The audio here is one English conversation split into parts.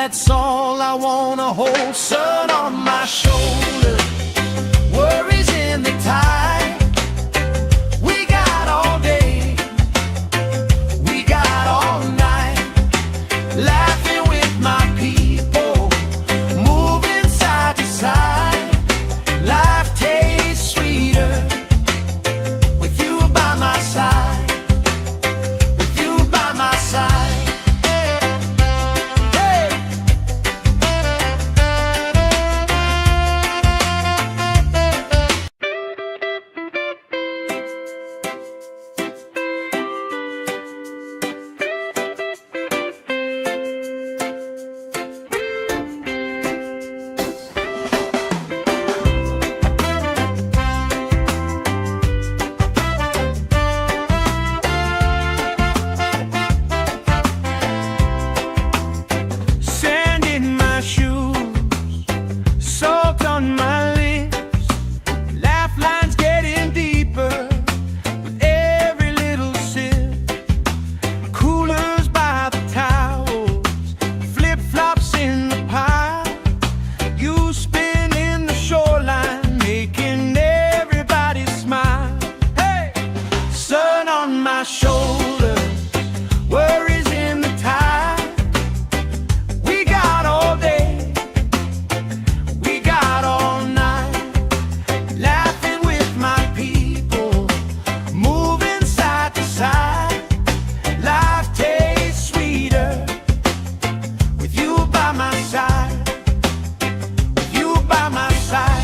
that's all I wanna hold. Sun on my shoulder, worries in the tide. We got all day, we got all night, laughing with my people, moving side to side. Life tastes sweeter with you by my side, with you by my side. Shoulder, worries in the tide. We got all day, we got all night, laughing with my people, moving side to side. Life tastes sweeter with you by my side, with you by my side.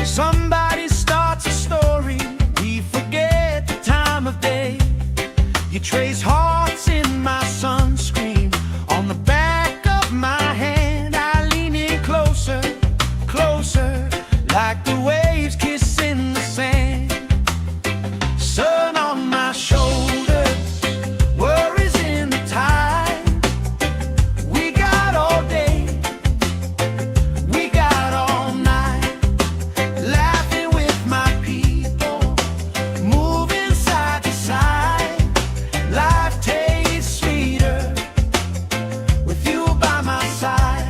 Somebody starts a story, we forget the time of day. You trace hearts in my sunscreen, on the back of my hand. I lean in closer, closer, like the waves kissing the sand. Sun on my shoulders, worries in the tide. We got all day, we got all night, laughing with my people, moving side to side. Life tastes sweeter with you by my side.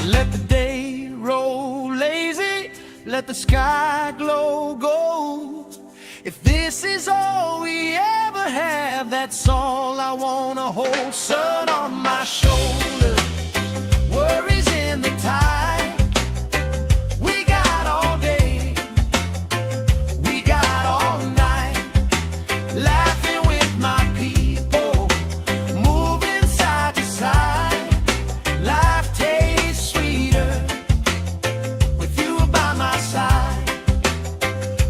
Let the day roll lazy, let the sky glow gold. If this is all we ever have, that's all I wanna hold. Sun on my shoulder, worries in the tide. We got all day, we got all night, laughing with my people, moving side to side. Life tastes sweeter with you by my side,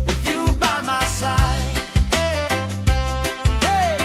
with you by my side. Hey.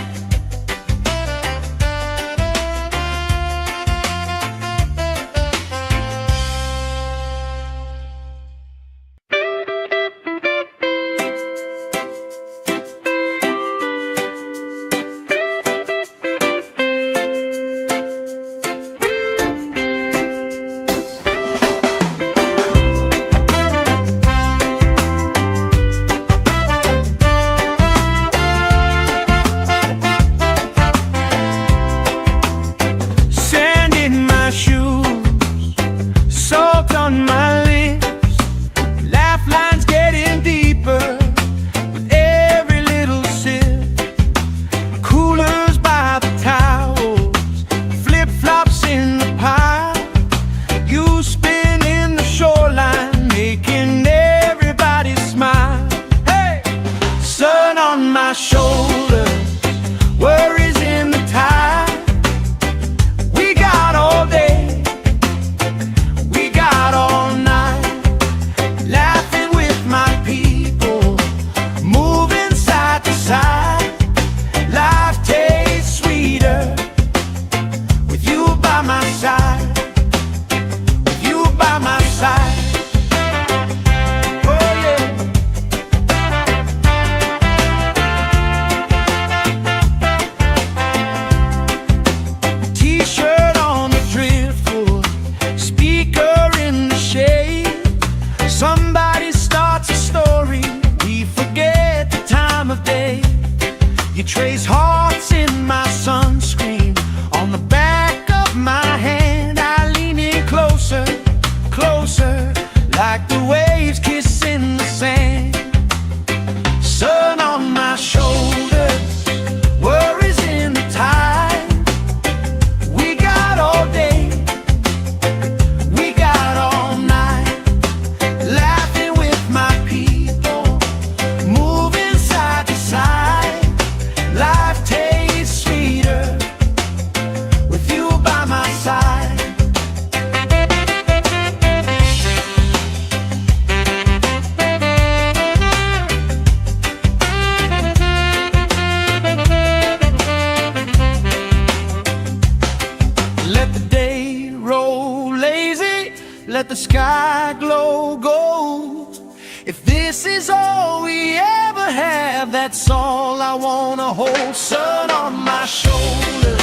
let the sky glow gold. If this is all we ever have, that's all I wanna hold. Sun on my shoulder,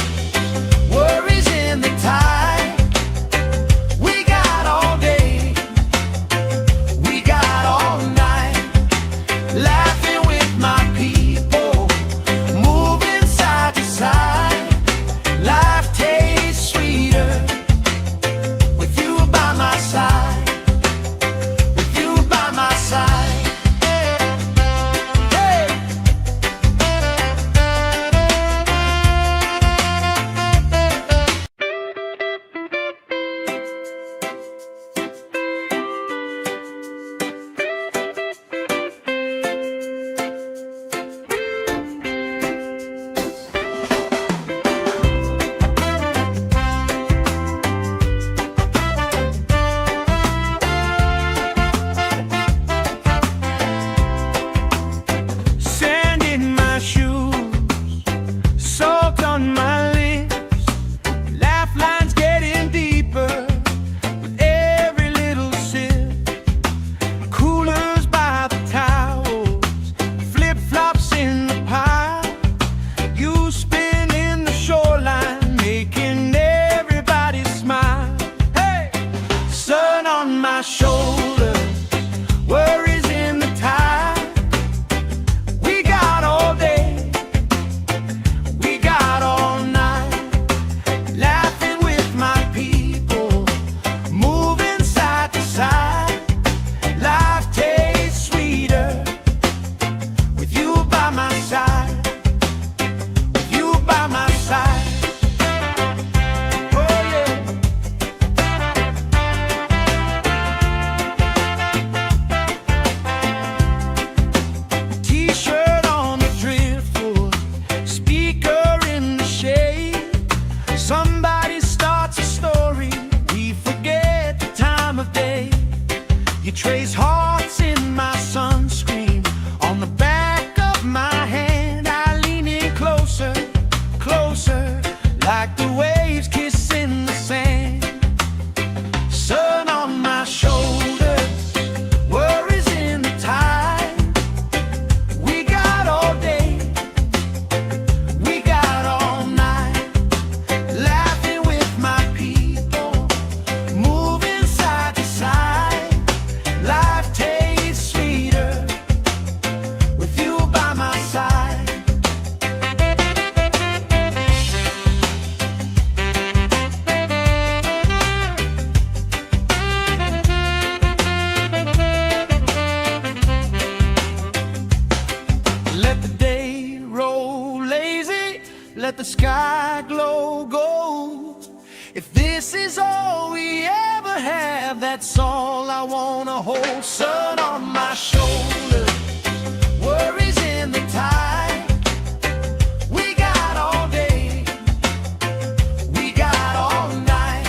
worries in the tide. We got all day, we got all night, laughing with my people, moving side to side. Life tastes sweeter with you by my side, with you by my side. Hey. Sand in my shoes, salt on my lips, laugh lines getting deeper with every little sip. Coolers by the towels, flip-flops in the pile. You spin in the shoreline, making everybody smile. Hey! Sun on my shoulder, worries in the tide. We got all day, we got all night, laughing with my people, moving side to side. Life tastes sweeter with you by my side, with you by my side. Oh yeah. T-shirt on the driftwood, speaker in the shade. Somebody starts a story, we forget the time of day. You trace hearts in my sunscreen, on the back of my hand. I lean in closer, closer, like the waves kissing the sand. Sun on my shoulders, worries in the tide. We got all day, we got all night, laughing with my people, moving side to side. Life tastes sweeter with you by my side. Let the day roll lazy, let the sky glow gold. If this is all we ever have, that's all I wanna hold. Sun on my shoulder, worries in the tide. We got all day, we got all night,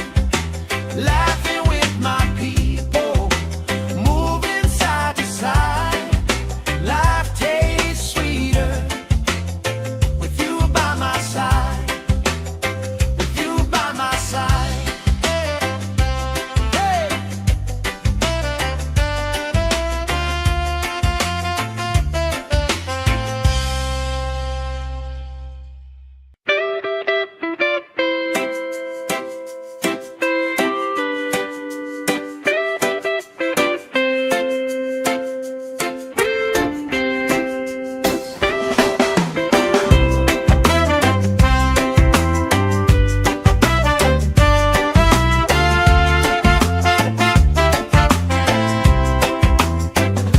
laughing with my people, moving side to side. Life tastes sweeter with you by my side, with you by my side. Hey.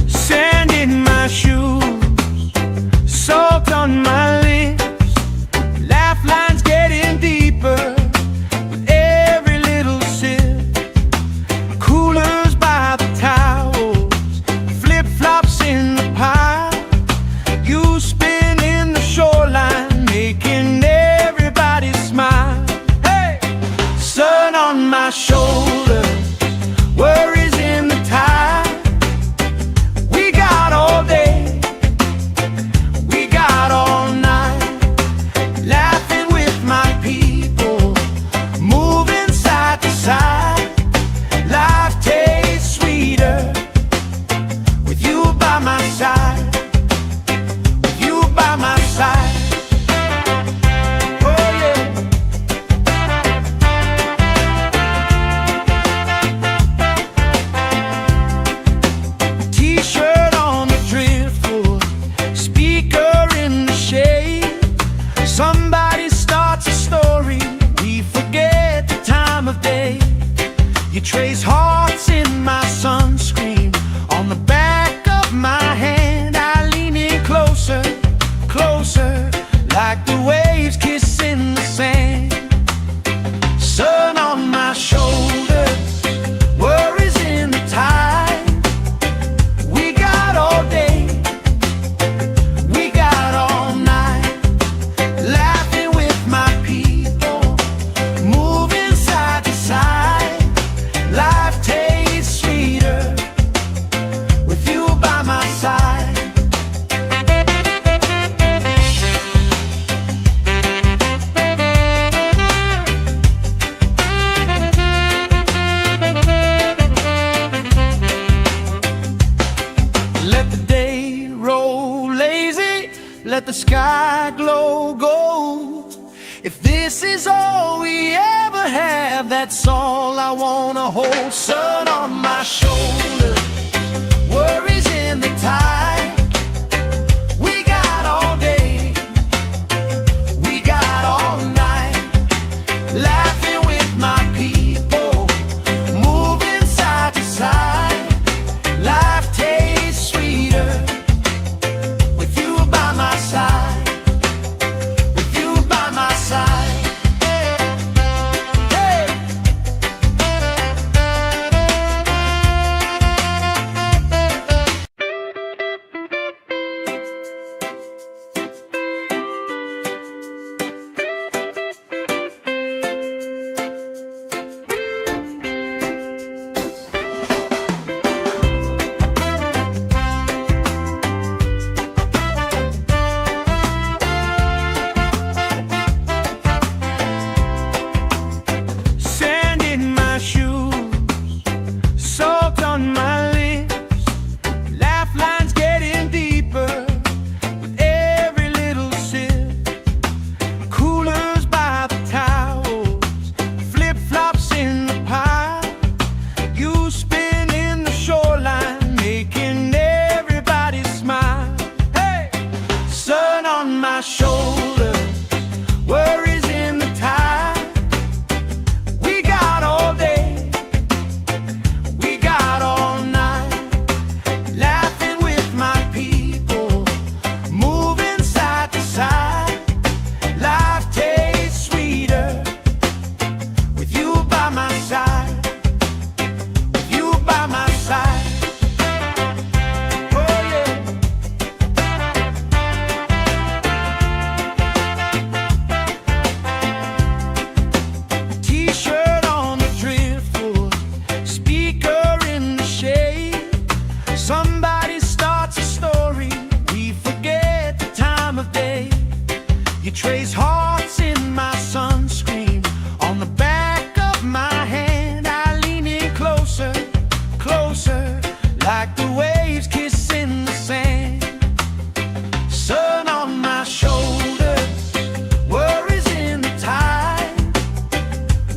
Sand in my shoes, salt on my lips, laugh lines getting deeper with every little sip. Coolers by the towels, flip-flops in the pile. You spin in the shoreline, making everybody smile. Hey! Sun on my shoulder, worries in the tide. We got all day, we got all night, laughing with my people, moving side to side. Life of day. You trace hearts in my sunscreen on the back of my hand. I lean in closer, closer, like the waves kissing the sand. Sun on my shoulders, worries in the tide. We got all day, we got all night, laughing with my people, moving side to side. Life tastes sweeter with you by my side. Let the day roll lazy, let the sky glow gold. If this is all we ever have, that's all I wanna hold. Sun on my shoulder, worries in the tide. We got all day, we got all night, laughing with my people, moving side to side. Life tastes sweeter with you by my side, with you by my side. Hey! Sand in my shoes, salt on my lips, laugh lines getting deeper with every little sip. Coolers by the towels, flip-flops in the pile. You spin in the shoreline, making everybody smile. Hey! Sun on my shoulders, worries in the tide. We got all day, we got all night, laughing with my people, moving side to side. Life tastes sweeter with you by my side, with you by my side. Oh yeah. T-shirt on the driftwood, speaker in the shade. Somebody starts a story, we forget the time of day. You trace hearts in my sunscreen on the back of my hand. I lean in closer, closer, like the waves kissing the sand. Sun on my shoulders, worries in the tide.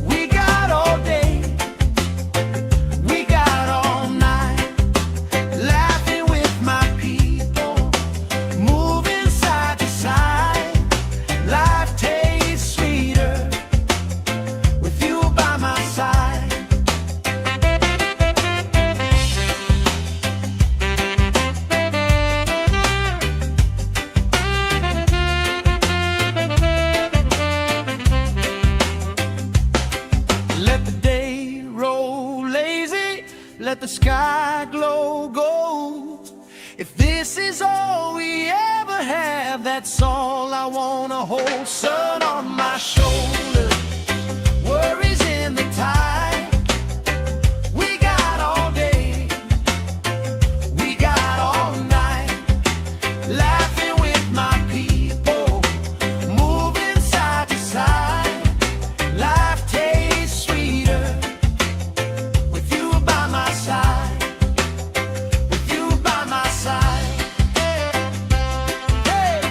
We got all day, we got all night, laughing with my people, moving side to side. Life tastes sweeter with you by my side. Let the day roll lazy, let the sky glow gold. If this is all we ever have, that's all I wanna hold. Sun on my shoulder, worries in the tide. We got all day, we got all night, laughing with my people, moving side to side. Life tastes sweeter with you by my side, with you by my side. Hey!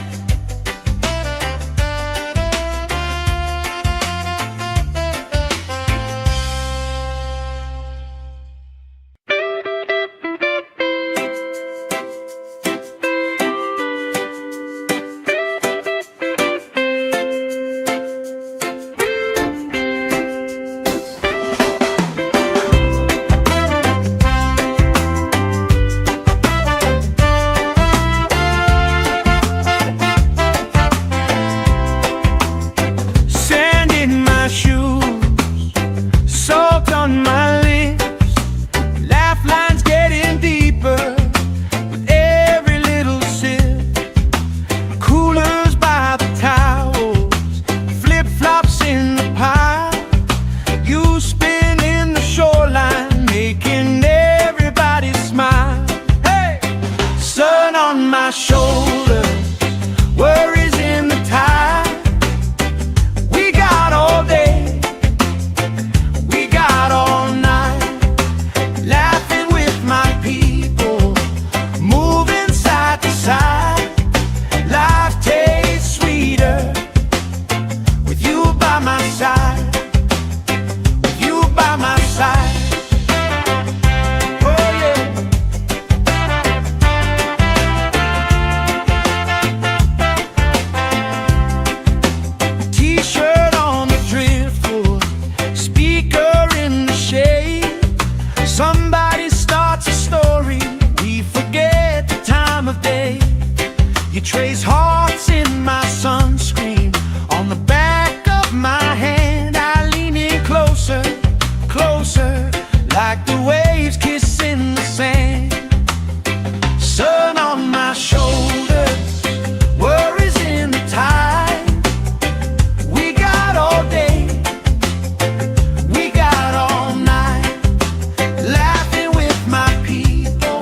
on my lips, laugh lines getting deeper with every little sip. Coolers by the towels, flip-flops in the pile. You spinning the shoreline, making everybody smile. Hey! Sun on my shoulders, worries in the tide. We got all day, we got all night, laughing with my people, moving side to side. Life tastes sweeter with you by my side, with you by my side. Oh yeah. T-shirt on the driftwood, speaker in the shade. Somebody starts a story, we forget the time of day. You trace hearts in my sunscreen, on the back of my hand. I lean in closer, closer, like the waves kissing the sand. Sun on my shoulders, worries in the tide. We got all day, we got all night, laughing with my people,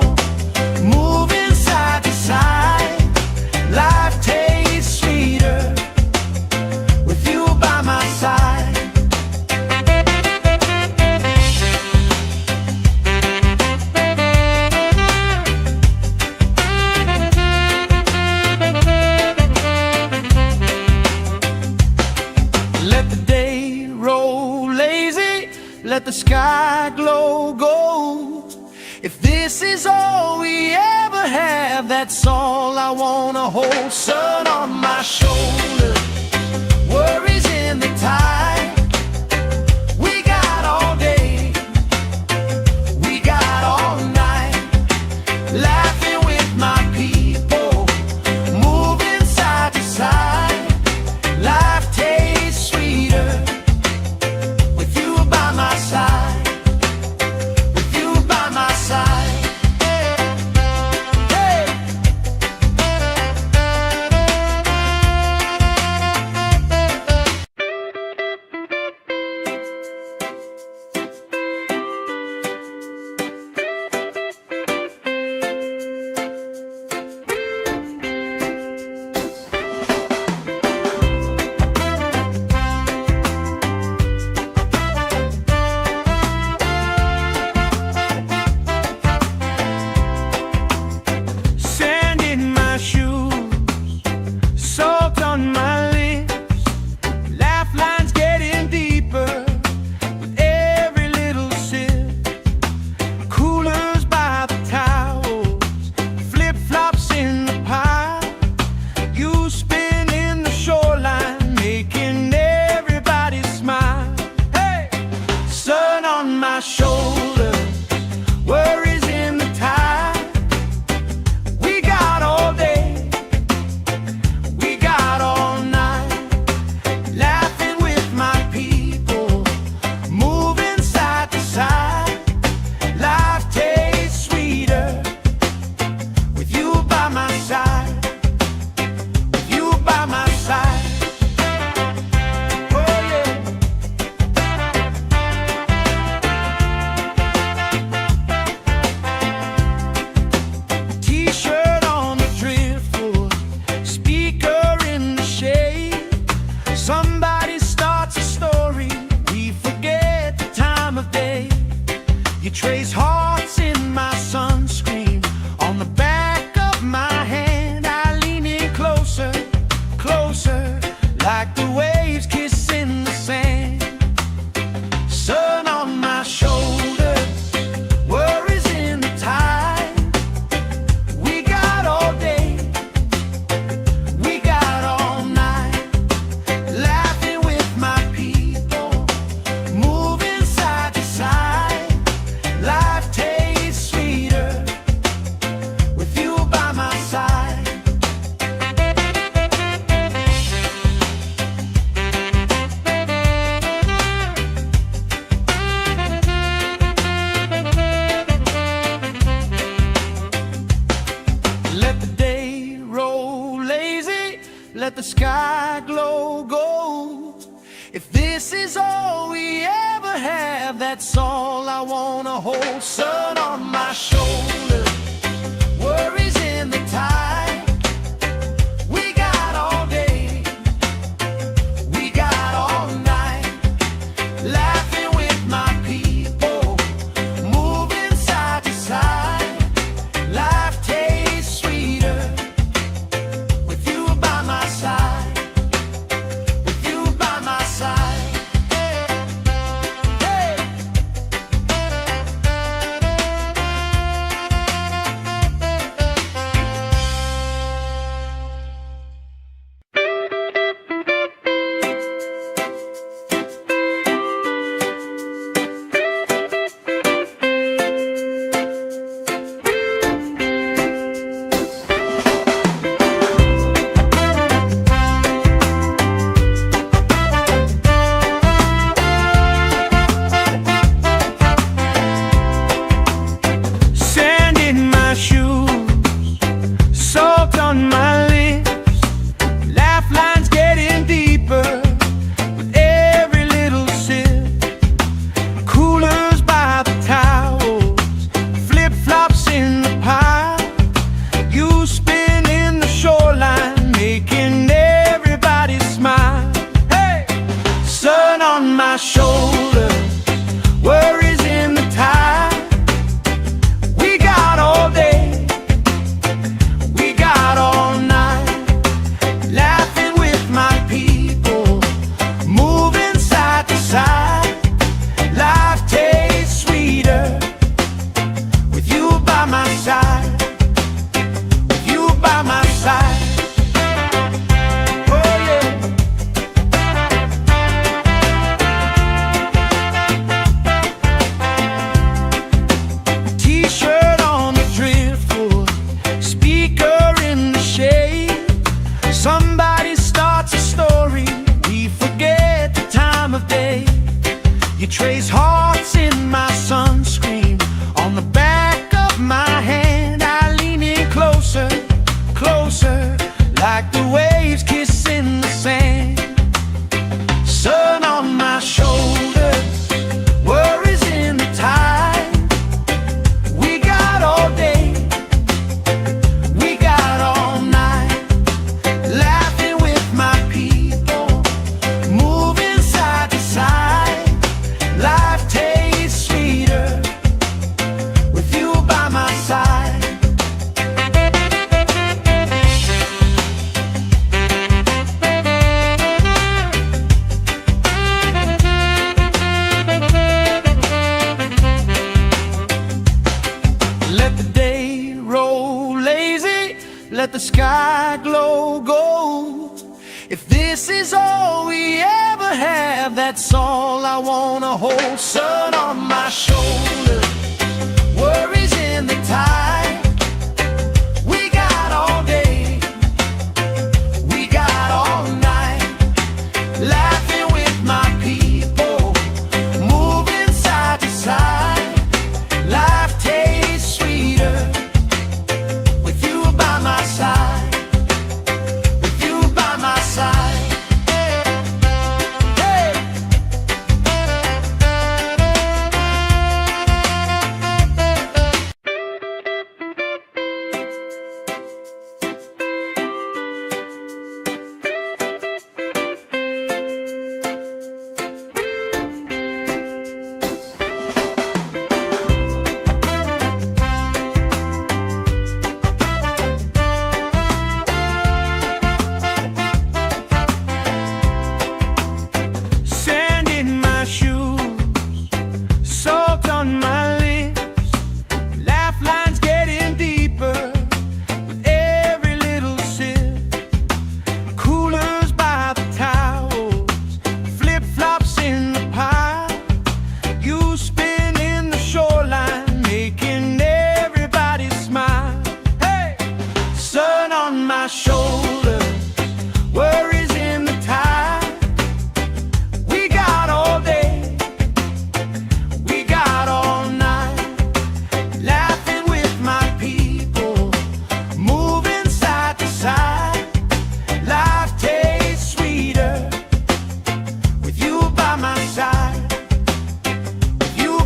moving side to side. Life tastes sweeter with you by my side. Let the day roll lazy, let the sky glow gold. If this is all we ever have, that's all I wanna hold. Sun on my shoulders, worries in the tide. We got all day, we got all night, laughing with my people, moving side to side. Life tastes sweeter with you by my side, with you by my side. Hey! Sand in my shoes, salt on my lips, laugh lines getting deeper with every little sip. Coolers by the towels, flip-flops in the pile. You spinning the shoreline, making everybody smile. Hey! Sun on my shoulders, worries in the tide. We got all day, we got all night, laughing with my people, moving side to side. Life tastes sweeter with you by my side, with you by my side. Oh yeah. T-shirt on the driftwood, speaker in the shade. Somebody starts a story, we forget the time of day. You trace hearts in my sunscreen, on the back of my hand. I lean in closer, closer, like the waves kissing the sand. Sun on my shoulders, worries in the tide. We got all day, we got all night, laughing with my people, moving side to side. Life that's all I wanna hold. Sun on my shoulder, worries in the tide. We got all day, we got all night, laughing with my people, moving side to side. Life tastes sweeter with you by my side, with you by my side. My shoulder, worries in the tide. We got all day, we got all night, laughing with my people, moving side to side. Life tastes sweeter with you by my side, with you by my side. Somebody starts a story, we forget the time of day. You trace hearts in my sunscreen, on the back of my hand. I lean in closer, closer, like the waves kissing the sand. Sun on my shoulders, worries in the tide. We got all day, we got all night, laughing with my people, moving side to side. Life tastes sweeter with you by my side. Let the day roll lazy, let the sky glow gold. If this is all we ever have, that's all I wanna hold. Sun on my shoulder, worries in the tide. We got all day, we got all night, laughing with my people, moving side to side. Life tastes sweeter with you by my side, with you by my side. Sand in my shoes, salt on my lips, laugh lines getting deeper with every little sip. Coolers by the towels, flip-flops in the pile. You spin in the shoreline, making everybody smile. Hey! Sun on my shoulder, worries in the tide. We got all day, we got all night, laughing with my people, moving side to side. Life tastes sweeter with you by my side, with you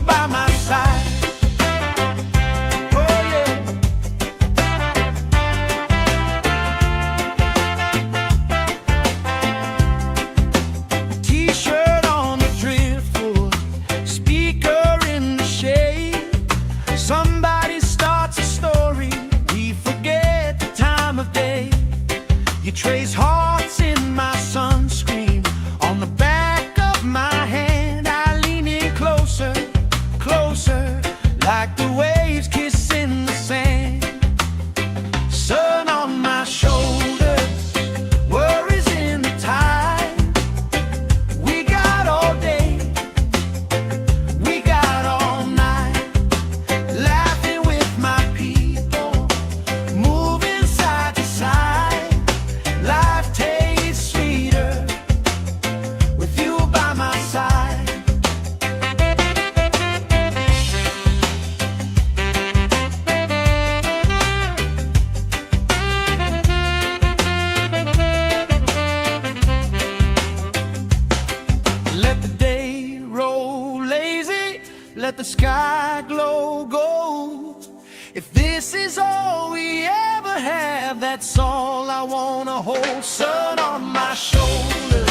let the sky glow gold. If this is all we ever have, that's all I wanna hold. Sun on my shoulder,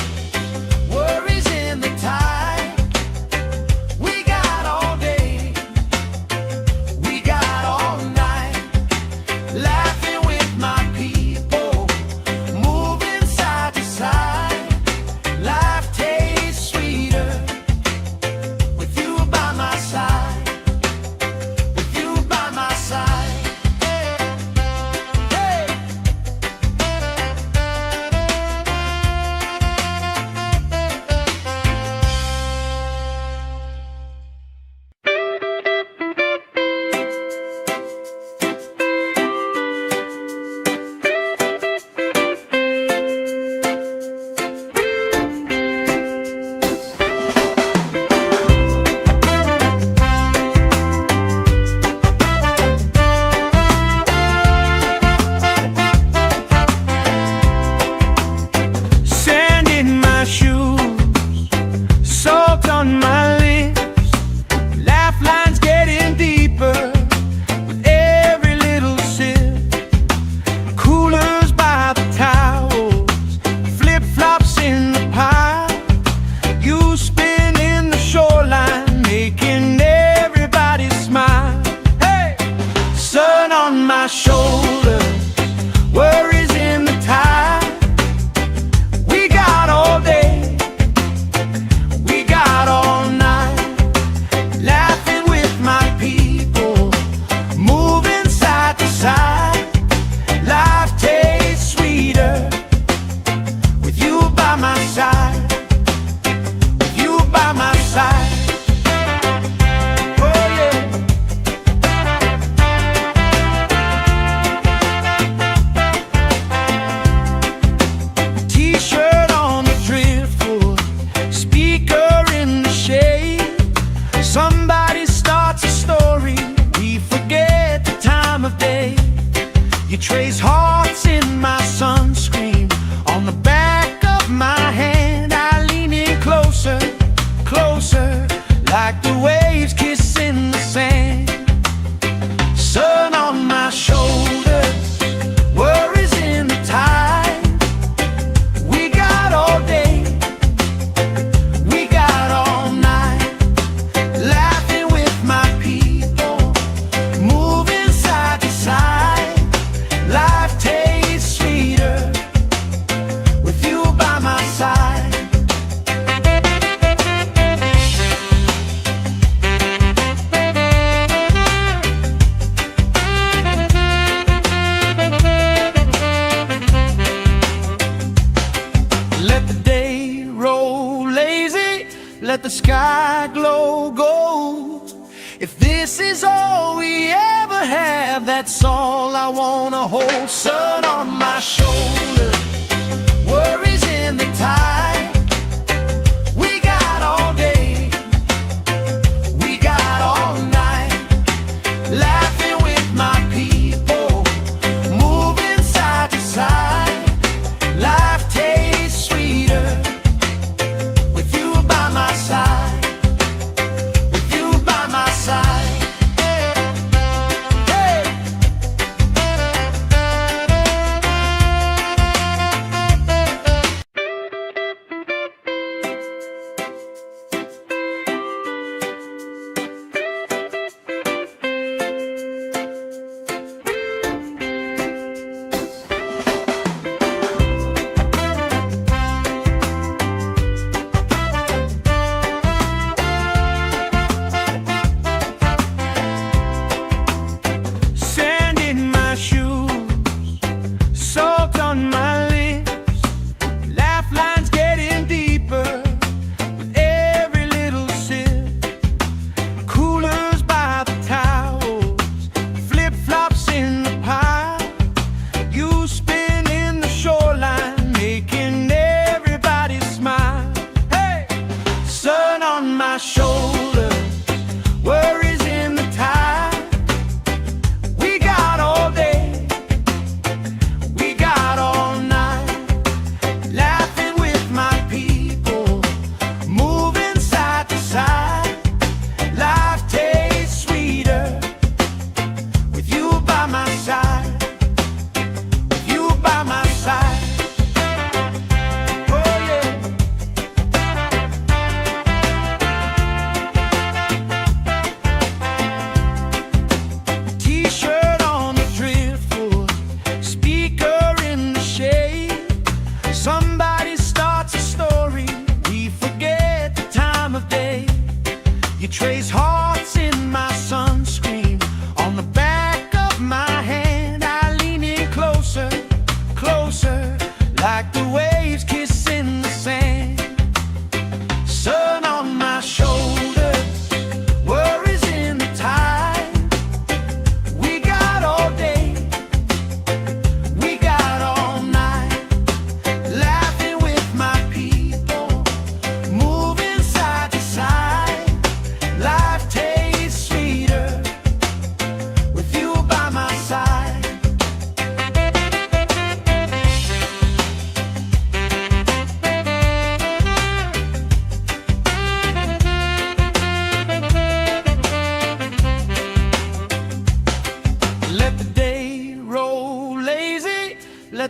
worries in the tide. We got all day, we got all night, laughing with my people, moving side to side. Life tastes sweeter with you by my side, with you by my side. Hey! Sand in my shoes, salt on my lips, laugh lines getting deeper with every little sip. Coolers by the towels, flip-flops in the pile. You spin in the shoreline, making everybody smile. Hey! Sun on my shoulders, worries in the tide. We got all day, we got all night, laughing with my people, moving side to side. Life tastes sweeter with you by my side, with you by my side. Oh yeah. T-shirt on the driftwood, speaker in the shade. Somebody starts a story, we forget the time of day. You trace hearts in my sunscreen, on the back of my hand. I lean in closer, closer, like the waves kissing the sand. Sun on my shoulders, worries in the tide. We got all day, we got all night, laughing with my people, moving side to side. Life tastes sweeter with you by my side. Let the day roll lazy, let the sky glow gold. If this is all we ever have, that's all I wanna hold. Sun on my shoulder, worries in the tide. We got all day, we got all night, laughing with my people, moving side to side. Life tastes sweeter with you by my side, with you by my side. Hey!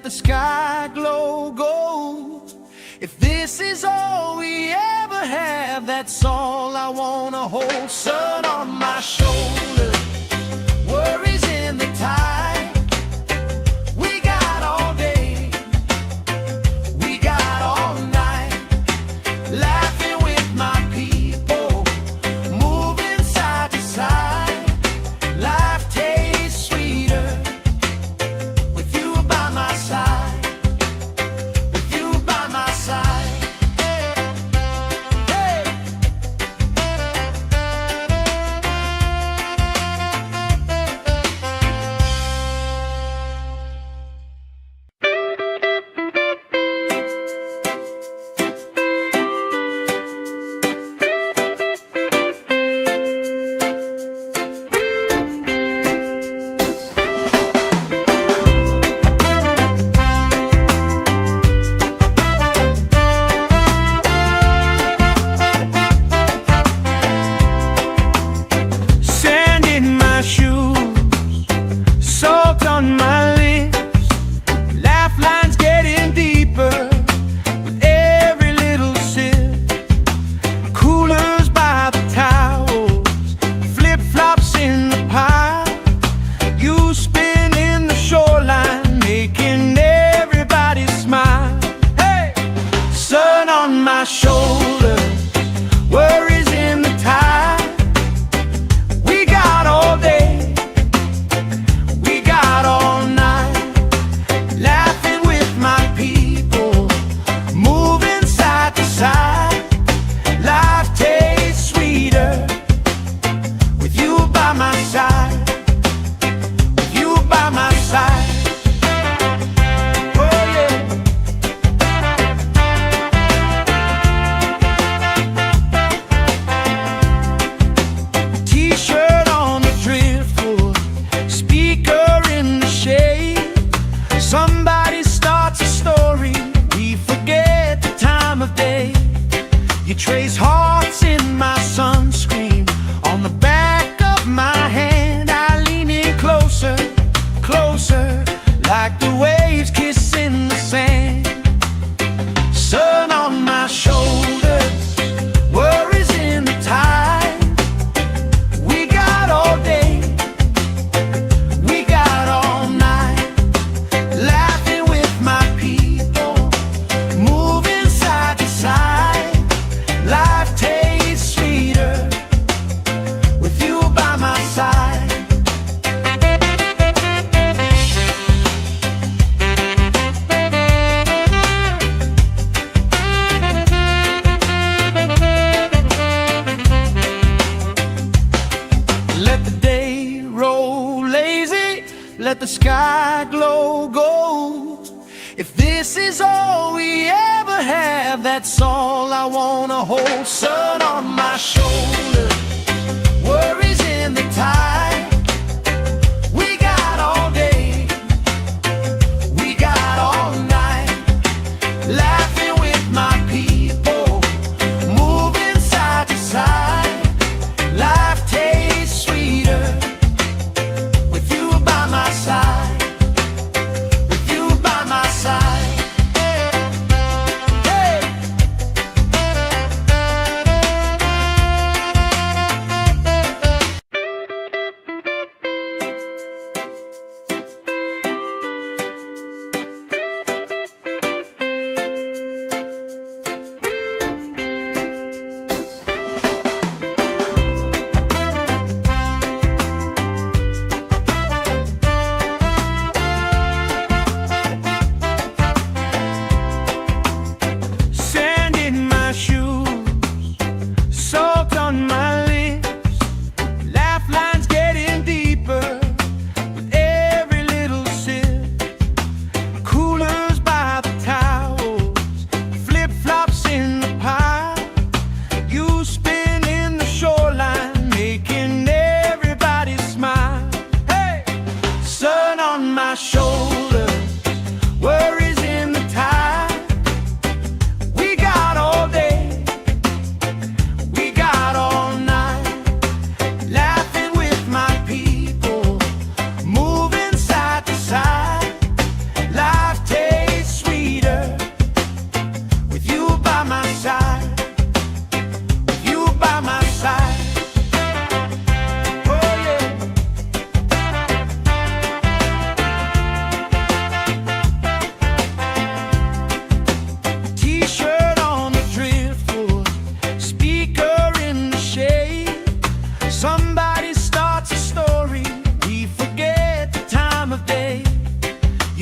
the sky glow gold. If this is all we ever have, that's all I wanna hold. Sun on my shoulder, worries in the tide. We got all day, we got all night, laughing with my people, moving side to side. Life tastes sweeter with you by my side, with you by my side. Hey. Sand in my shoes, salt on my lips, laugh lines getting deeper with every little sip. Coolers by the towels, flip-flops in the pile. You spinning the shoreline, making everybody smile. Hey! Sun on my shoulders, worries in the tide. We got all day, we got all night, laughing with my people, moving side to side. Life tastes sweeter with you by my side, with you by my side. Oh yeah. T-shirt on the driftwood, speaker in the shade. Somebody starts a story, we forget the time of day. You trace hearts in my sunscreen, on the back of my hand. I lean in closer, closer, like the waves kissing the sand. Sun on my shoulders, worries in the tide. We got all day, we got all night, laughing with my people, moving side to side. Life tastes sweeter with you by my side. Let the day roll lazy, let the sky glow gold. If this is all we ever have, that's all I wanna hold. Sun on my shoulder, worries in the tide. We got all day, we got all night, laughing with my people, moving side to side. Life tastes sweeter with you by my side, with you by my side. Hey.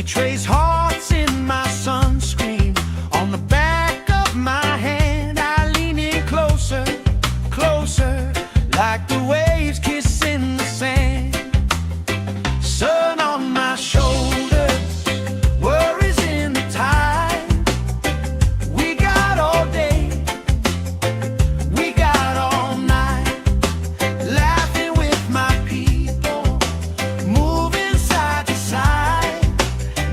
You trace hearts in my sunscreen on the back of my hand. I lean in closer, closer, like the waves kissing the sand. Sun on my shoulders, worries in the tide. We got all day, we got all night, laughing with my people, moving side to side.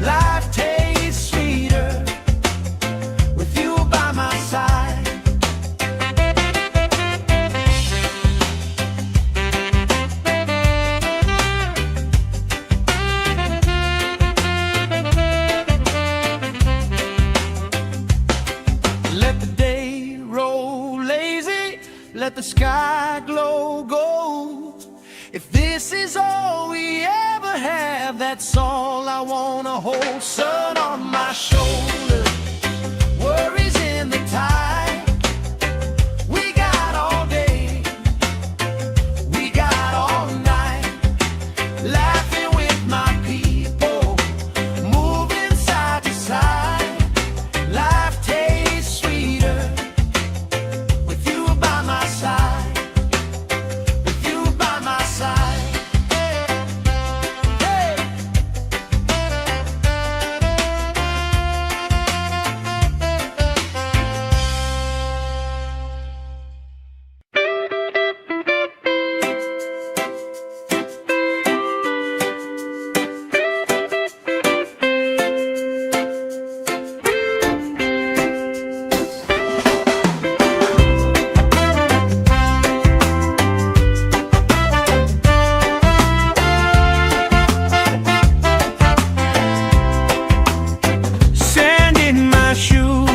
Life tastes sweeter with you by my side. Let the day roll lazy, let the sky glow gold. If this is all we ever have, that's all I wanna hold. Sun on my shoulders, worries in the tide. We got all day, we got all night, laughing with my people, moving side to side. Life tastes sweeter with you by my side, with you by my side. Hey. Sand in my shoes,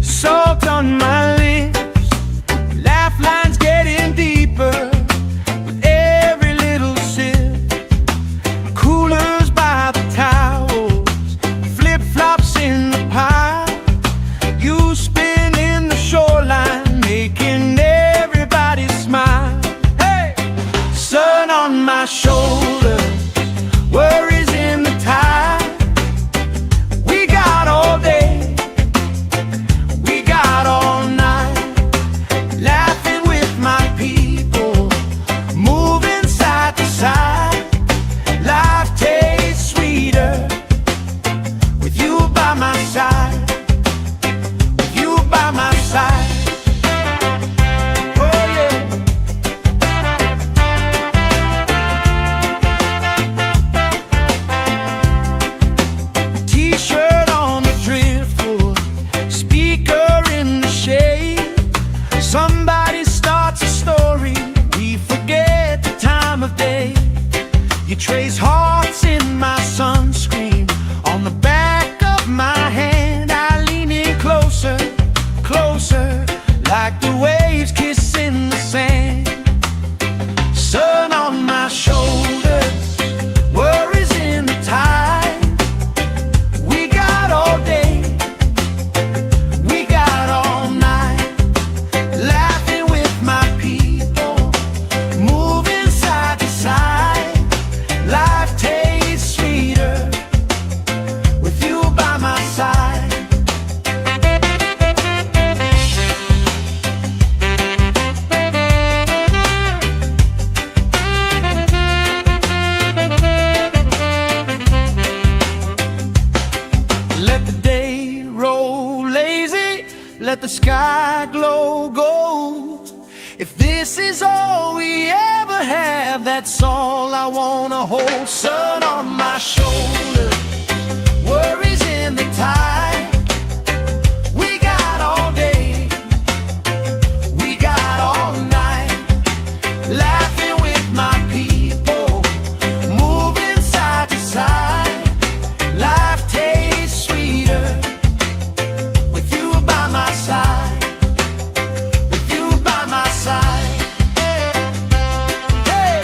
salt on my lips, laugh lines getting deeper with every little sip. Coolers by the towels, flip-flops in the pile. You spin in the shoreline, making everybody smile. Hey! Sun on my shoulders, worries in the tide. We got all day, we got all night, laughing with my people, moving side to side. Life tastes sweeter with you by my side, with you by my side. Oh yeah. T-shirt on the driftwood, speaker in the shade. Somebody starts a story, we forget the time of day. You trace hearts in my sunscreen on the back of my hand. I lean in closer, closer, like the waves kissing the sand. Sun on my shoulders, worries in the tide. We got all day, we got all night, laughing with my people, moving side to side. Life tastes sweeter with you by my side. Let the day roll lazy, let the sky glow gold. If this is all we ever have, that's all I wanna hold. Sun on my shoulders, worries in the tide. We got all day, we got all night, laughing with my people, moving side to side. Life tastes sweeter with you by my side, with you by my side. Hey.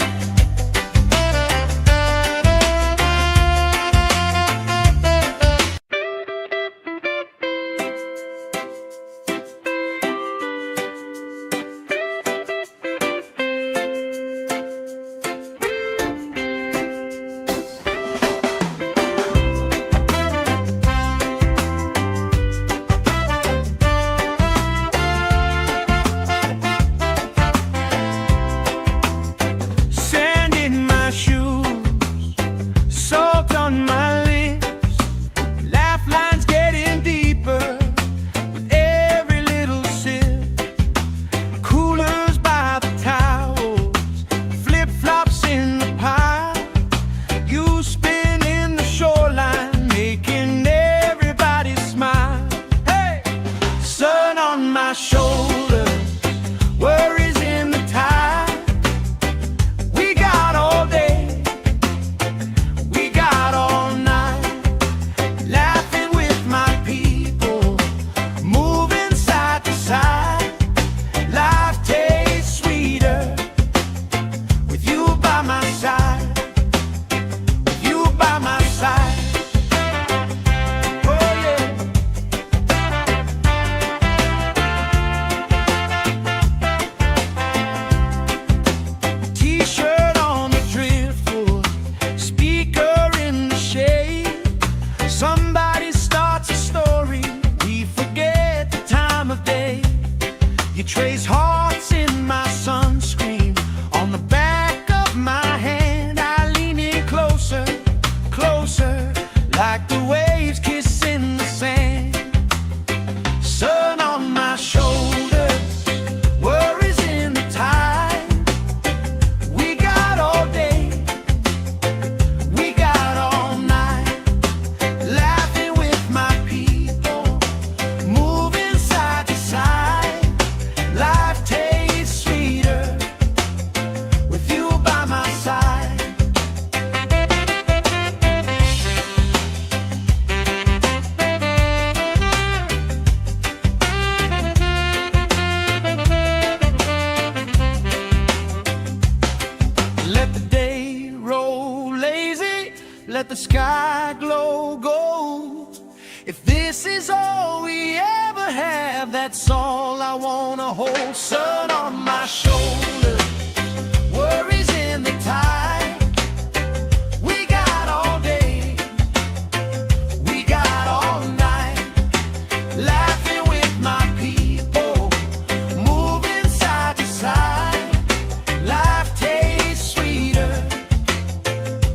let the sky glow gold. If this is all we ever have, that's all I wanna hold. Sun on my shoulder, worries in the tide. We got all day, we got all night, laughing with my people, moving side to side. Life tastes sweeter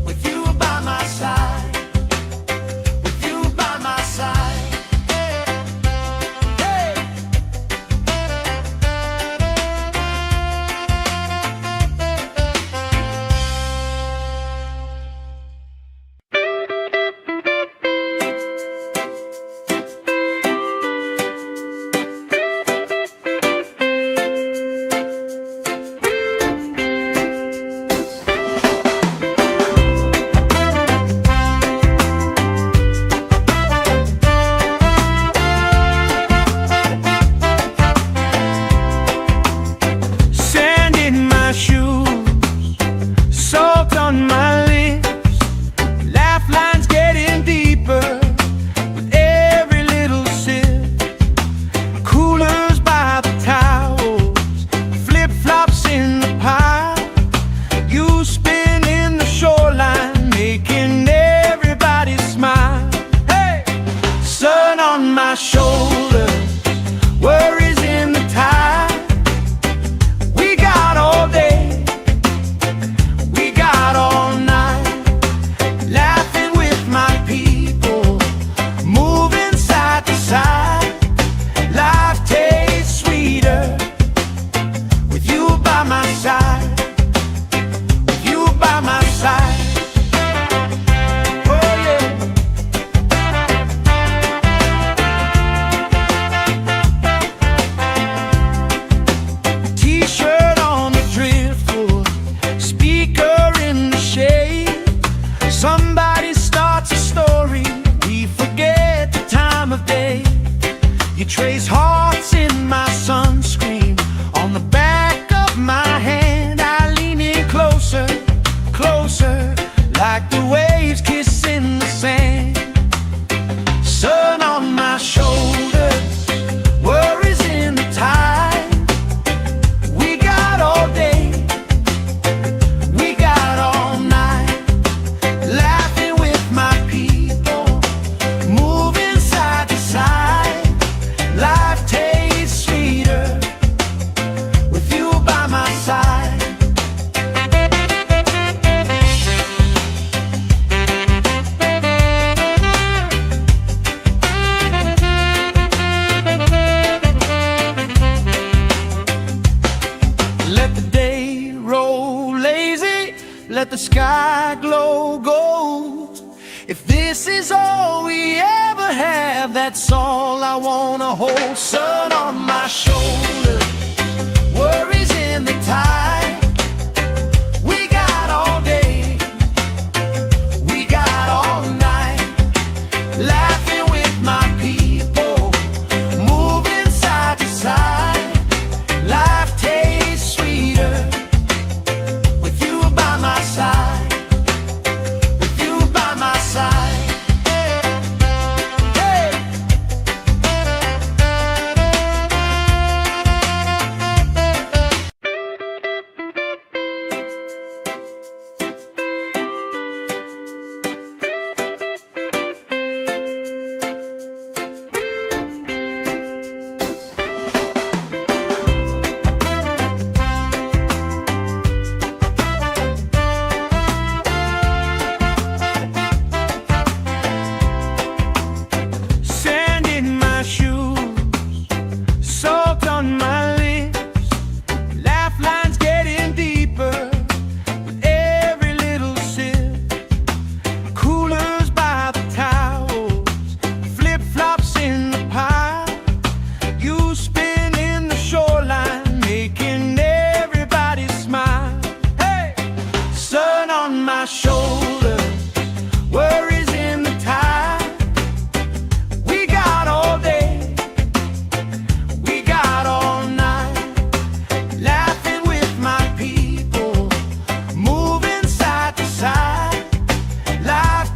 with you by my side, with you by my side. Hey. Sand in my shoes, salt on my lips, laugh lines getting deeper with every little sip. Coolers by the towels, flip-flops in the pile. You spin in the shoreline, making everybody smile. Hey! Sun on my shoulder, worries in the tide. We got all day, we got all night, laughing with my people, moving side to side. Life tastes sweeter with you by my side, with you by my side. Oh yeah. T-shirt on the driftwood, speaker in the shade. Somebody starts a story, we forget the time of day. You trace hearts in my sunscreen, on the back of my hand. I lean in closer, closer, like the waves kissing the sand. Sun on my shoulders, worries in the tide. We got all day, we got all night, laughing with my people, moving side to side. Life tastes sweeter with you by my side. Let the day roll lazy, let the sky glow gold. If this is all we ever have, that's all I wanna hold. Sun on my shoulder, worries in the tide. We got all day, we got all night, laughing with my people, moving side to side. Life tastes sweeter with you by my side, with you by my side. Hey. Sand in my shoes, salt on my lips, laugh lines getting deeper with every little sip. Coolers by the towels, flip-flops in the pile. You spin in the shoreline, making everybody smile. Hey! Sun on my shoulder, worries in the tide. We got all day, we got all night, laughing with my people, moving side to side. Life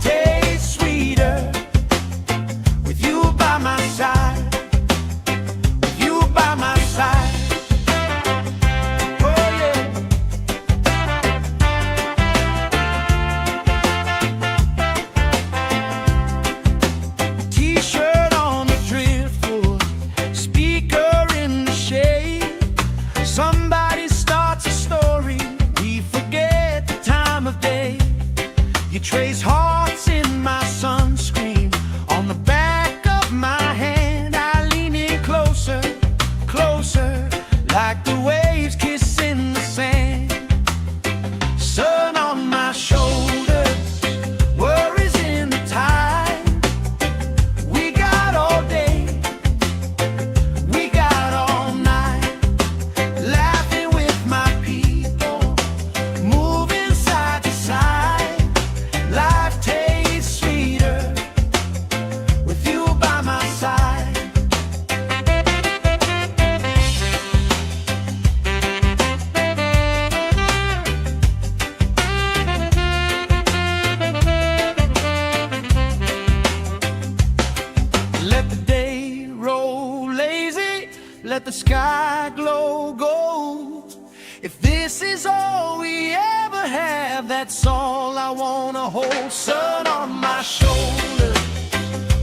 trace hearts in my sunscreen on the back of my hand. I lean in closer, closer, like the waves kissing the sand. Sun on my shoulders, worries in the tide. We got all day, we got all night, laughing with my people, moving side to side. Life tastes sweeter with you by my side. Let the day roll lazy, let the sky glow gold. If this is all we ever have, that's all I wanna hold. Sun on my shoulders,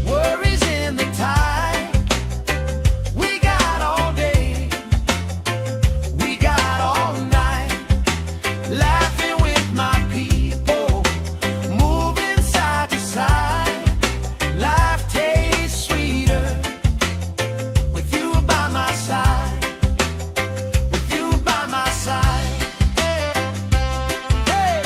worries in the tide. We got all day, we got all night, laughing with my people, moving side to side. Life tastes sweeter with you by my side, with you by my side. Hey!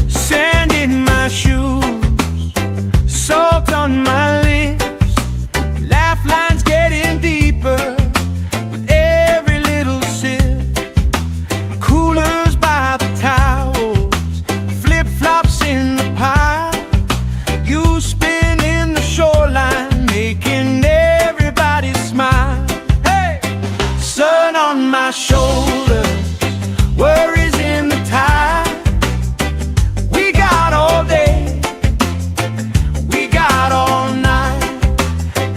Sand in my shoes, salt on my lips, laugh lines getting deeper with every little sip. Coolers by the towels, flip-flops in the pile. You spin in the shoreline, making everybody smile. Hey! Sun on my shoulders, worries in the tide. We got all day, we got all night,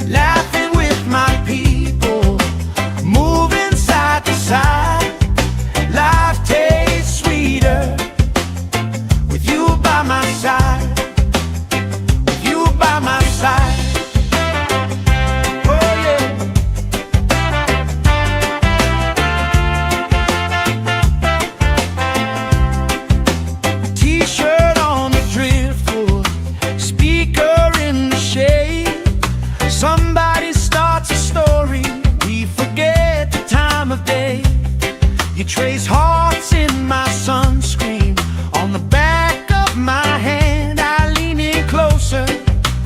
laughing with my people, moving side to side. Life tastes sweeter with you by my side, with you by my side. Oh yeah. T-shirt on the driftwood, speaker in the shade. Somebody starts a story, we forget the time of day. You trace hearts in my sunscreen on the back of my hand. I lean in closer,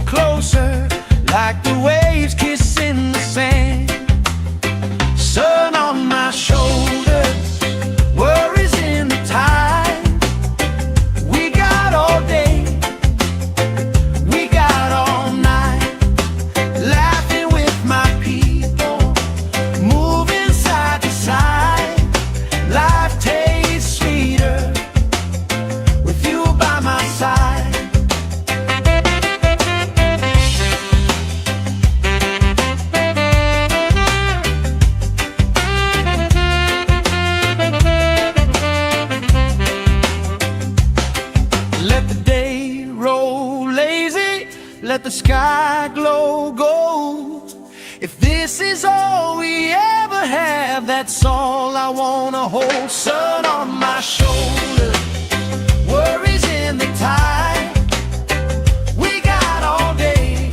closer, like the waves kissing the sand. Sun on my shoulders, worries in the tide. We got all day, we got all night, laughing with my people, moving side to side. Life tastes sweeter with you by my side. Let the day roll lazy, let the sky glow gold. If this is all we ever have, that's all I wanna hold. Sun on my shoulders, worries in the tide. We got all day,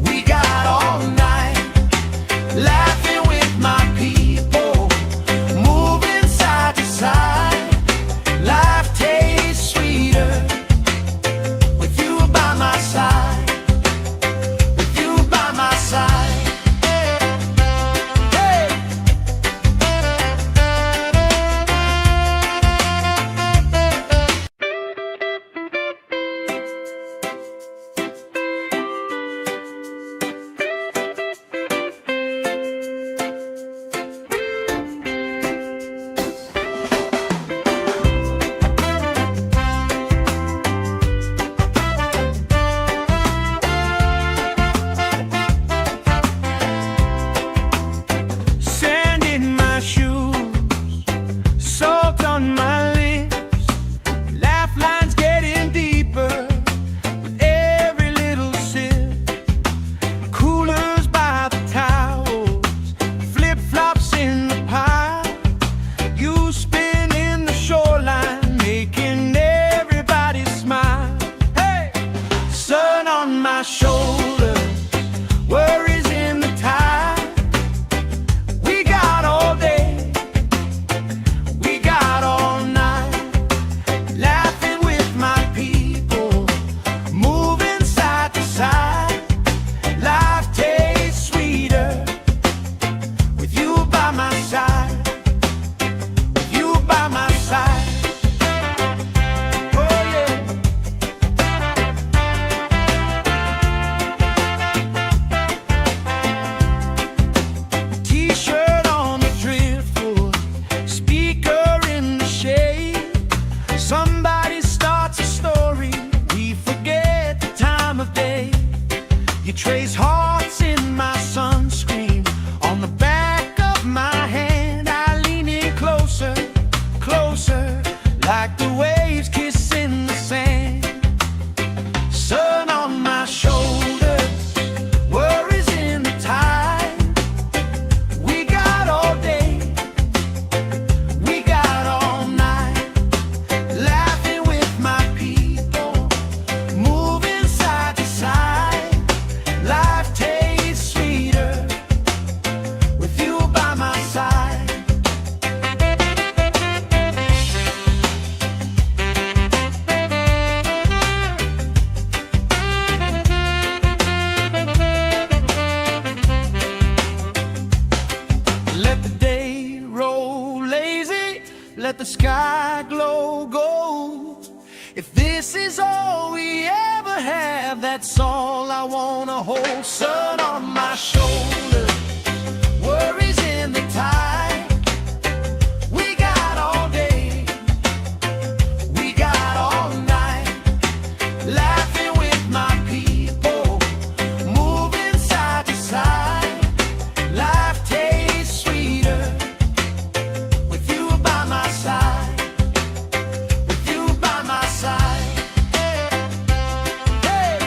we got all night, laughing with my people, moving side to side. Life tastes sweeter with you by my side, with you by my side. Hey! let the sky glow gold. If this is all we ever have, that's all I wanna hold. Sun on my shoulder, worries in the tide. We got all day, we got all night, laughing with my people, moving side to side. Life tastes sweeter with you by my side, with you by my side. Hey.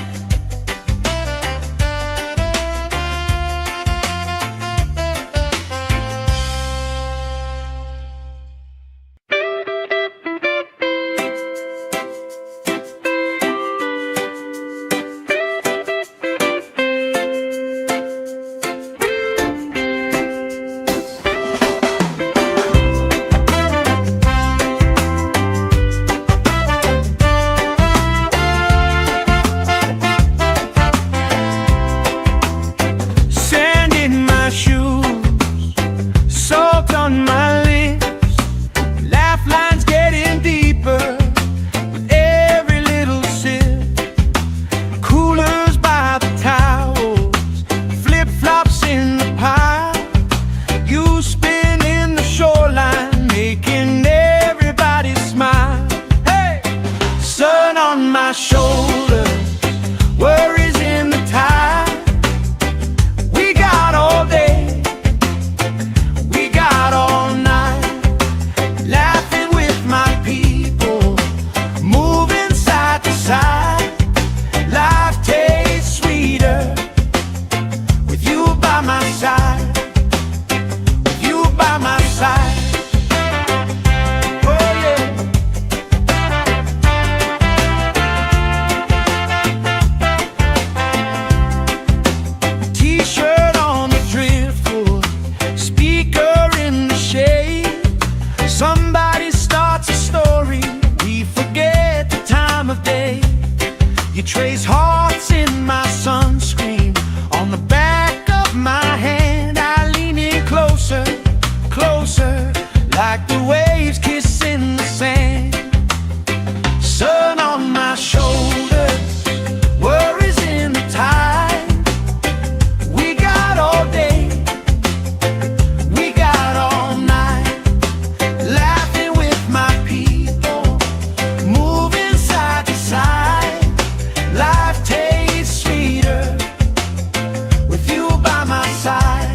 Sand in my shoes, salt on my lips, laugh lines getting deeper with every little sip. Coolers by the towels, flip-flops in the pile, you spinning the shoreline, making everybody smile. Hey! Sun on my shoulders, worries in the tide. We got all day, we got all night, laughing with my people, moving side to side. Life tastes sweeter with you by my side, with you by my side. Oh yeah. T-shirt on the driftwood, speaker in the shade. Somebody starts a story, we forget the time of day. You trace hearts in my sunscreen, on the back of my hand. I lean in closer, closer, like the waves kissing the sand. Sun on my shoulders, worries in the tide. We got all day, we got all night, laughing with my people, moving side to side. Life tastes sweeter with you by my side.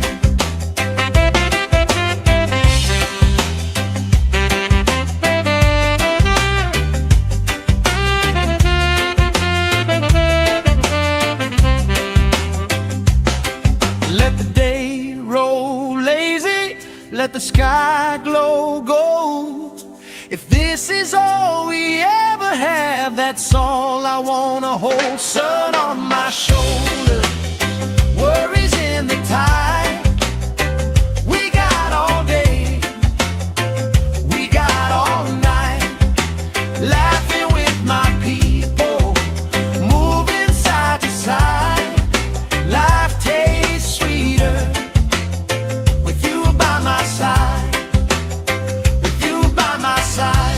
Let the day roll lazy, let the sky glow gold. If this is all we ever have, that's all I wanna hold. Sun on my shoulder, worries in the tide. We got all day, we got all night, laughing with my people, moving side to side. Life tastes sweeter with you by my side, with you by my side.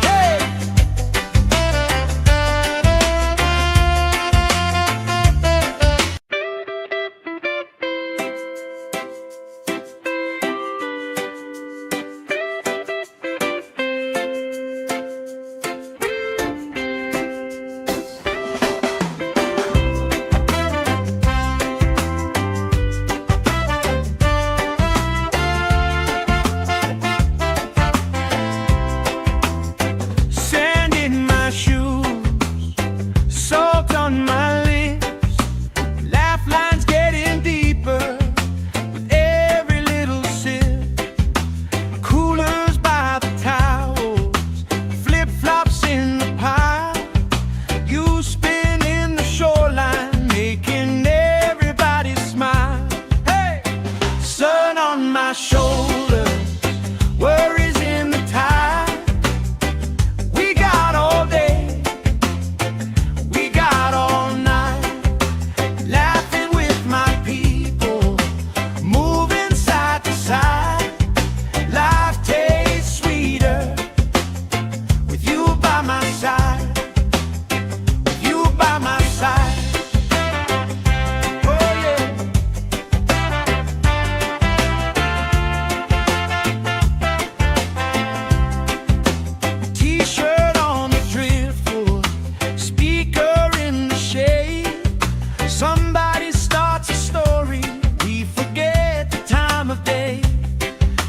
Hey.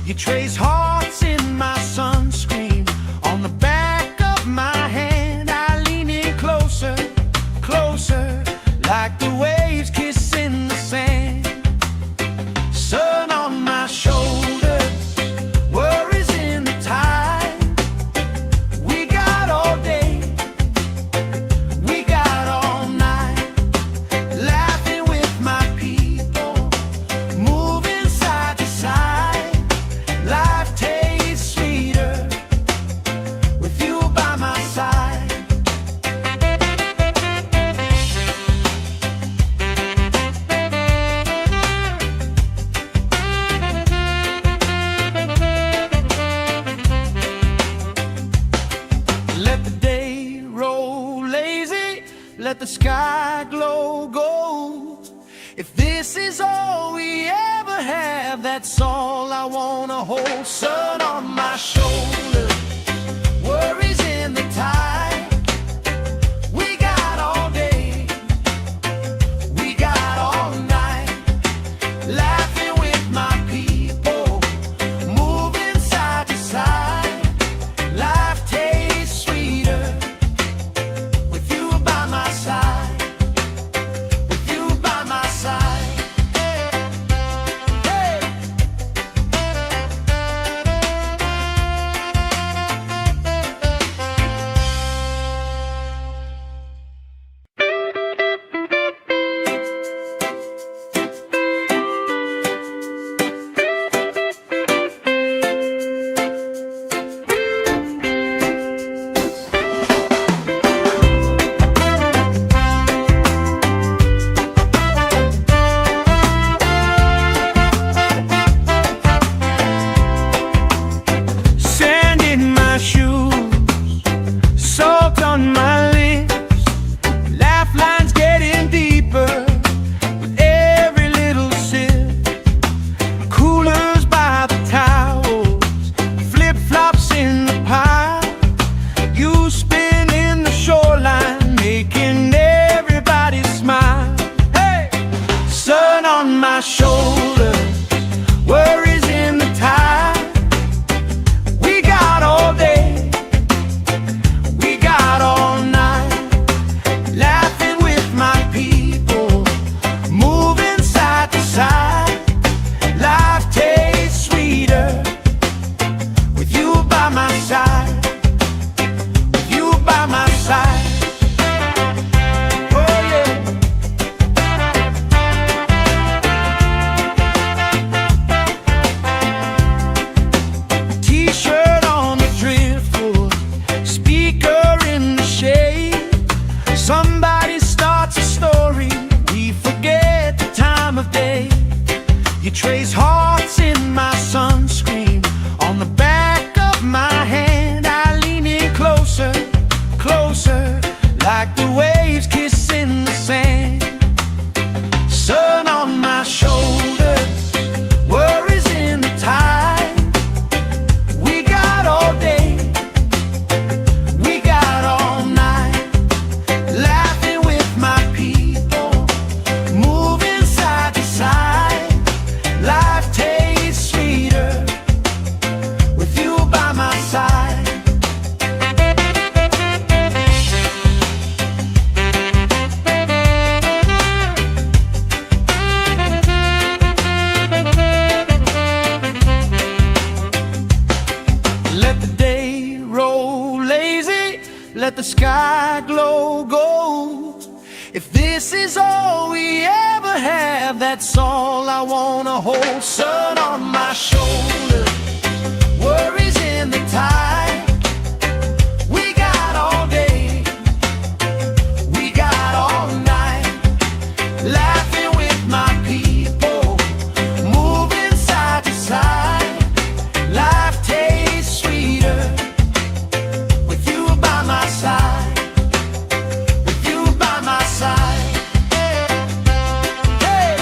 You trace hearts in my sunscreen on the back of my hand. I lean in closer, closer, like the waves kissing the sand. Sun on my shoulders, worries in the tide. We got all day, we got all night, laughing with my people, moving side to side. Life tastes sweeter with you by my side. Let the day roll lazy, let the sky glow gold. If this is all we ever have, that's all I wanna hold. Sun on my shoulders, worries in the tide. We got all day, we got all night, laughing with my people, moving side to side. Life tastes sweeter with you by my side, with you by my side. Hey. Sand in my shoes, salt on my lips, laugh lines getting deeper with every little sip. Coolers by the towels, flip-flops in the pile. You spin in the shoreline, making everybody smile. Hey! Sun on my shoulders, worries in the tide. We got all day, we got all night, laughing with my people, moving side to side. Life tastes sweeter with you by my side, with you by my side. Oh yeah. T-shirt on the driftwood, speaker in the shade. Somebody starts a story, we forget the time of day. You trace hearts in my sunscreen on the back of my hand. I lean in closer, closer, like the waves kissing the sand. Sun on my shoulders, worries in the tide. We got all day, we got all night, laughing with my people, moving side to side. Life tastes sweeter with you by my side. Let the day roll lazy, let the sky glow gold. If this is all we ever have, that's all I wanna hold. Sun on my shoulders, worries in the tide. We got all day, we got all night, laughing with my people, moving side to side. Life tastes sweeter with you by my side, with you by my side. Hey.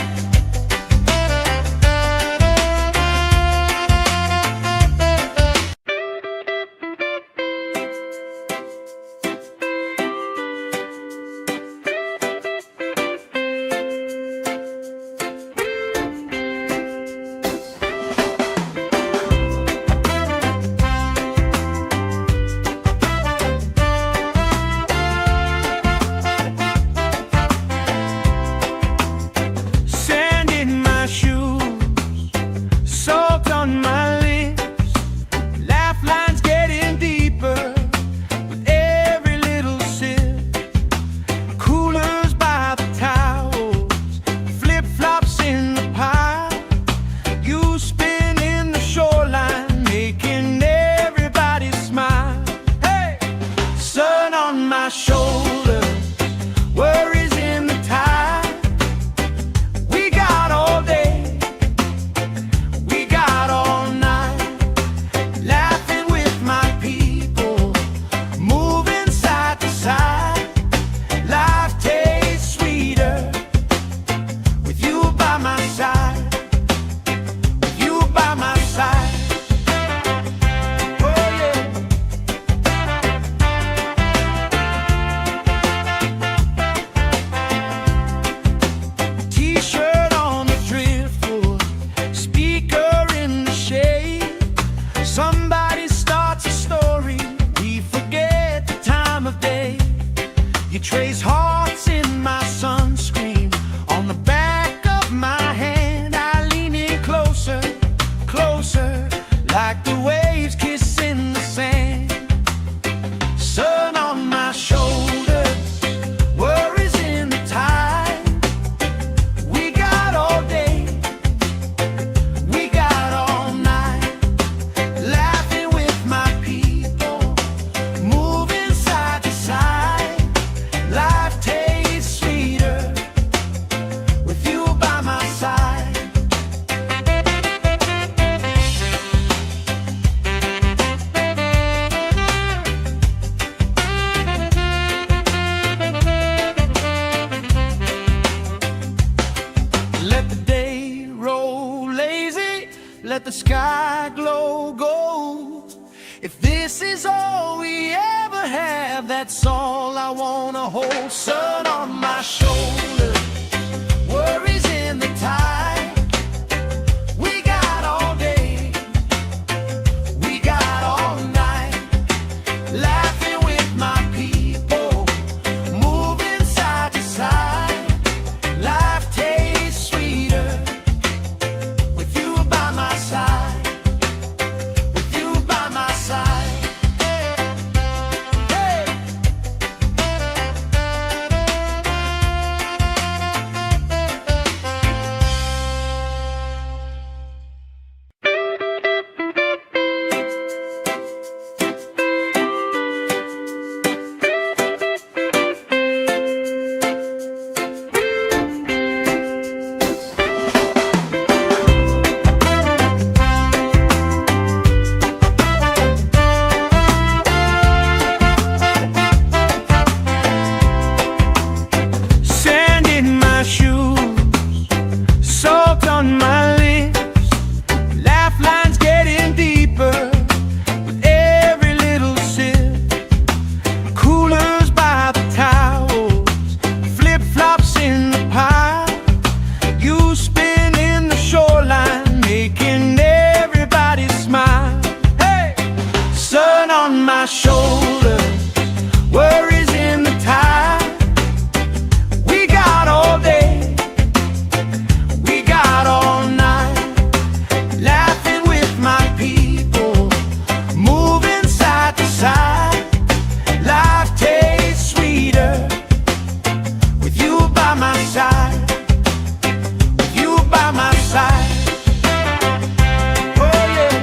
Somebody starts a story, we forget the time of day. You trace hearts in my sunscreen, on the back of my hand. I lean in closer, closer, like the waves kissing the sand. Sun on my shoulders, worries in the tide. We got all day, we got all night, laughing with my people, moving side to side. Life tastes sweeter with you by my side. Let the day roll lazy, let the sky glow gold. If this is all we ever have, that's all I wanna hold. Sun on my shoulders, worries in the tide. We got all day, we got all night, laughing with my people, moving side to side. Life tastes sweeter with you by my side, with you by my side. Hey. Sand in my shoes, salt on my lips, laugh lines getting deeper with every little sip. Coolers by the towels, flip-flops in the pile. You spin in the shoreline, making everybody smile. Hey! Sun on my shoulders, worries in the tide. We got all day, we got all night, laughing with my people, moving side to side. Life tastes sweeter with you by my side, with you by my side. Oh yeah.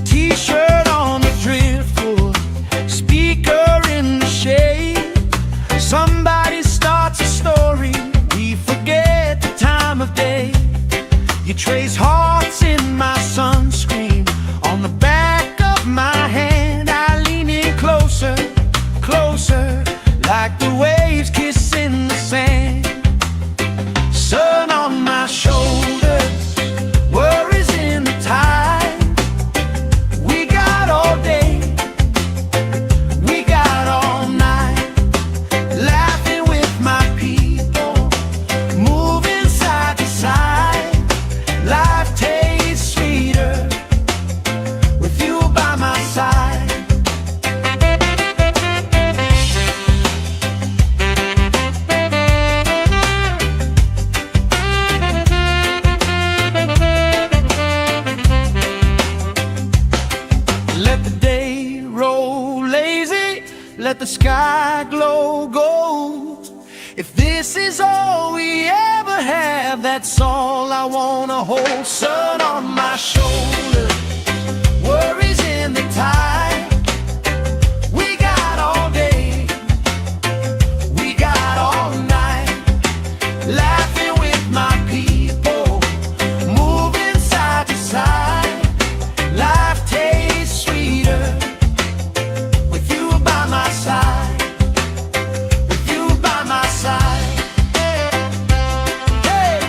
T-shirt on the driftwood, speaker in the shade. Somebody starts a story, we forget the time of day. You trace hearts in my sunscreen, on the back of my hand. I lean in closer, closer, like the waves kissing the sand. Sun on my shoulders, worries in the tide. We got all day, we got all night, laughing with my people, moving side to side. Life tastes sweeter with you by my side. Let the day roll lazy, let the sky glow gold. If this is all we ever have, that's all I wanna hold. Sun on my shoulders, worries in the tide. We got all day, we got all night, laughing with my people, moving side to side. Life tastes sweeter with you by my side, with you by my side. Hey.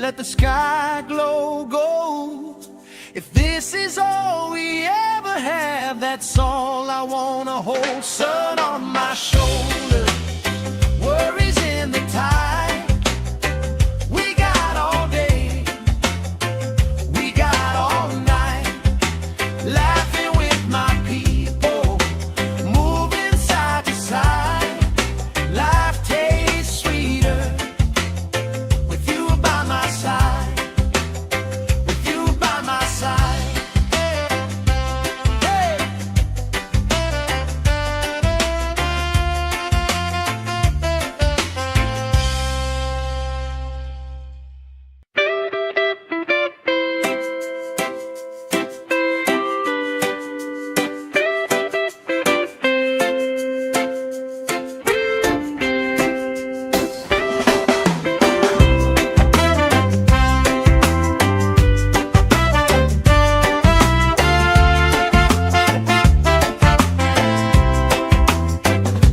let the sky glow gold. If this is all we ever have, that's all I wanna hold. Sun on my shoulder, worries in the tide. We got all day, we got all night, laughing with my people, moving side to side. Life tastes sweeter with you by my side, with you by my side. Hey.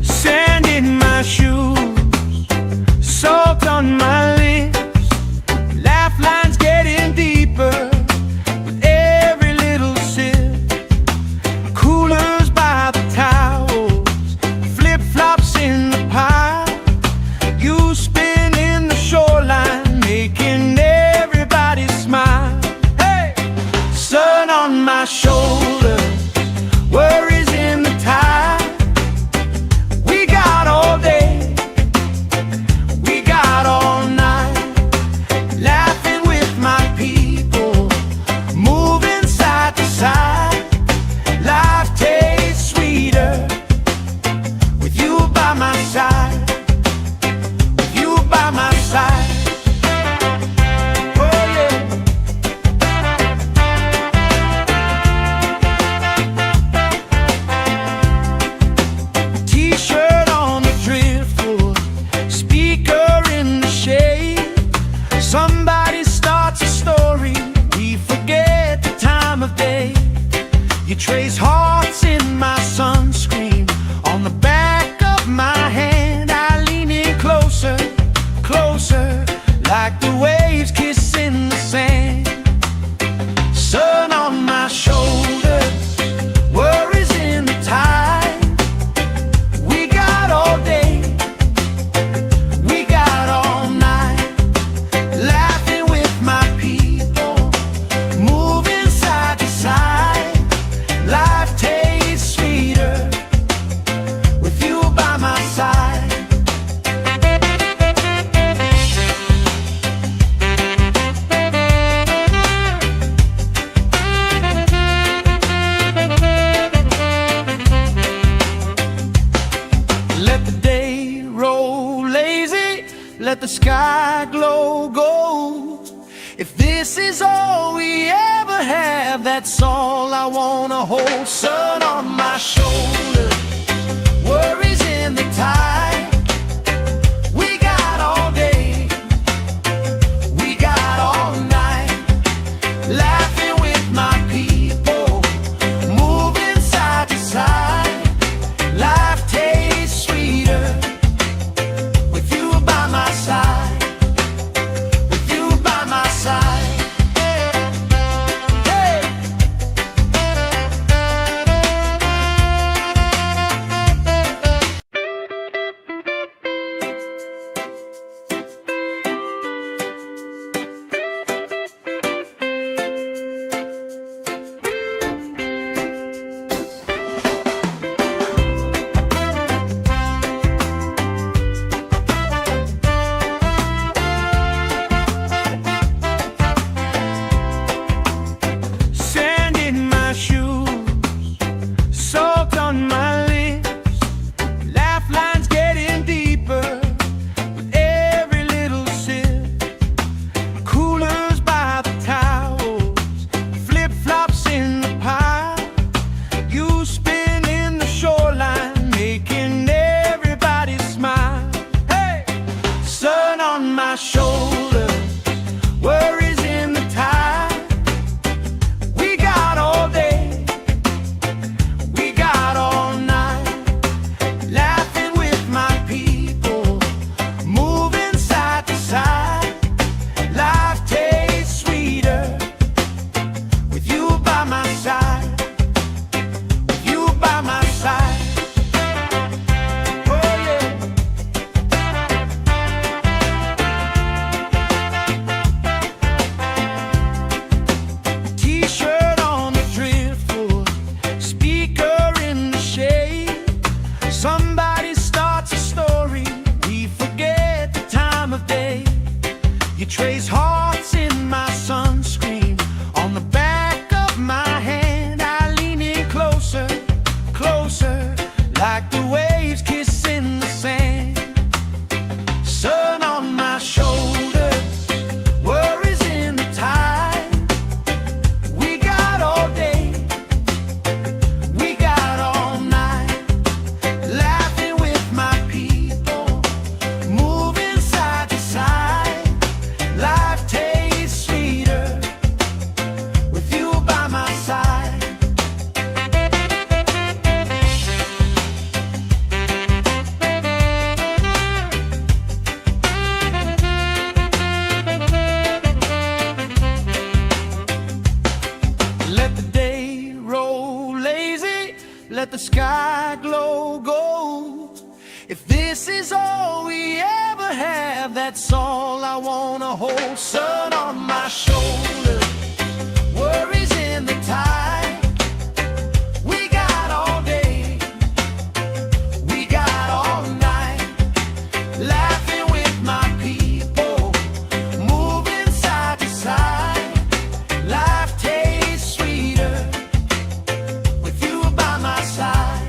Sand in my shoes, salt on my lips, laugh lines getting deeper with every little sip. Coolers by the towels, flip-flops in the pile. You spinning the shoreline, making everybody smile. Hey! Sun on my shoulders, worries in the tide. We got all day, we got all night, laughing with my people, moving side to side. Life tastes sweeter with you by my side, with you by my side. Oh yeah. T-shirt on the driftwood, speaker in the shade. Somebody starts a story, we forget the time of day. You trace hearts in my sunscreen, on the back of my hand. I lean in closer, closer, like the waves kissing the sand. Sun on my shoulders, worries in the tide. We got all day, we got all night, laughing with my people, moving side to side. Life tastes sweeter with you by my side. Let the day roll lazy, let the sky glow gold. If this is all we ever have, that's all I wanna hold. Sun on my shoulder, worries in the tide. We got all day, we got all night, laughing with my people, moving side to side. Life tastes sweeter with you by my side, with you by my side. Hey. If this is all we ever have, that's all I wanna hold. Sun on my shoulder, worries in the tide. We got all day, we got all night, laughing with my people, moving side to side. Life tastes sweeter with you by my side.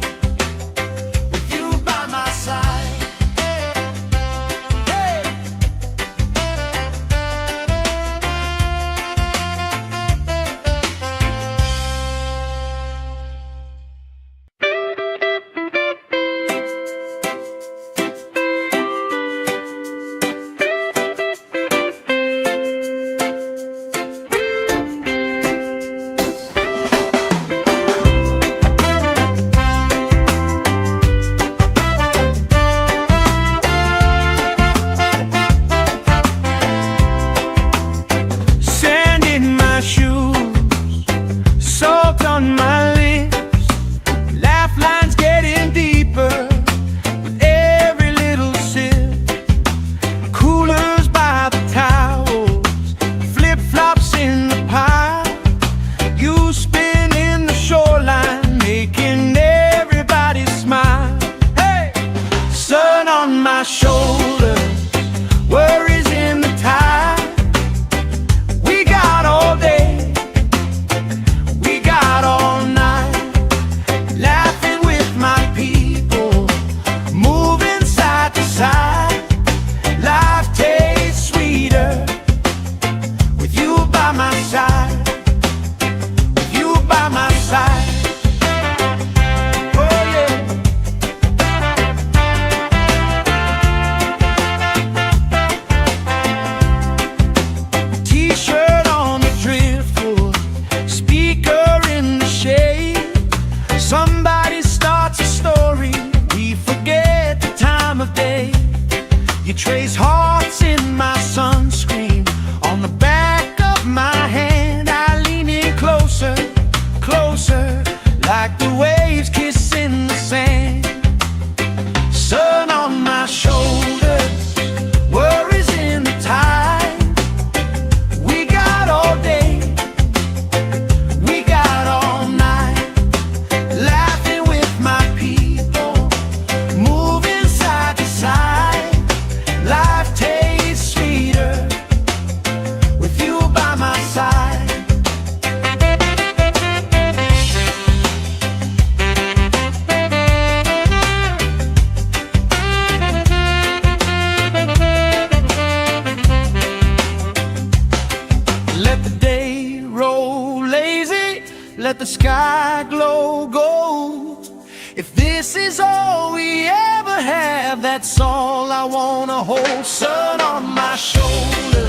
Trace hearts in my sunscreen. On the back of my hand, I lean in closer, closer, like the waves kissing the sand. Sun on my shoulders, worries in the tide. We got all day, we got all night, laughing with my people, moving side to side. Life tastes sweeter with you by my side. Let the day roll lazy, let the sky glow gold. If this is all we ever have, that's all I wanna hold. Sun on my shoulder,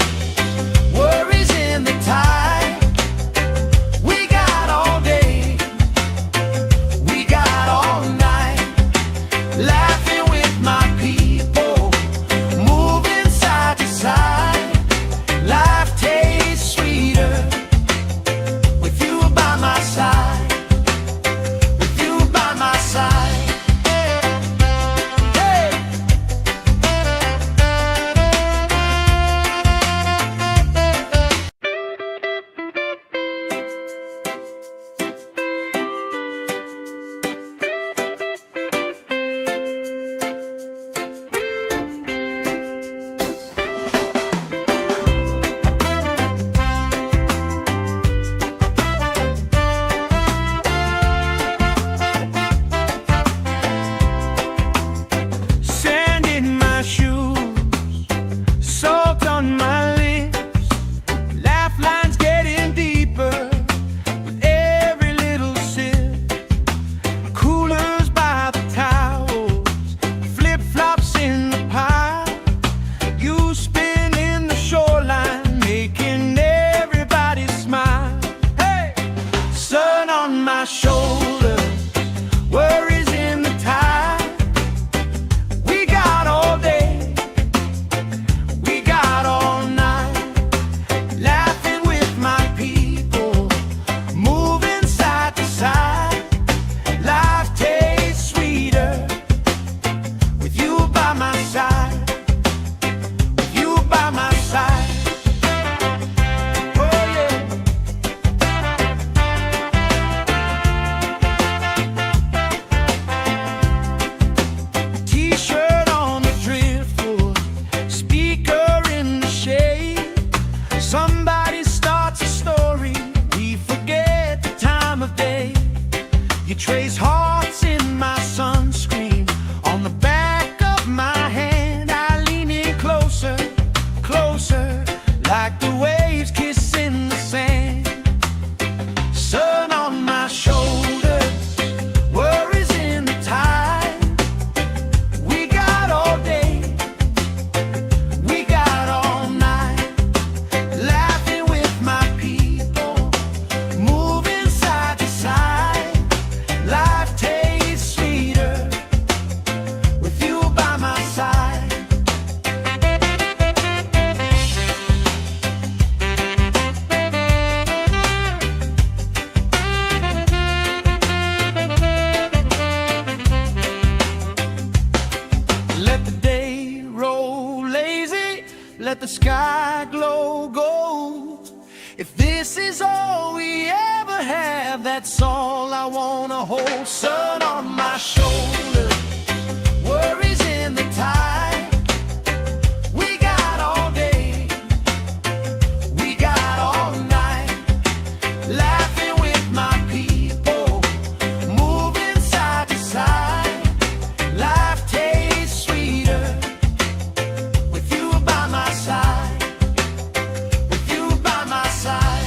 worries in the tide. We got all day, we got all night, laughing with my people, moving side to side. Life tastes sweeter with you by my side. by my side, with you by my side. Oh yeah. T-shirt on the driftwood, speaker in the shade. Somebody starts a story, we forget the time of day. You trace hearts in my sunscreen, on the back of my hand. I lean in closer, closer, like the waves kissing the sand. Sun on my shoulders, worries in the tide. We got all day, we got all night, laughing with my people, moving side to side. Life tastes sweeter with you by my side. Let the day roll lazy, let the sky glow gold. If this is all we ever have, that's all I wanna hold. Sun on my shoulders, worries in the tide. We got all day, we got all night, laughing with my people, moving side to side. Life tastes sweeter with you by my side, with you by my side.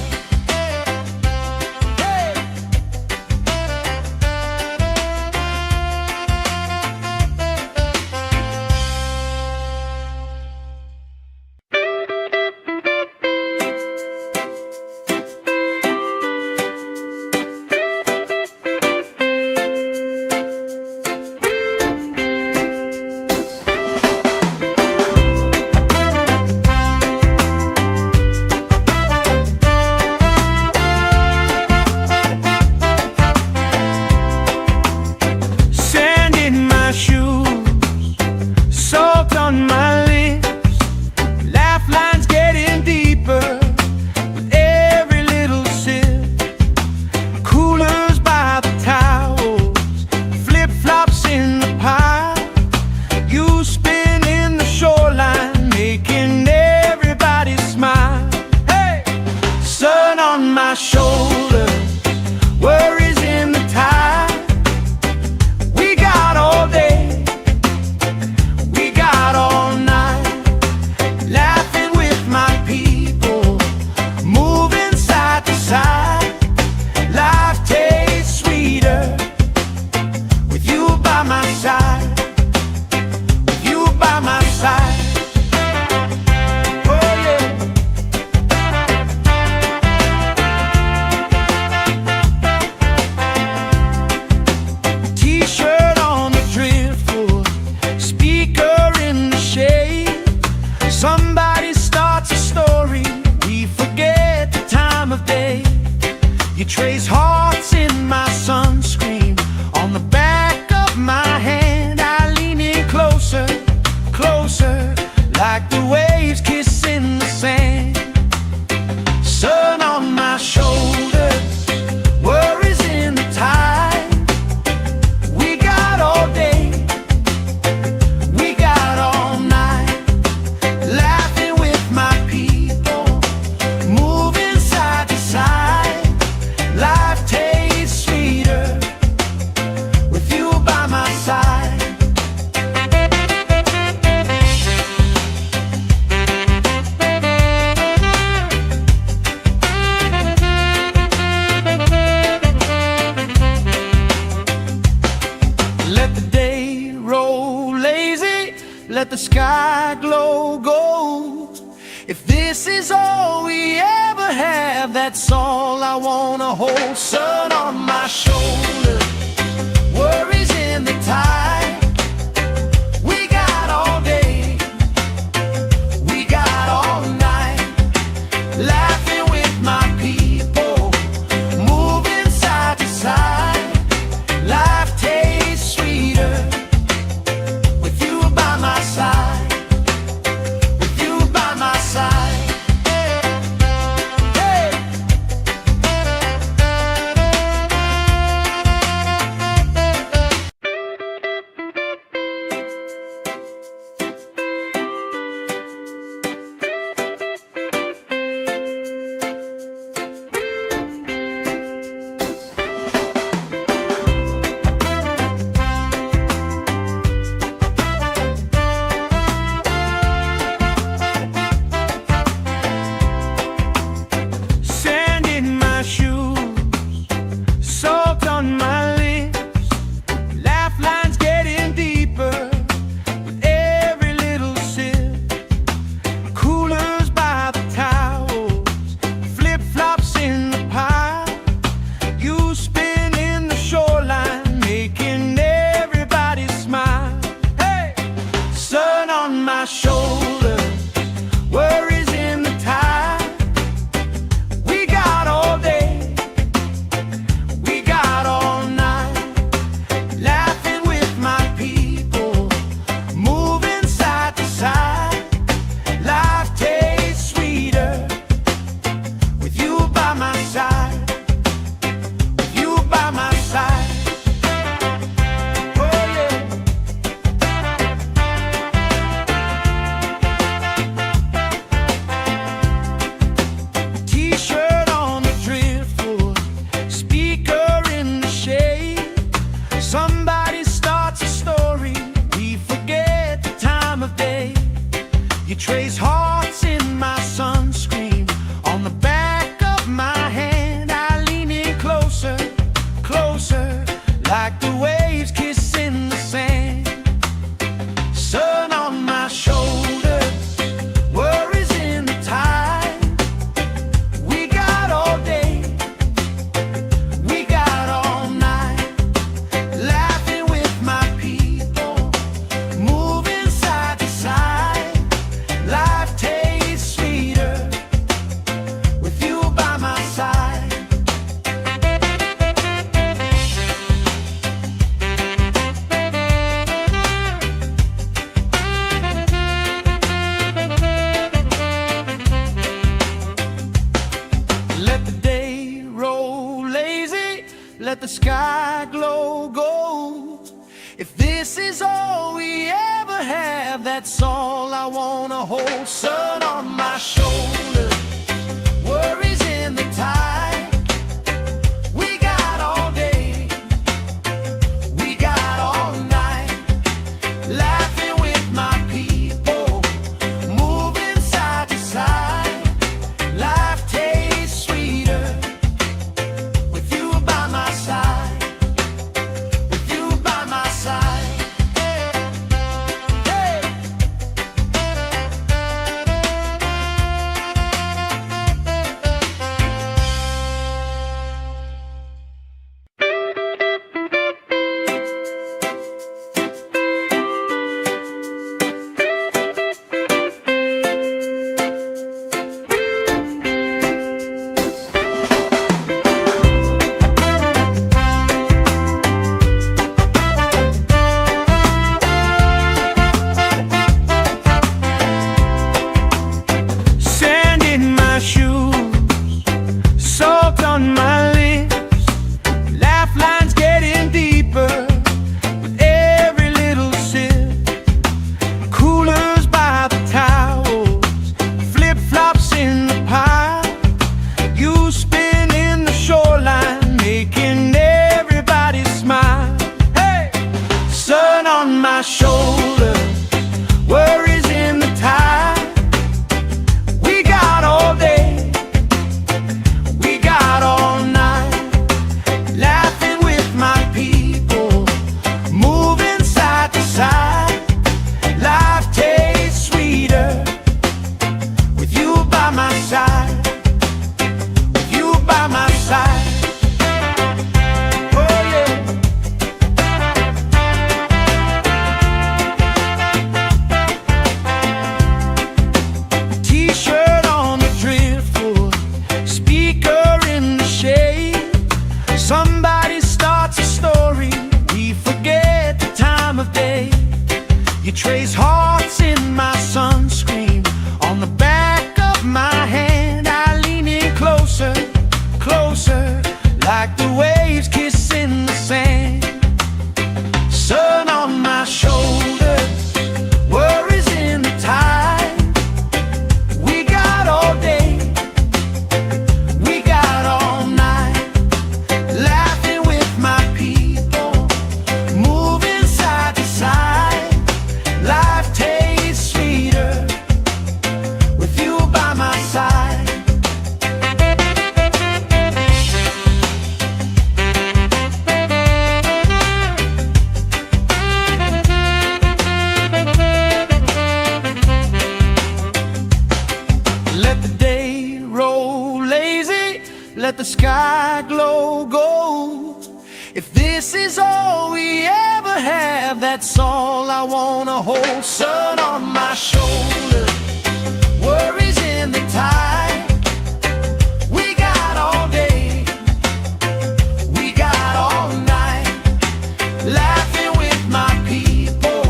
Hey. Sand in my shoes, salt on my lips, laugh lines getting deeper with every little sip. Coolers by the towels, flip-flops in the pile. You spin in the shoreline, making everybody smile. Hey! Sun on my shoulders, worries in the tide. We got all day, we got all night, laughing with my people, moving side to side. Life tastes sweeter with you by my side, with you by my side. Oh yeah. T-shirt on the driftwood, speaker in the shade. Somebody starts a story, we forget the time of day. You trace hearts in my sunscreen, on the back of my hand. I lean in closer, closer, like the waves kissing the sand. Sun on my shoulders, worries in the tide. We got all day, we got all night, laughing with my people, moving side to side. Life tastes sweeter with you by my side. Let the day roll lazy, let the sky glow gold. If this is all we ever have, that's all I wanna hold. Sun on my shoulders, worries in the tide. We got all day, we got all night, laughing with my people, moving side to side. Life tastes sweeter with you by my on my shoulder, worries in the tide. We got all day, we got all night, laughing with my people, moving side to side. Life tastes sweeter with you by my side, with you by my side. Somebody starts a story, we forget the time of day. You trace hearts in my sunscreen, on the back of my hand. I lean in closer, closer, like the waves kissing the sand. Sun on my shoulders, worries in the tide. We got all day, we got all night, laughing with my people, moving side to side. Life tastes sweeter with you by my side. Let the day roll lazy, let the sky glow gold. If this is all we ever have, that's all I wanna hold. Sun on my shoulders, worries in the tide. We got all day, we got all night, laughing with my people, moving side to side. Life tastes sweeter with you by my side, with you by my side. Hey. Sand in my shoes, salt on my lips, laugh lines getting deeper with every little sip. Coolers by the towels, flip-flops in the pile. You spin in the shoreline, making everybody smile. Hey! Sun on my shoulder, worries in the tide. We got all day, we got all night, laughing with my people, moving side to side. Life tastes sweeter with you by my side, with you by my side. Oh yeah. T-shirt on the driftwood, speaker in the shade. Somebody starts a story, we forget the time of day. You trace hearts in my sunscreen, on the back of my hand. I lean in closer, closer, like the waves kissing the sand. Sun on my shoulders, worries in the tide. We got all day, we got all night, laughing with my people, moving side to side. Life tastes sweeter with you by my side. Let the day roll lazy, let the sky glow gold. If this is all we ever have, that's all I wanna hold. Sun on my shoulder, worries in the tide. We got all day, we got all night, laughing with my people,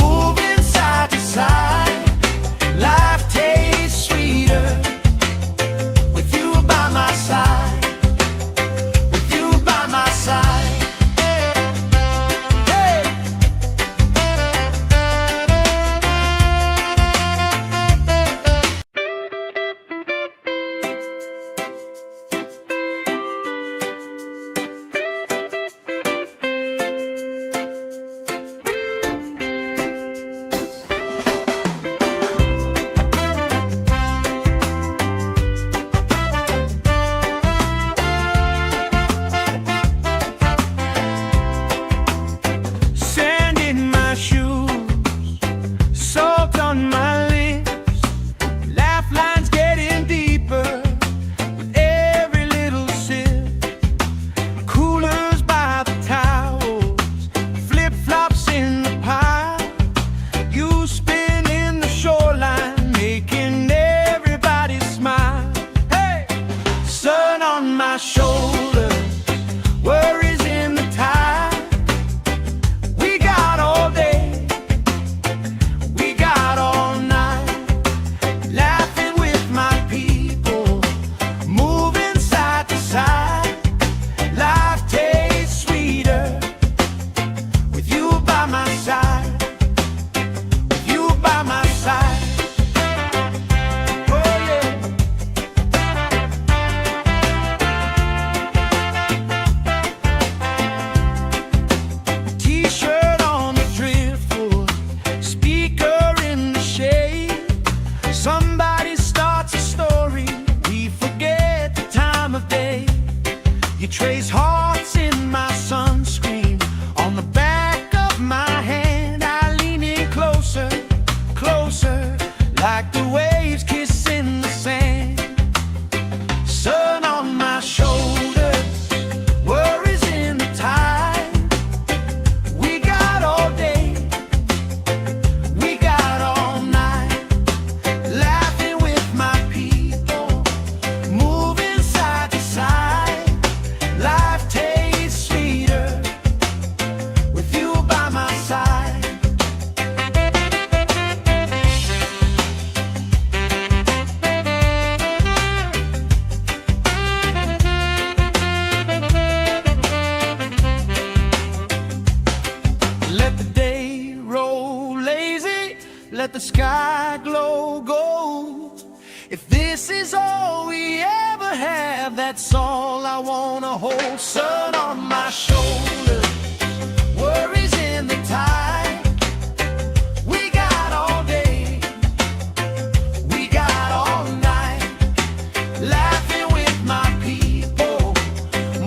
moving side to side. Life tastes sweeter with you by my side, with you by my side. My shoulder, worries in the tide. We got all day, we got all night, laughing with my people, moving side to side. Life tastes sweeter with you by my side, with you by my side. Somebody starts a story, we forget the time of day. You trace hearts in my sunscreen, on the back of my hand. I lean in closer, closer, like the waves kissing the sand. Sun on my shoulders, worries in the tide. We got all day, we got all night, laughing with my people, moving side to side. Life tastes sweeter with you by my side. Let the day roll lazy, let the sky glow gold. If this is all we ever have, that's all I wanna hold. Sun on my shoulder, worries in the tide. We got all day, we got all night, laughing with my people,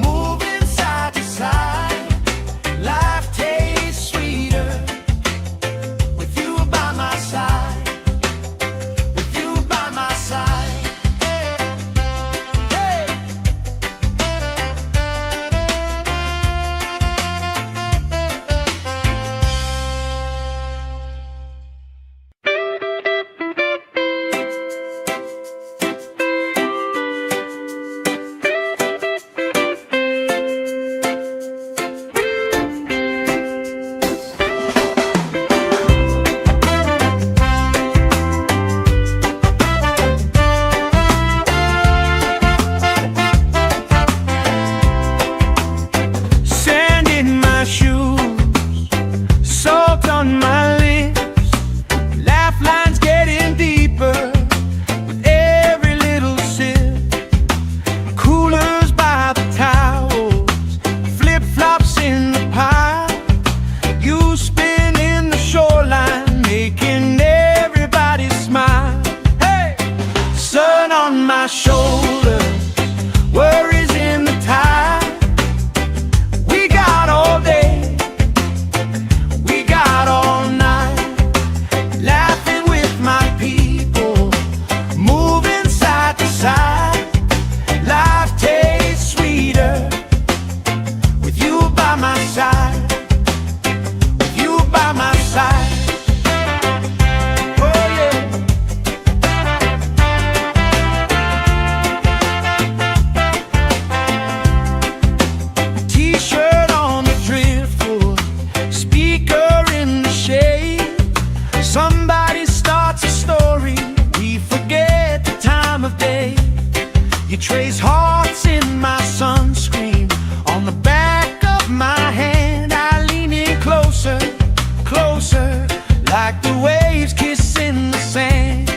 moving side to side. Life tastes sweeter with you by my side, with you by my side. Hey. Somebody starts a story, we forget the time of day. You trace hearts in my sunscreen on the back of my hand. I lean in closer, closer, like the waves kissing the sand.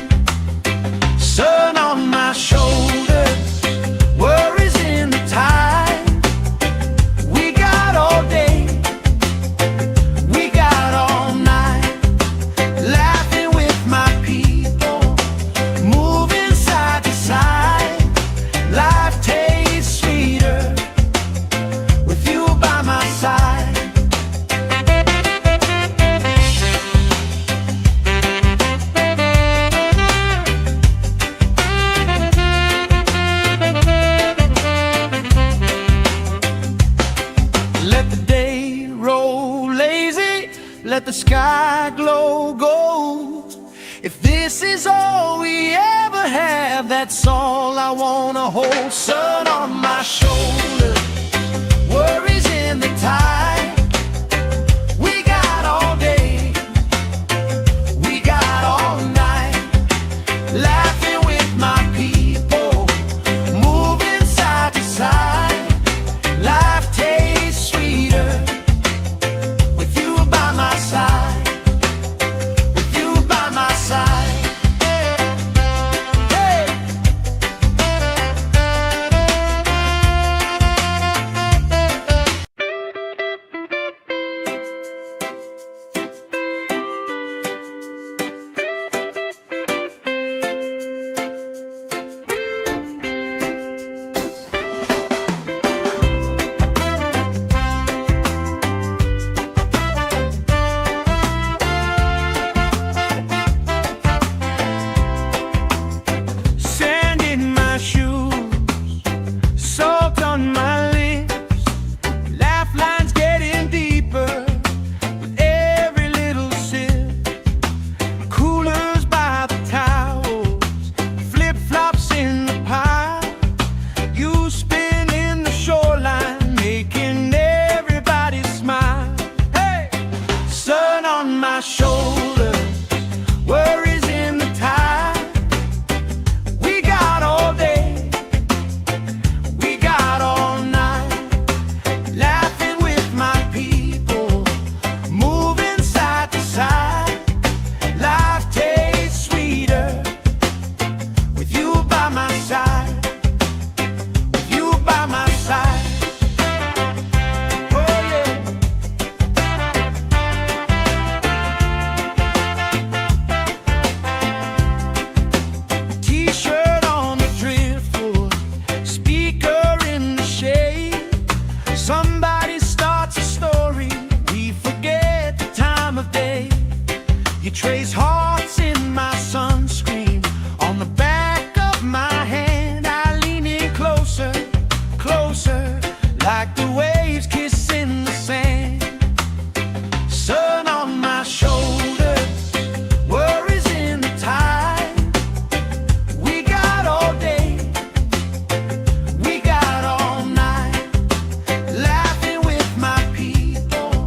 Sun on my shoulders, worries in the tide. We got all day, we got all night, laughing with my people, moving side to side. Life tastes sweeter with you by my side. Let the day roll lazy, let the sky glow gold. If this is all we ever have, that's all I wanna hold. Sun on my shoulders, worries in the tide. We got all day, we got all night, laughing with my people, moving side to side. Life tastes sweeter with you by my side. You trace hearts in my sunscreen on the back of my hand. I lean in closer, closer, like the waves kissing the sand. Sun on my shoulders, worries in the tide. We got all day, we got all night, laughing with my people,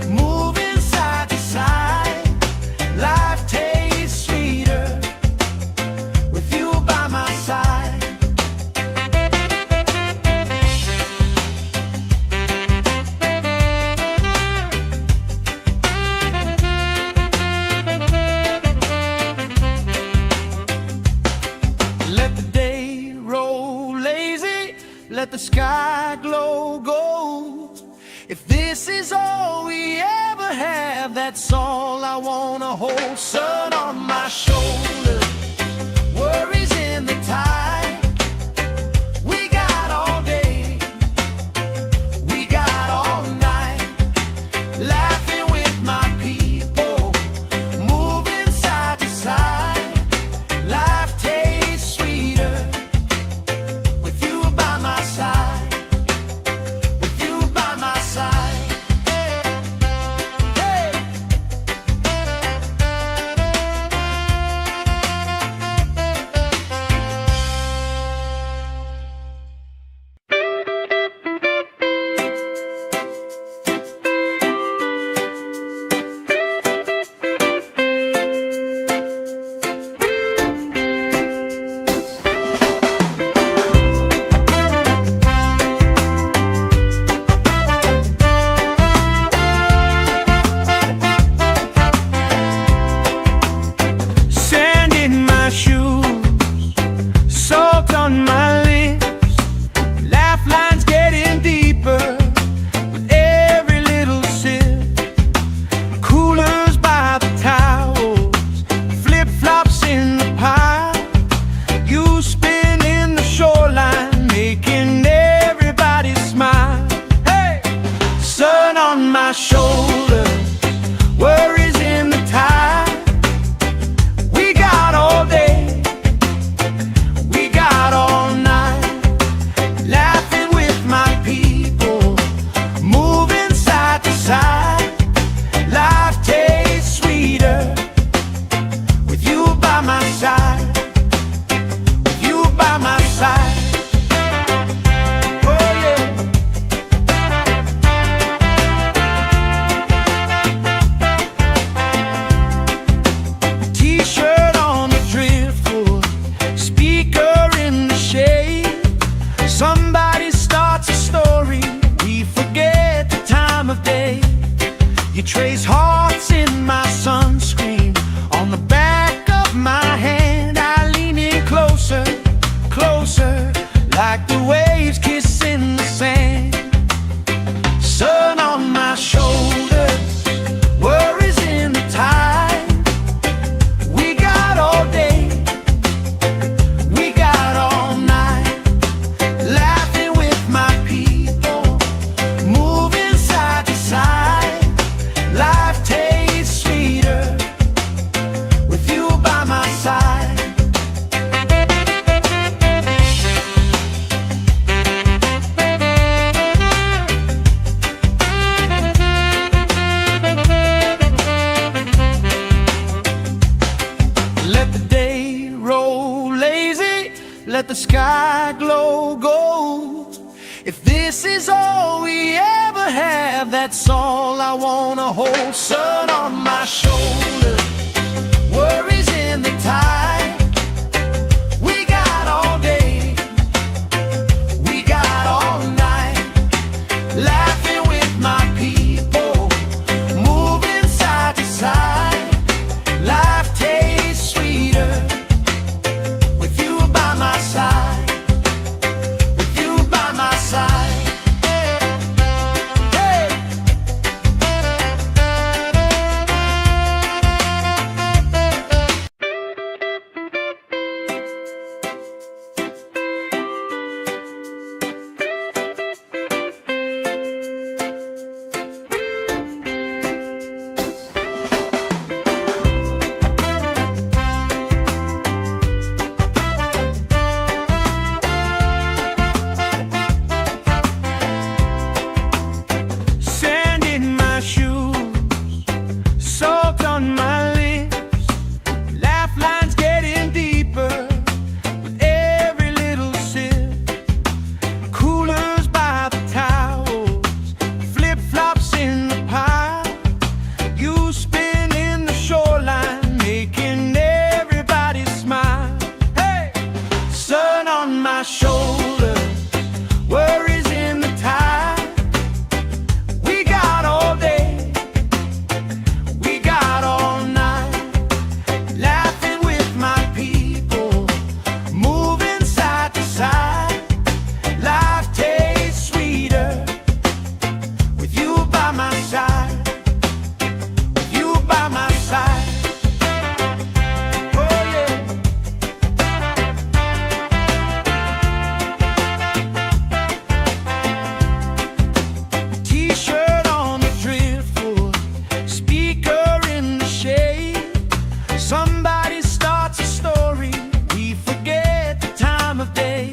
moving side to side. Life tastes sweeter with you by my side. Let the day roll lazy, let the sky glow gold. If this is all we ever have, that's all I wanna hold. Sun on my shoulders, worries in the tide. We got all day, we got all night, laughing with my people, moving side to side. Life tastes sweeter with you by my side. let the sky glow gold. If this is all we ever have, that's all I wanna hold. Sun on my shoulder, worries in the tide. We got all day, we got all night, laughing with my people, moving side to side. Life tastes sweeter with you by my side, with you by my side. Hey! Sand in my shoes, salt on my lips, laugh lines getting deeper with every little sip. Coolers by the towels, flip-flops in the pile. You spin in the shoreline, making everybody smile. Hey! Sun on my shoulder, worries in the tide. We got all day, we got all night, laughing with my people, moving side to side. Life tastes sweeter with you by my side, with you by my side. Oh yeah. T-shirt on the driftwood, speaker in the shade. Somebody starts a story, we forget the time of day.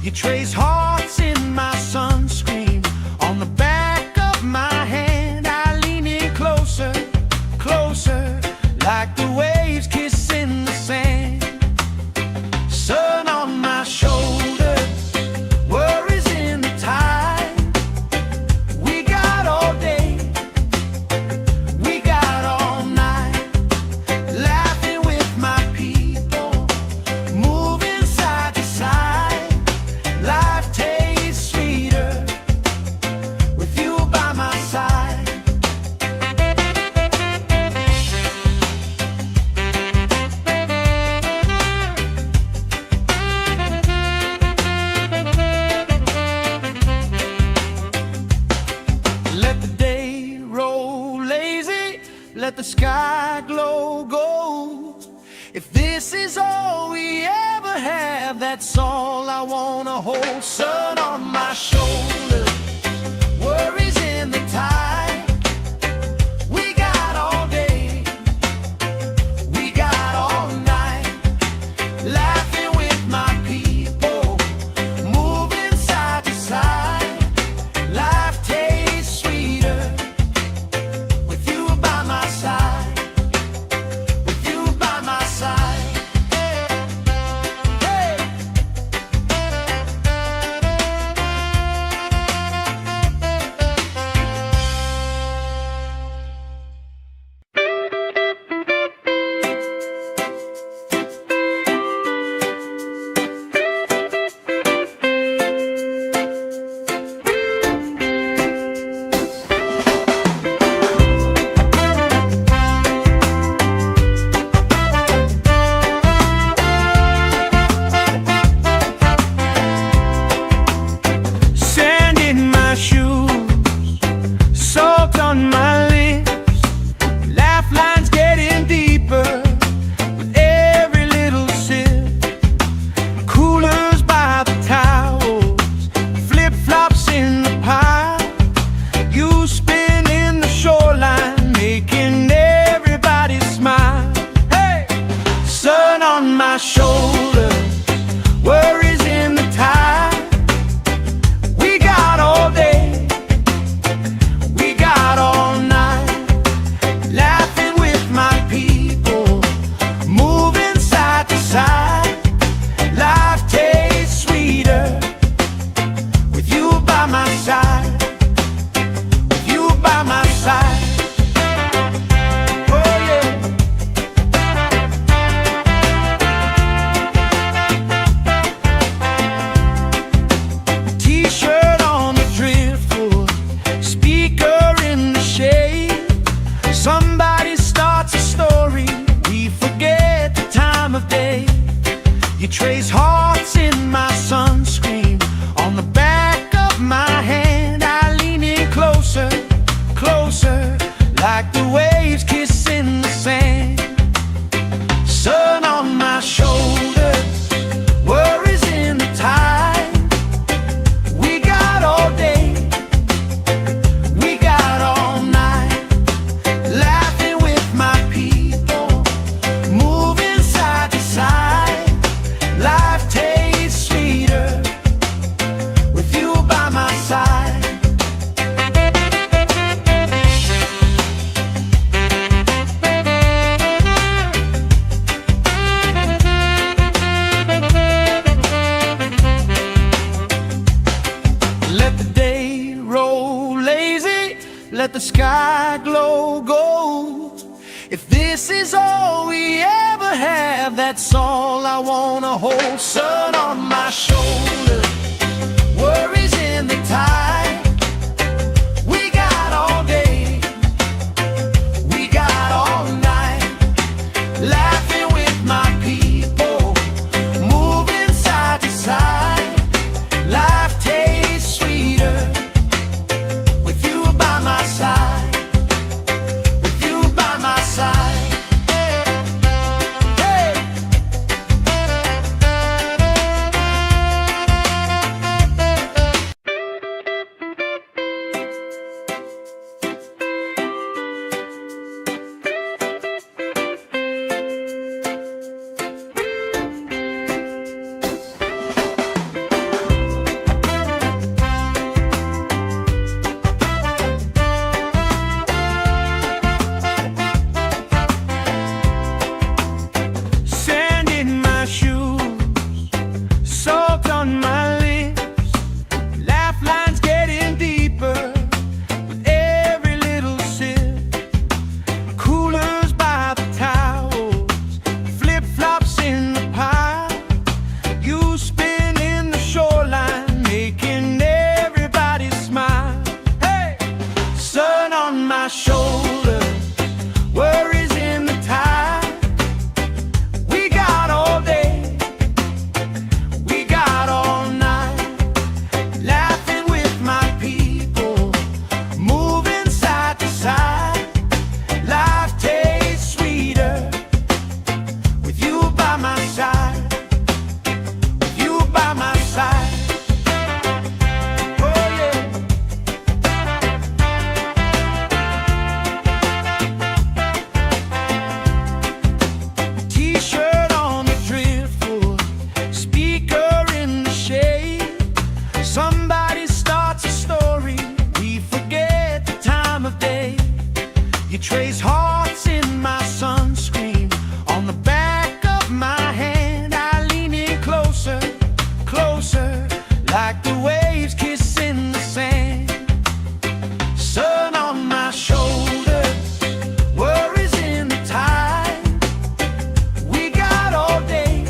You trace hearts in my sunscreen, on the back of my hand. I lean in closer, closer, like the waves kissing the sand. Sun on my shoulders, worries in the tide. We got all day, we got all night, laughing with my people, moving side to side. Life tastes sweeter with you by my side. Let the day roll lazy, let the sky glow gold. If this is all we ever have, that's all I wanna hold. Sun on my shoulder, worries in the tide. We got all day, we got all night, laughing with my people, moving side to side. Life tastes sweeter with you by my side, with you by my side. Hey! Sand in my shoes, salt on my lips, laugh lines getting deeper with every little sip. Coolers by the towels, flip-flops in the pile. You spin in the shoreline, making everybody smile. Hey! Sun on my shoulder, worries in the tide. We got all day, we got all night, laughing with my people, moving side to side. Life trace hearts in my sunscreen on the back of my hand. I lean in closer, closer, like the waves kissing the sand. Sun on my shoulders, worries in the tide. We got all day, we got all night, laughing with my people, moving side to side. Life tastes sweeter with you by my side. Let the day roll lazy, let the sky glow gold. If this is all we ever have, that's all I wanna hold. Sun on my shoulders, worries in the tide. We got all day, we got all night, laughing with my people, moving side to side. Life tastes sweeter with you by my side, with you by my side. Hey! Sand in my shoes, salt on my lips, laugh lines getting deeper with every little sip. Coolers by the towels, flip-flops in the pile. You spin in the shoreline, making everybody smile. Hey! Sun on my shoulders, worries in the tide. We got all day, we got all night, laughing with my people, moving side to side. Life tastes sweeter with you by my side, with you by my side. Oh yeah. T-shirt on the driftwood, speaker in the shade. Somebody starts a story, we forget the time of day. You trace hearts in my sunscreen on the back of my hand. I lean in closer, closer, like the waves kissing the sand. Sun on my shoulders, worries in the tide. We got all day,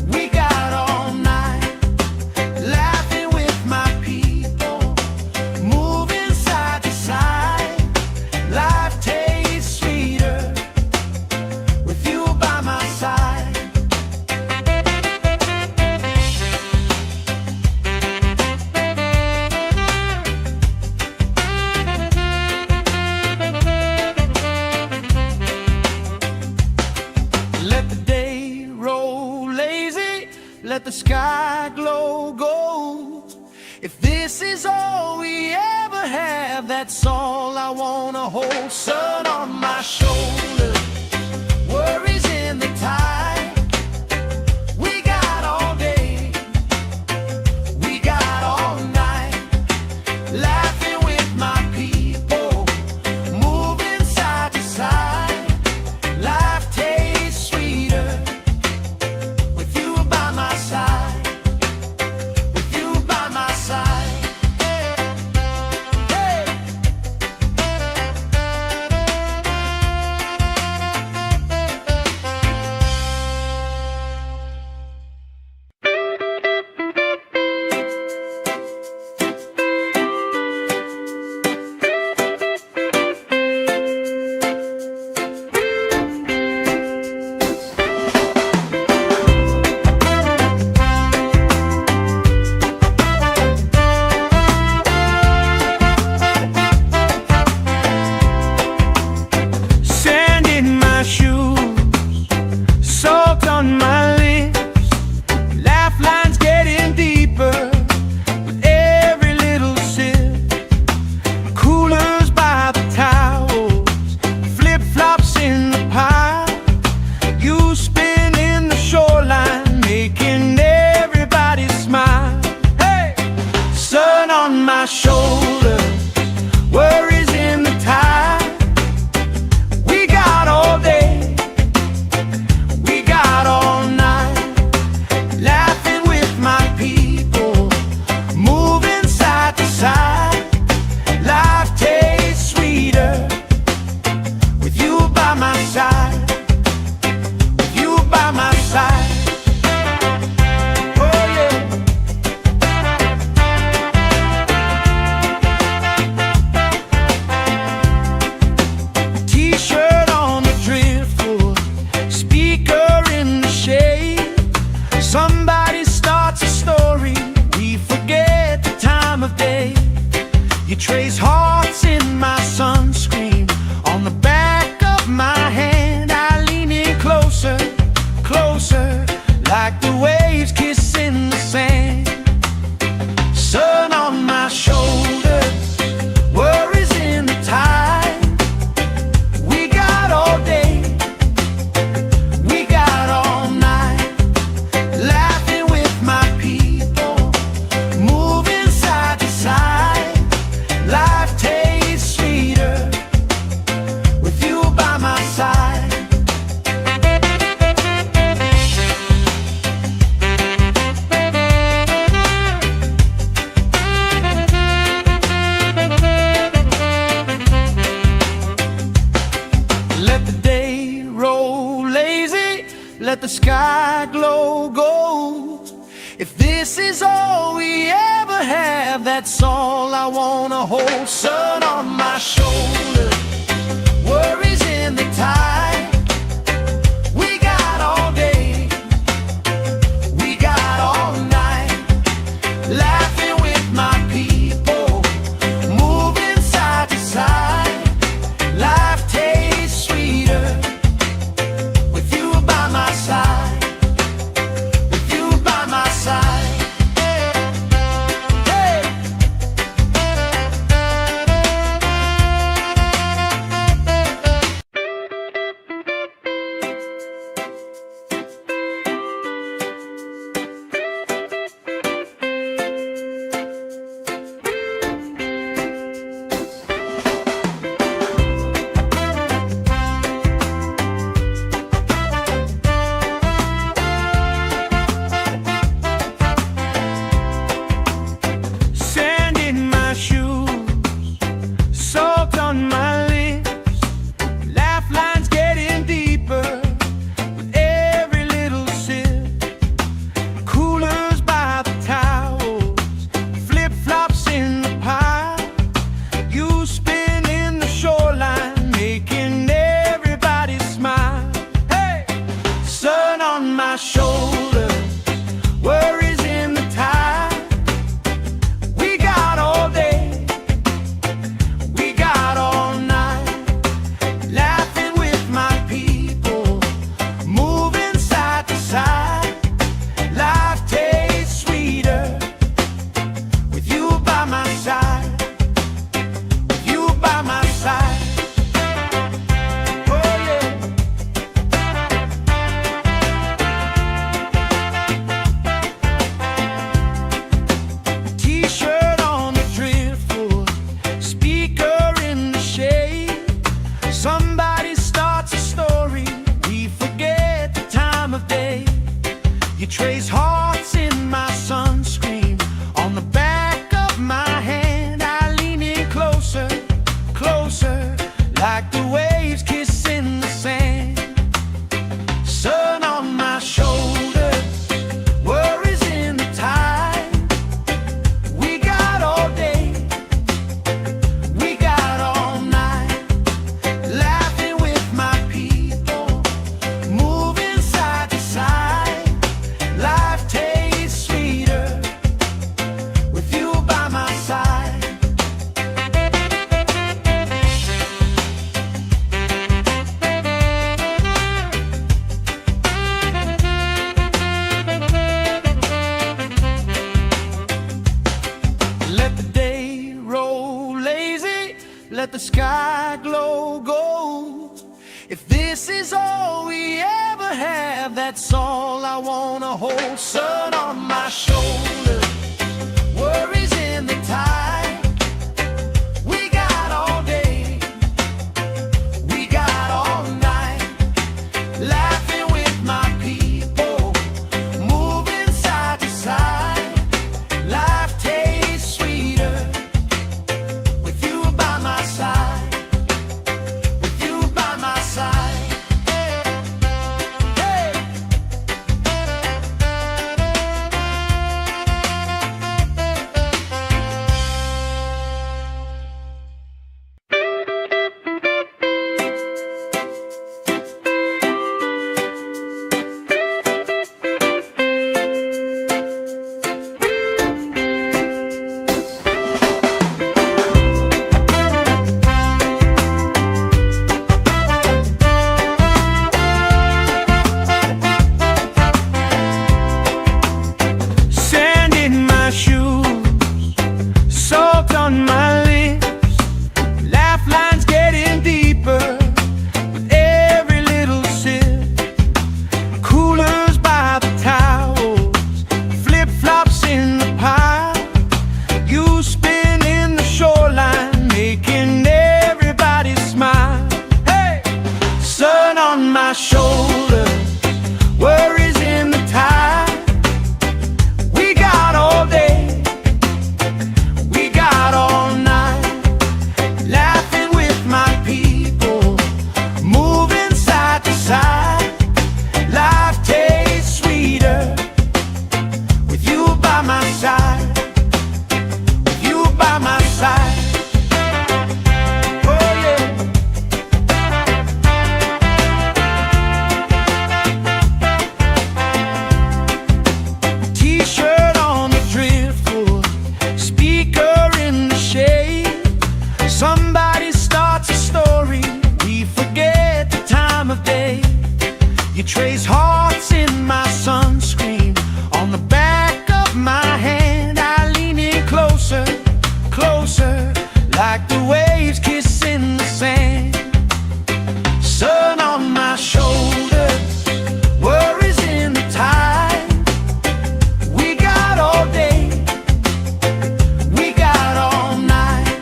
we got all night, laughing with my people, moving side to side. Life tastes sweeter with you by my side. Let the day roll lazy, let the sky glow gold. If this is all we ever have, that's all I wanna hold. Sun on my shoulders, worries in the tide. We got all day, we got all night, laughing with my people, moving side to side. Life tastes sweeter with you by my side, with you by my side. Hey! let the sky glow gold. If this is all we ever have, that's all I wanna hold. Sun on my shoulder, worries in the tide. We got all day, we got all night, laughing with my people, moving side to side. Life tastes sweeter with you by my side, with you by my side. Hey. Sand in my shoes, salt on my lips, laugh lines getting deeper with every little sip. Coolers by the towels, flip-flops in the pile. You spin in the shoreline, making everybody smile. Hey! Sun on my shoulders, worries in the tide. We got all day, we got all night, laughing with my people, moving side to side. Life tastes sweeter with you by my side, with you by my side. Oh yeah. T-shirt on the driftwood, speaker in the shade. Somebody starts a story, we forget the time of day. You trace hearts in my sunscreen, on the back of my hand. I lean in closer, closer, like the waves kissing the sand. Sun on my shoulders, worries in the tide. We got all day, we got all night, laughing with my people, moving side to side. Life tastes sweeter with you by my side. Let the day roll lazy, let the sky glow gold. If this is all we ever have, that's all I wanna hold. Sun on my shoulder, worries in the tide. We got all day, we got all night, laughing with my people, moving side to side. Life tastes sweeter with you by my side, with you by my side. Hey. Sand in my shoes, salt on my lips, laugh lines getting deeper with every little sip. Coolers by the towels, flip-flops in the pile. You spin in the shoreline, making everybody smile. Hey! Sun on my shoulders, worries in the tide. We got all day, we got all night, laughing with my people, moving side to side. Life trace hearts in my sunscreen on the back of my hand. I lean in closer, closer, like the waves kissing the sand. Sun on my shoulders, worries in the tide. We got all day, we got all night,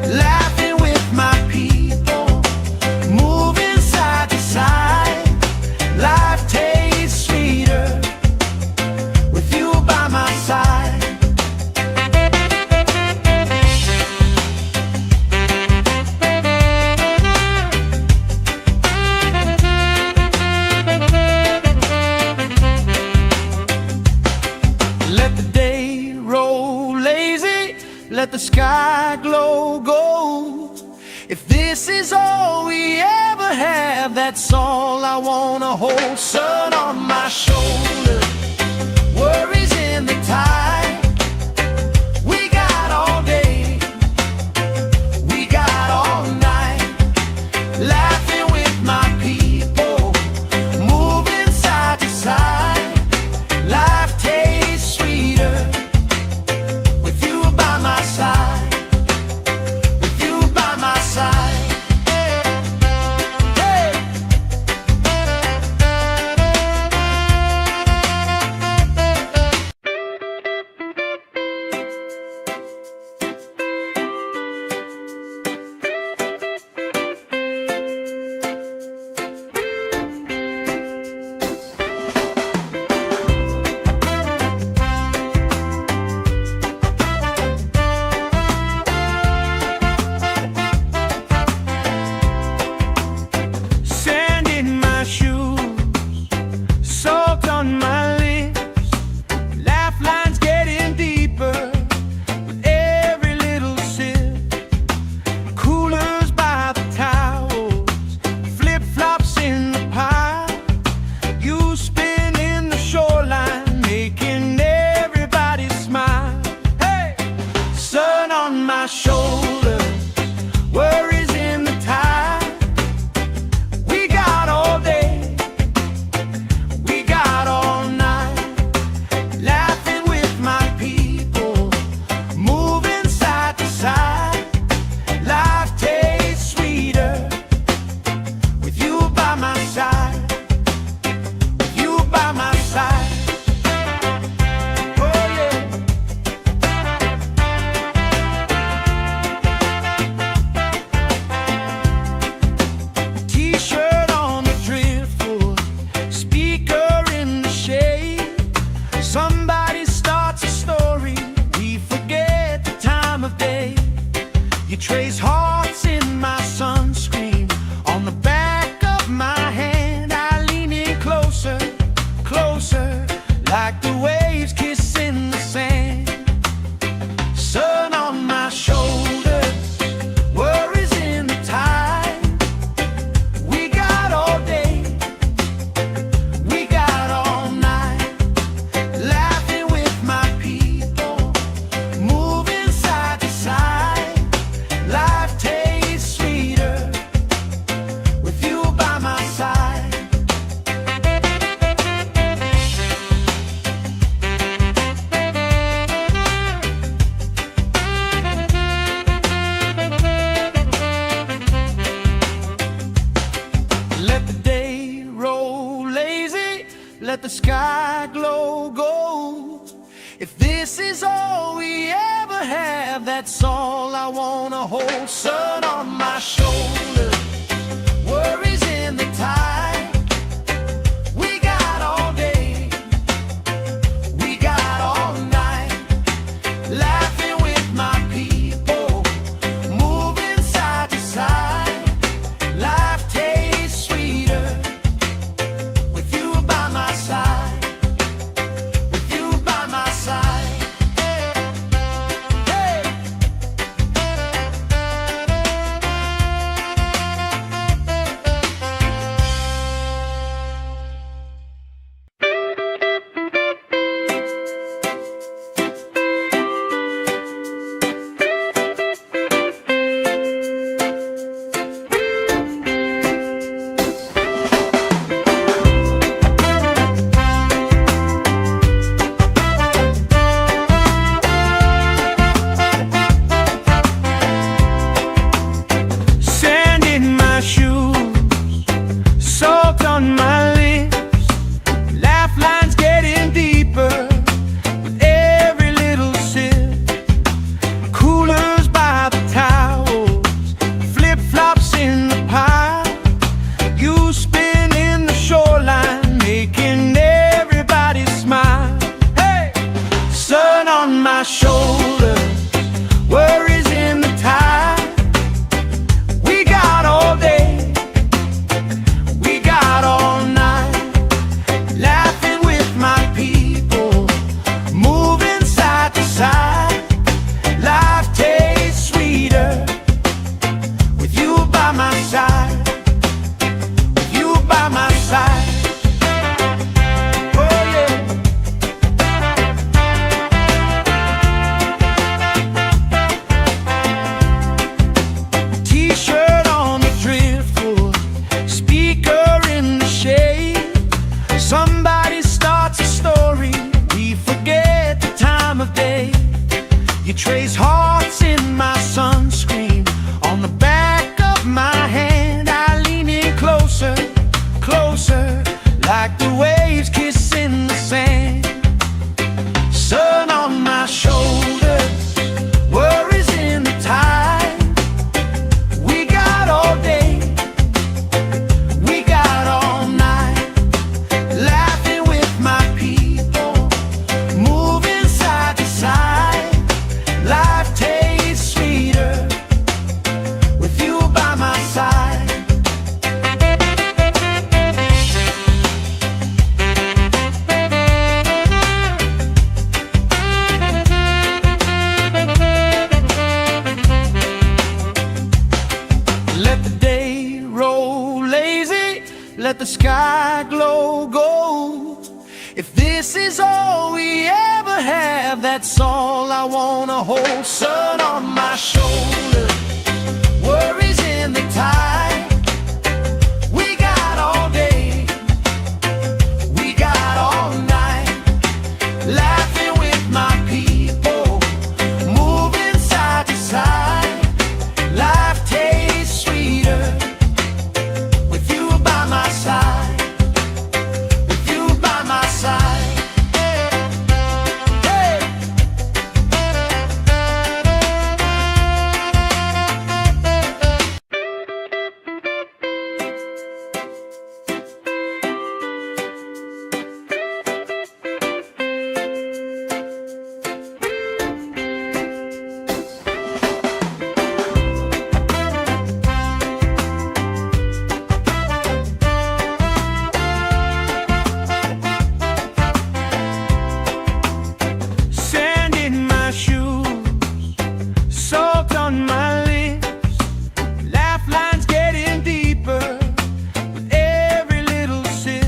laughing with my people, moving side to side. Life tastes sweeter with you by my side. Let the day roll lazy, let the sky glow gold. If this is all we ever have, that's all I wanna hold. Sun on my shoulders, worries in the tide. We got all day, we got all night, laughing with my people, moving side to side. Life tastes sweeter with you by my side, with you by my side. Hey. Sand in my shoes, salt on my lips, laugh lines getting deeper with every little sip. Coolers by the towels, flip-flops in the pile. You spinning the shoreline, making everybody smile. Hey! Sun on my shoulders, worries in the tide. We got all day, we got all night, laughing with my people, moving side to side. Life tastes sweeter with you by my side, with you by my side. Oh yeah. T-shirt on the driftwood, speaker in the shade. Somebody starts a story, we forget the time of day. You trace hearts in my sunscreen on the back of my hand. I lean in closer, closer, like the waves kissing the sand. Sun on my shoulders, worries in the tide. We got all day, we got all night, laughing with my people, moving side to side. Life tastes sweeter with you by my side. Let the day roll lazy, let the sky glow gold. If this is all we ever have, that's all I wanna hold. Sun on my shoulders, worries in the tide. We got all day, we got all night, laughing with my people, moving side to side. Life tastes sweeter with you by my side, with you by my side. Hey. like the waves kissing the sand. Sun on my shoulders, worries in the tide. We got all day, we got all night, laughing with my people, moving side to side. Life tastes sweeter with you by my side. Let the day roll lazy, let the sky glow gold. If this is all we ever have, that's all I wanna hold. Sun on my shoulders, worries in the tide. We got all day, we got all night, laughing with my people, moving side to side. Life tastes sweeter with you by my side, with you by my side. Hey! Sand in my shoes, salt on my lips, laugh lines getting deeper with every little sip.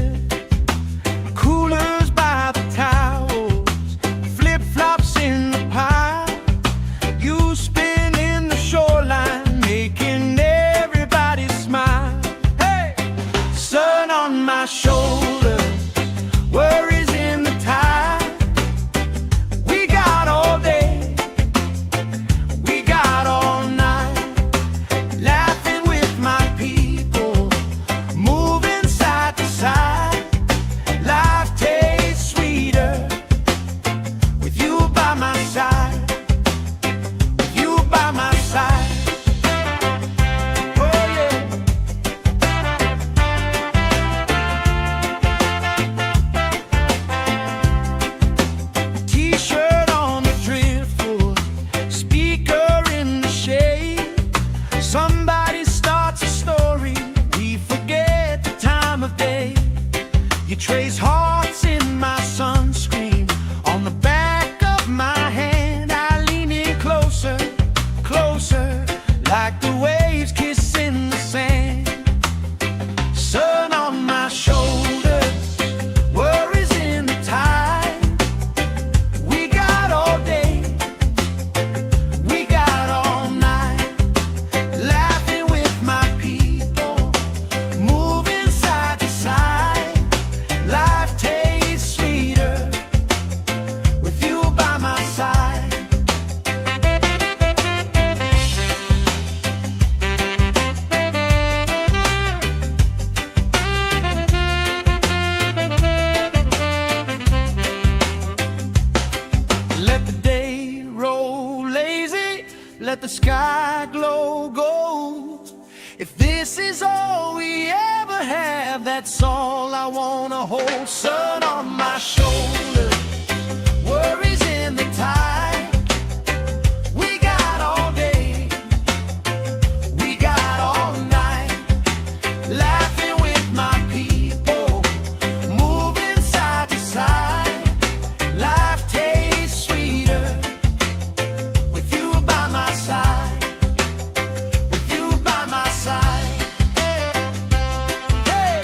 Coolers by the towels, flip-flops in the pile. You spin in the shoreline, making everybody smile. Hey! Sun on my shoulders, worries in the tide. We got all day, we got all night, laughing with my people, moving side to side. Life tastes sweeter with you by my side, with you by my side. Oh yeah. T-shirt on the driftwood, speaker in the shade. Somebody starts a story, we forget the time of day. You trace hearts in my sunscreen on the back of my hand. I lean in closer, closer, like the waves kissing the sand. Sun on my shoulders, worries in the tide. We got all day, we got all night, laughing with my people, moving side to side. Life tastes sweeter with you by my side. Let the day roll lazy, let the sky glow gold. If this is all we ever have, that's all I wanna hold. Sun on my shoulders, worries in the tide. We got all day, we got all night, laughing with my people, moving side to side. Life tastes sweeter with you by my side, with you by my side. Hey!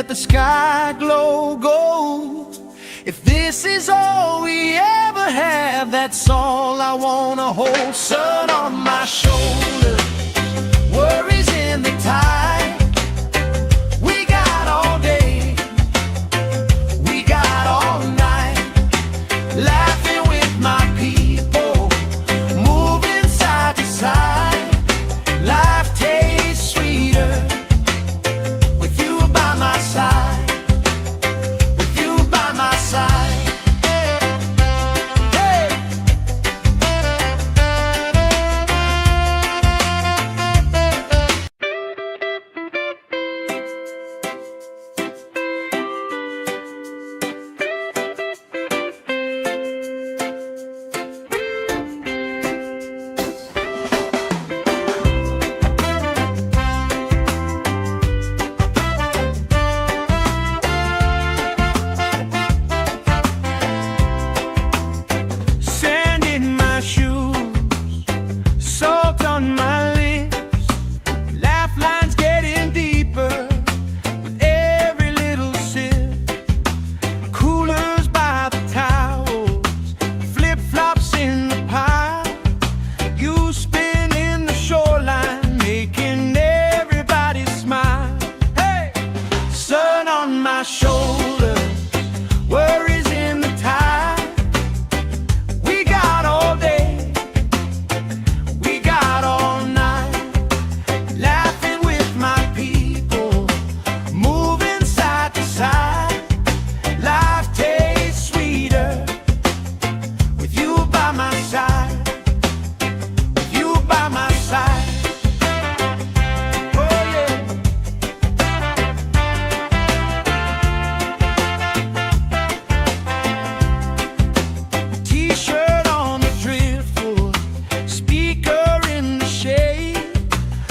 the sky glow gold. If this is all we ever have, that's all I wanna hold. Sun on my shoulder, worries in the tide. We got all day, we got all night, laughing with my people, moving side to side. Life tastes sweeter with you by my side, with you by my side. Hey! Sand in my shoes, salt on my lips, laugh lines getting deeper with every little sip. Coolers by the towels, flip-flops in the pile. You spin in the shoreline, making everybody smile. Hey! Sun on my shoulders, worries in the tide. We got all day, we got all night, laughing with my people, moving side to side. Life tastes sweeter with you by my side, with you by my side. Oh yeah. T-shirt on the driftwood, speaker in the shade.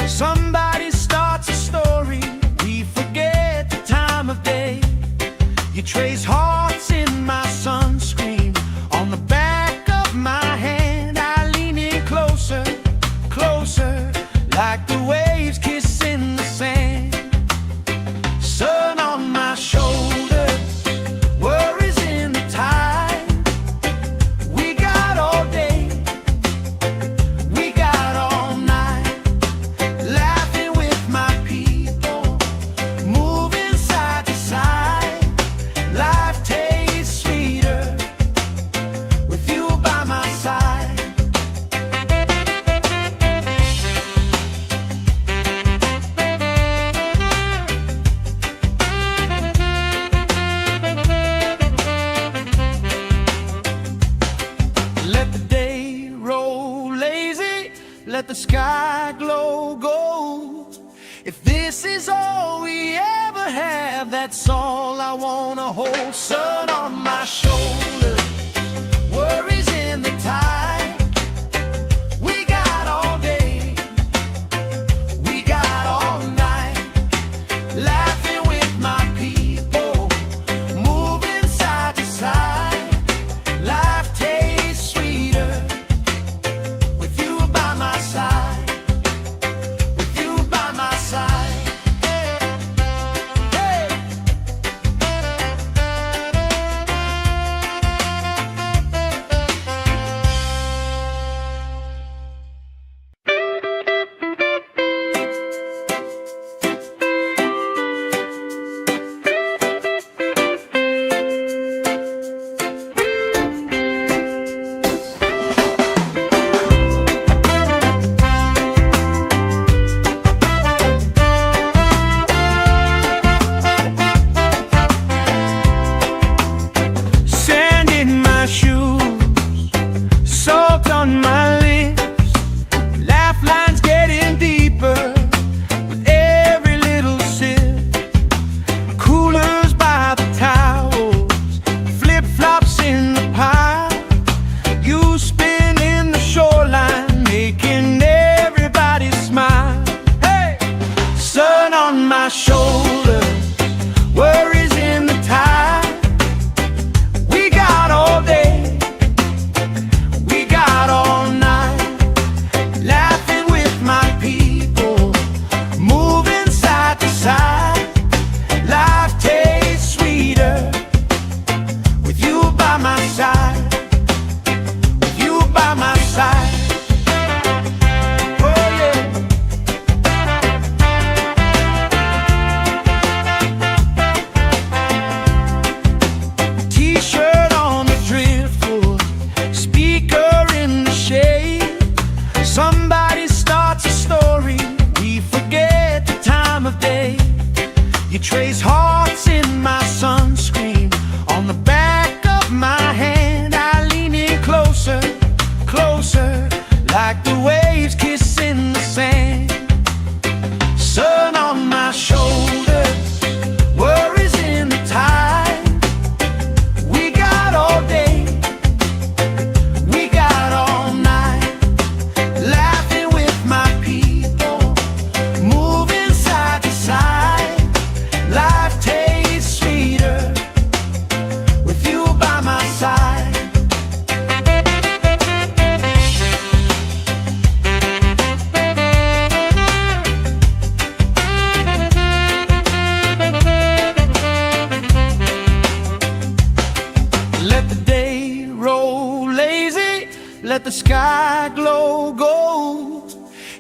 Somebody starts a story, we forget the time of day. You trace hearts in my sunscreen, on the back of my hand. I lean in closer, closer, like the waves kissing the sand. Sun on my shoulders, worries in the tide. We got all day, we got all night, laughing with my people, moving side to side. Life tastes sweeter with you by my side. Let the day roll lazy, let the sky glow gold. If this is all we ever have, that's all I wanna hold. Sun on my shoulder, worries in the tide. We got all day, we got all night, laughing with my people, moving side to side. Life tastes sweeter with you by my side, with you by my side. Hey!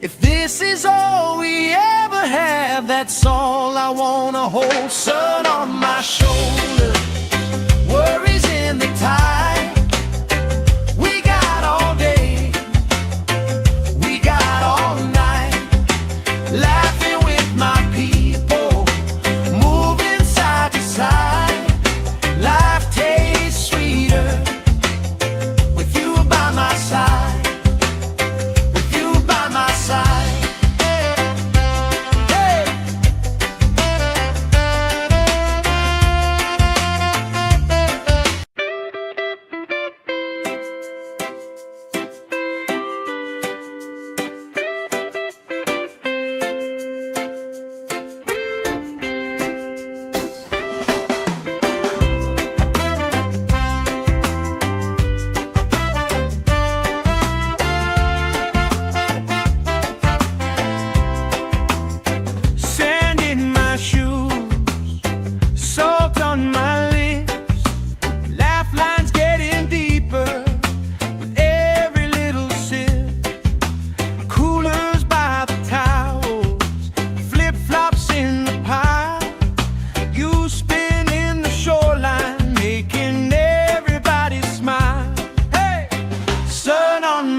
If this is all we ever have, that's all I wanna hold. Sun on my shoulder, worries in the tide. We got all day, we got all night, laughing with my people, moving side to side. Life tastes sweeter with you by my side.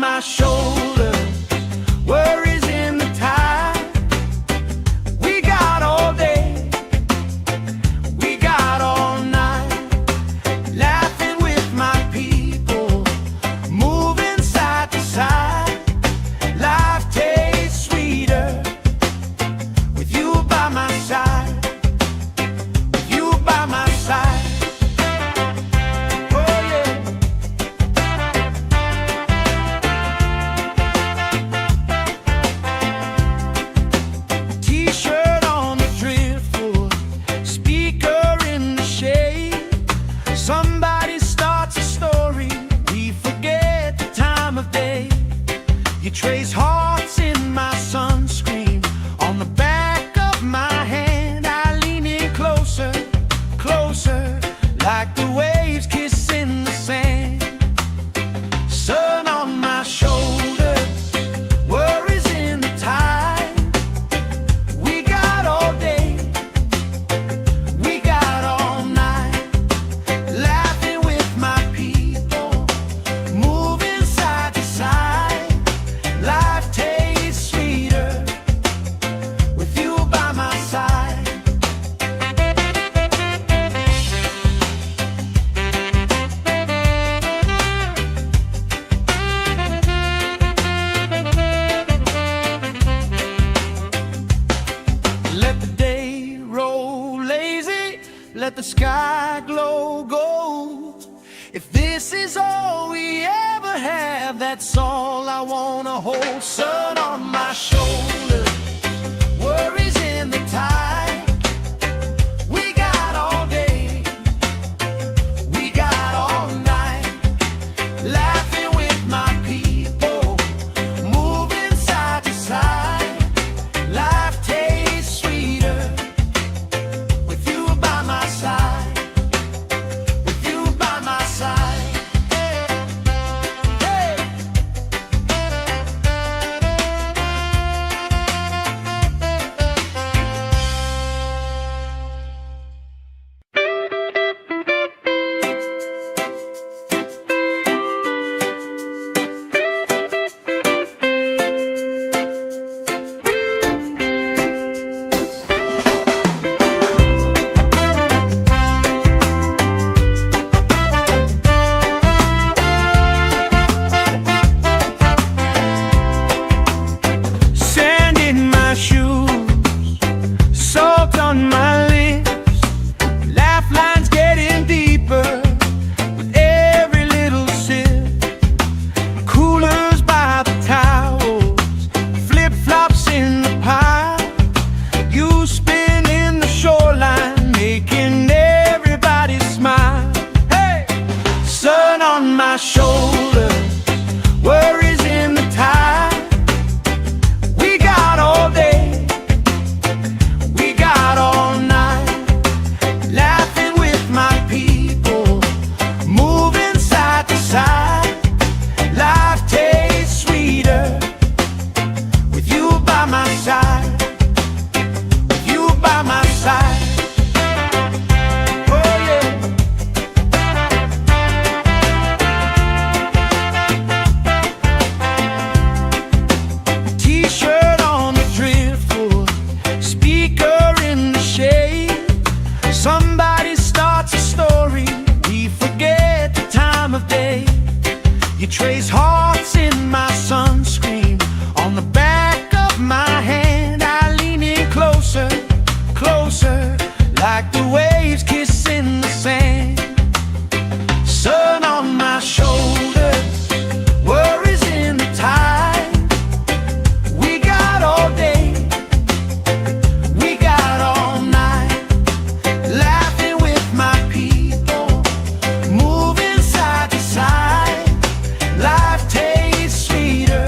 My shoulders, worries in the tide. We got all day, we got all night, laughing with my people, moving side to side. Life tastes sweeter with you by my side, with you by my side. You trace hearts in my sunscreen on the back of my hand. I lean in closer, closer, like the waves kissing the sand. Sun on my shoulders, worries in the tide. We got all day, we got all night, laughing with my people, moving side to side. Life tastes sweeter with you by my side. Let the day roll lazy, let the sky glow gold. If this is all we ever have, that's all I wanna hold. Sun on my shoulder, worries in the tide. We got all day, we got all night, laughing with my people, moving side to side. Life tastes sweeter with you by my side. by my side, with you by my side. Oh yeah. T-shirt on the driftwood, speaker in the shade. Somebody starts a story, we forget the time of day. You trace hearts in my sunscreen, on the back of my hand. I lean in closer, closer, like the waves kissing the sand. Sun on my shoulders, worries in the tide. We got all day, we got all night, laughing with my people, moving side to side. Life tastes sweeter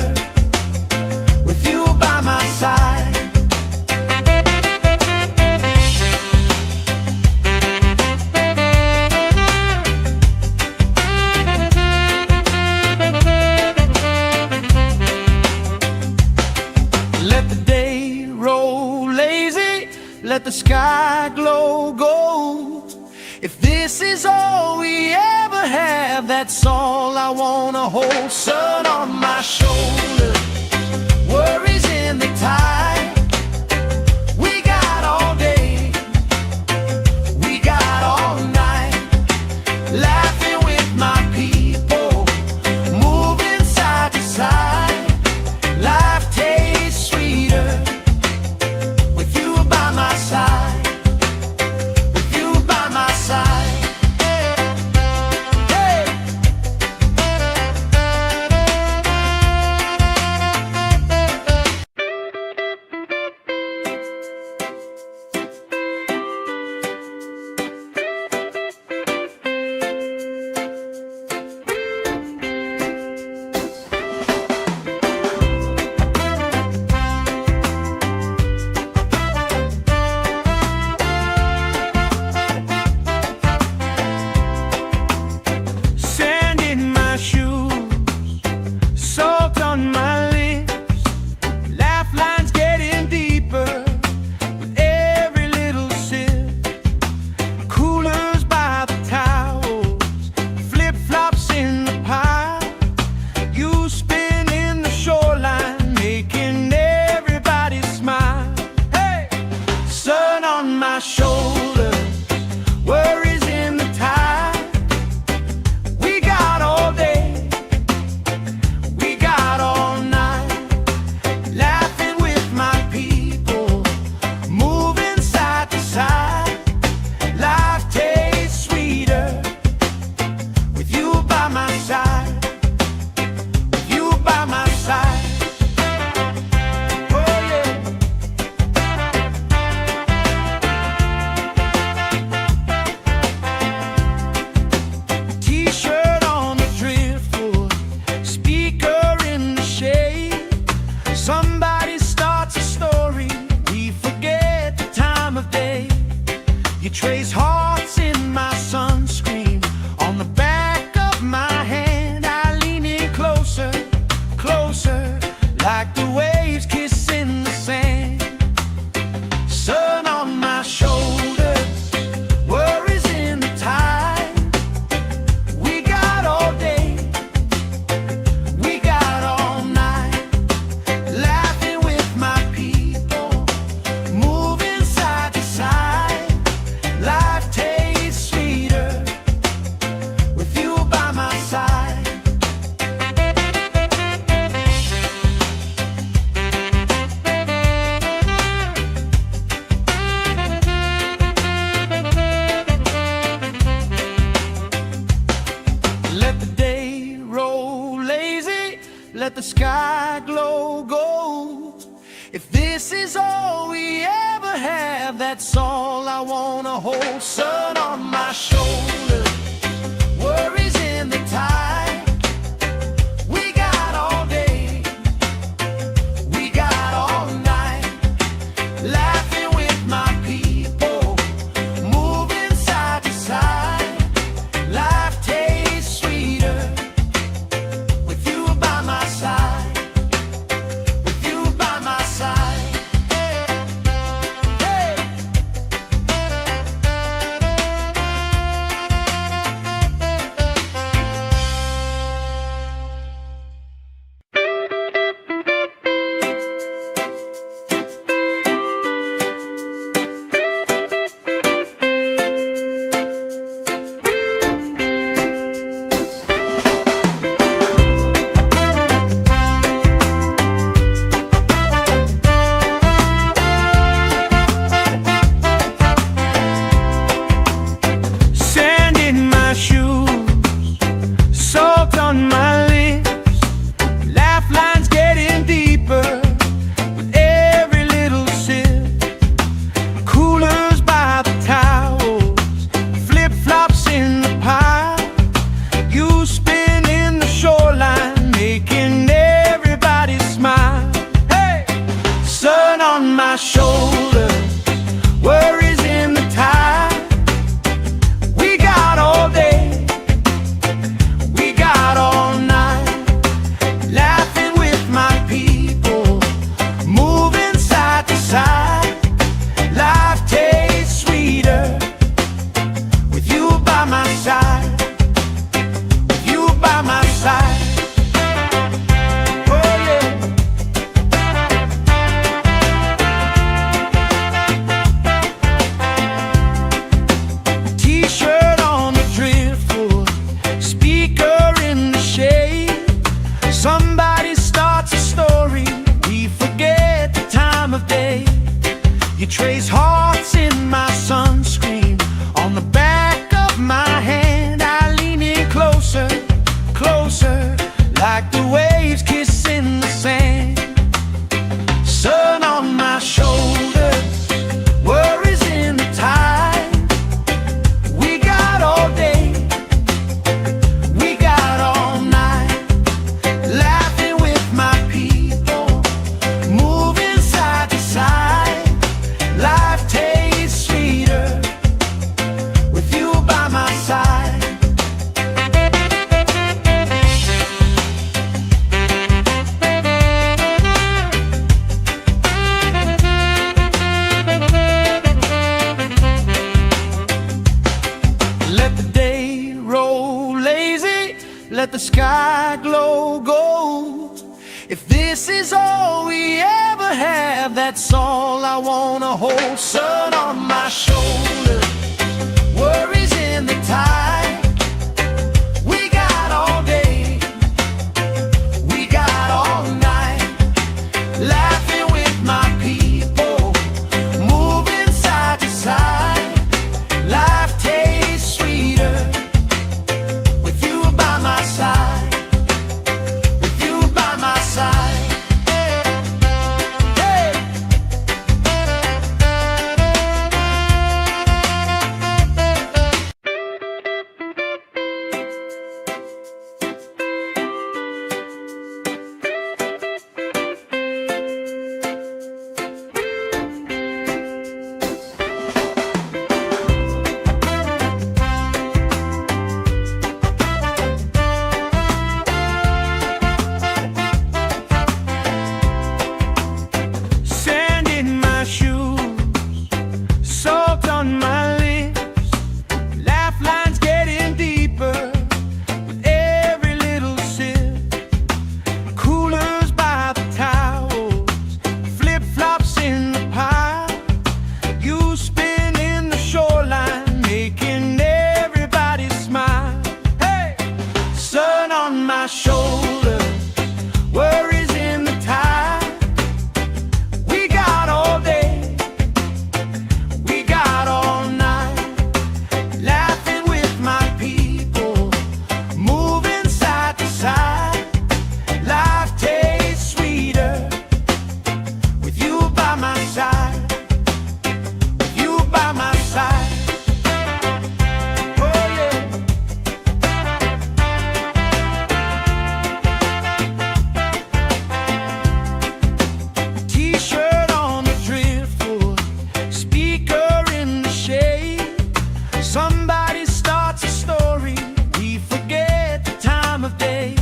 with you by my side. Let the day roll lazy, let the sky glow gold. If this is all we ever have, that's all I wanna hold. Sun on my shoulders, worries in the tide. We got all day, we got all night, laughing with my people, moving side to side. Life tastes sweeter with you by my side, with you by my side. Hey. Sand in my shoes, salt on my lips, laugh lines getting deeper with every little sip. Coolers by the towels, flip-flops in the pile. You spin in the shoreline, making everybody smile. Hey! Sun on my shoulders, worries in the tide. We got all day, we got all night, laughing with my people, moving side to side. Life tastes sweeter with you by my side, with you by my side. Oh yeah. T-shirt on the driftwood, speaker in the shade. Somebody starts a story, we forget the time of day. You trace hearts in my sunscreen, on the back of my hand. I lean in closer, closer, like the waves kissing the sand. Sun on my shoulders, worries in the tide. We got all day, we got all night, laughing with my people, moving side to side. Life tastes sweeter with you by my side. Let the day roll lazy, let the sky glow gold. If this is all we ever have, that's all I wanna hold. Sun on my shoulders, worries in the tide. We got all day, we got all night, laughing with my people, moving side to side. Life tastes sweeter with you by my side, with you by my side. on my shoulder, worries in the tide. We got all day, we got all night, laughing with my people, moving side to side. Life tastes sweeter with you by my side, with you by my side. Somebody starts a story, we forget the time of day. You trace hearts in my sunscreen, on the back of my hand. I lean in closer, closer, like the waves kissing the sand. Sun on my shoulders, worries in the tide. We got all day, we got all night, laughing with my people, moving side to side. Life tastes sweeter with you by my side. Let the day roll lazy, let the sky glow gold. If this is all we ever have, that's all I wanna hold. Sun on my shoulder, worries in the tide. We got all day, we got all night, laughing with my people, moving side to side. Life tastes sweeter with you by my side, with you by my side. Hey. Sand in my shoes, salt on my lips, laugh lines getting deeper with every little sip. Coolers by the towels, flip-flops in the pile. You spin in the shoreline, making everybody smile. Hey! Sun on my shoulder, worries in the tide. We got all day, we got all night, laughing with my people, moving side to side. Life tastes sweeter with you by my side, with you by my side. Oh yeah. T-shirt on the driftwood, speaker in the shade. Somebody starts a story, we forget the time of day.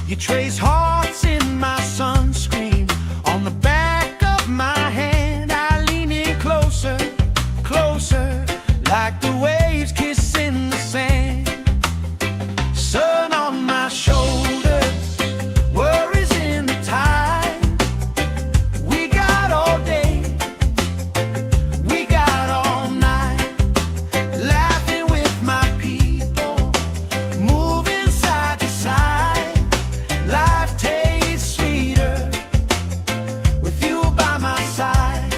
You trace hearts in my sunscreen, on the back of my hand. I lean in closer, closer, like the waves kissing the sand. Sun on my shoulders, worries in the tide. We got all day, we got all night, laughing with my people, moving side to side. Life tastes sweeter with you by my side.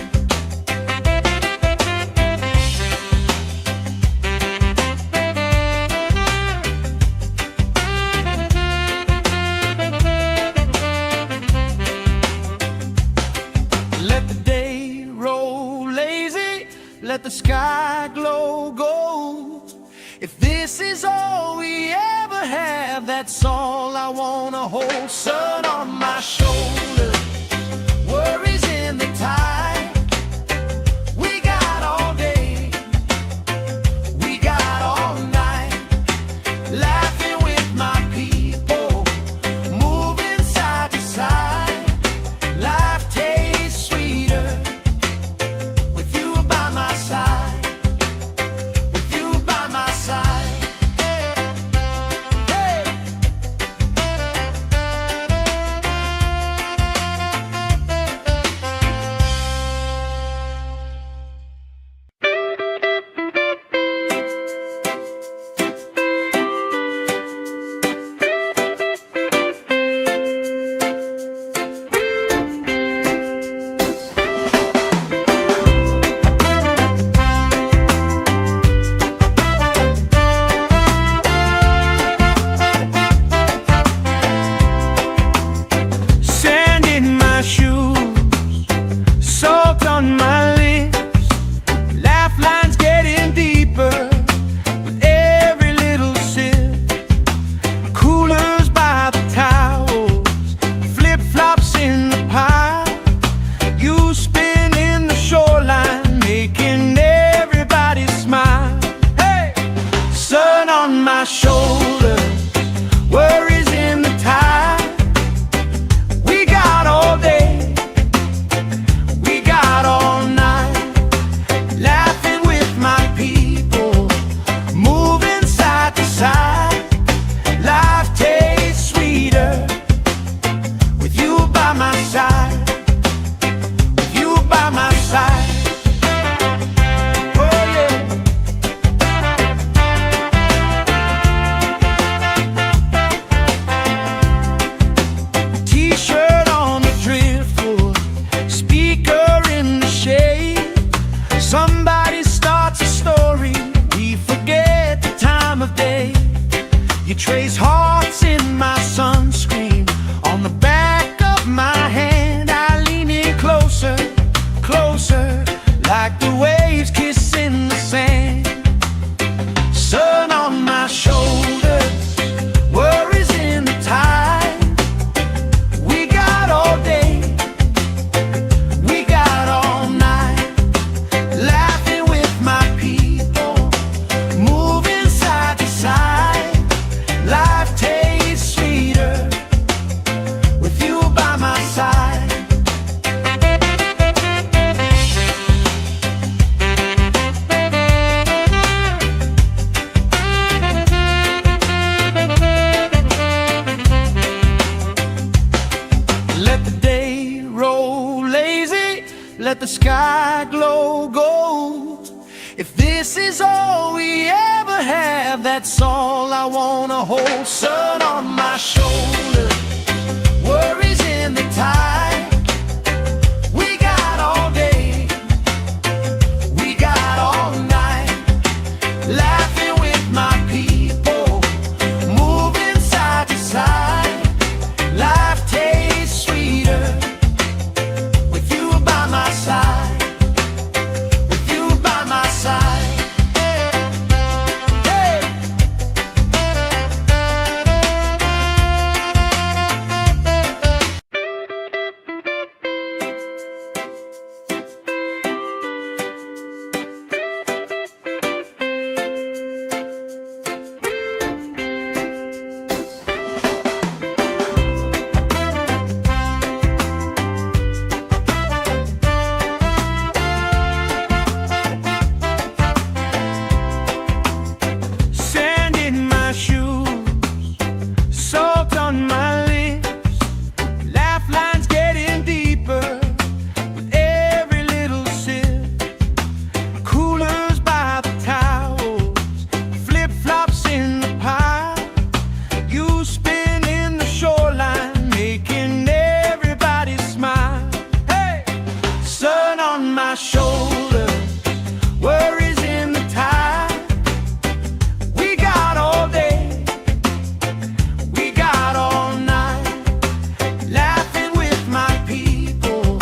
Let the day roll lazy, let the sky glow gold. If this is all we ever have, that's all I wanna hold. Sun on my shoulder, worries in the tide. You spin in the shoreline, making everybody smile. Hey! Sun on my shoulders, worries in the tide. We got all day, we got all night, laughing with my people, moving side to side. Life tastes sweeter with you by my side, with you by my side. Oh yeah. T-shirt on the driftwood, speaker in the shade. Somebody starts a story, we forget the time of day. You trace hearts in my sunscreen, on the back of my hand. I lean in closer, closer, like the waves kissing the sand. Sun on my shoulders, worries in the tide. We got all day, we got all night, laughing with my people, moving side to side. Life tastes sweeter with you by my side. Let the day roll lazy, let the sky glow gold. If this is all we ever have, that's all I wanna hold. Sun on my shoulders, worries in the tide. We got all day, we got all night, laughing with my people, moving side to side. Life tastes sweeter with you by my side, with you by my side. Hey! Sand in my shoes, salt on my lips, laugh lines getting deeper with every little sip. Coolers by the towels, flip-flops in the pile. You spin in the shoreline, making everybody smile. Hey! Sun on my shoulders, worries in the tide. We got all day, we got all night, laughing with my people,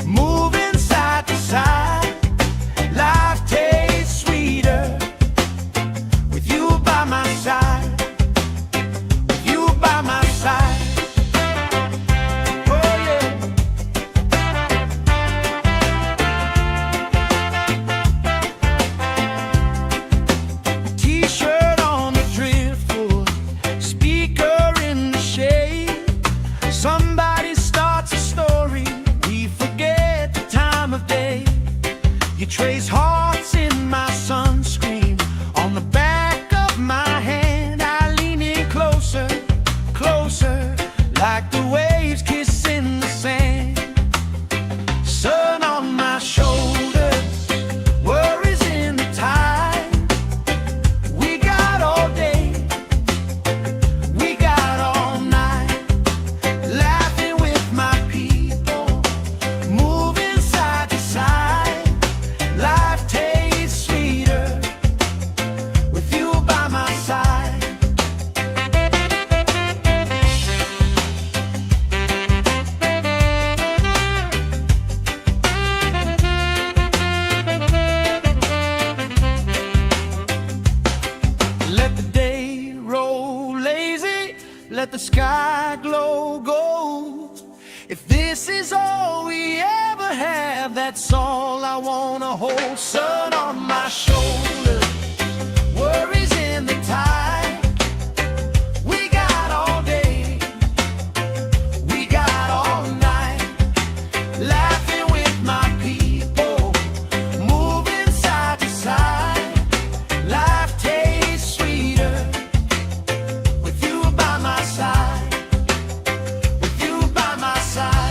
moving side to side. Life tastes sweeter with you by my side, with you by my side. Oh yeah. T-shirt on the driftwood, speaker in the shade. Somebody starts a story, we forget the time of day. You trace hearts in my sunscreen, on the back of my hand. I lean in closer, closer, like the waves kissing the sand. Sun on my shoulders, worries in the tide. We got all day, we got all night, laughing with my people, moving side to side. Life have, that's all I wanna hold. Sun on my shoulder, worries in the tide. We got all day, we got all night, laughing with my people, moving side to side. Life tastes sweeter with you by my side, with you by my side.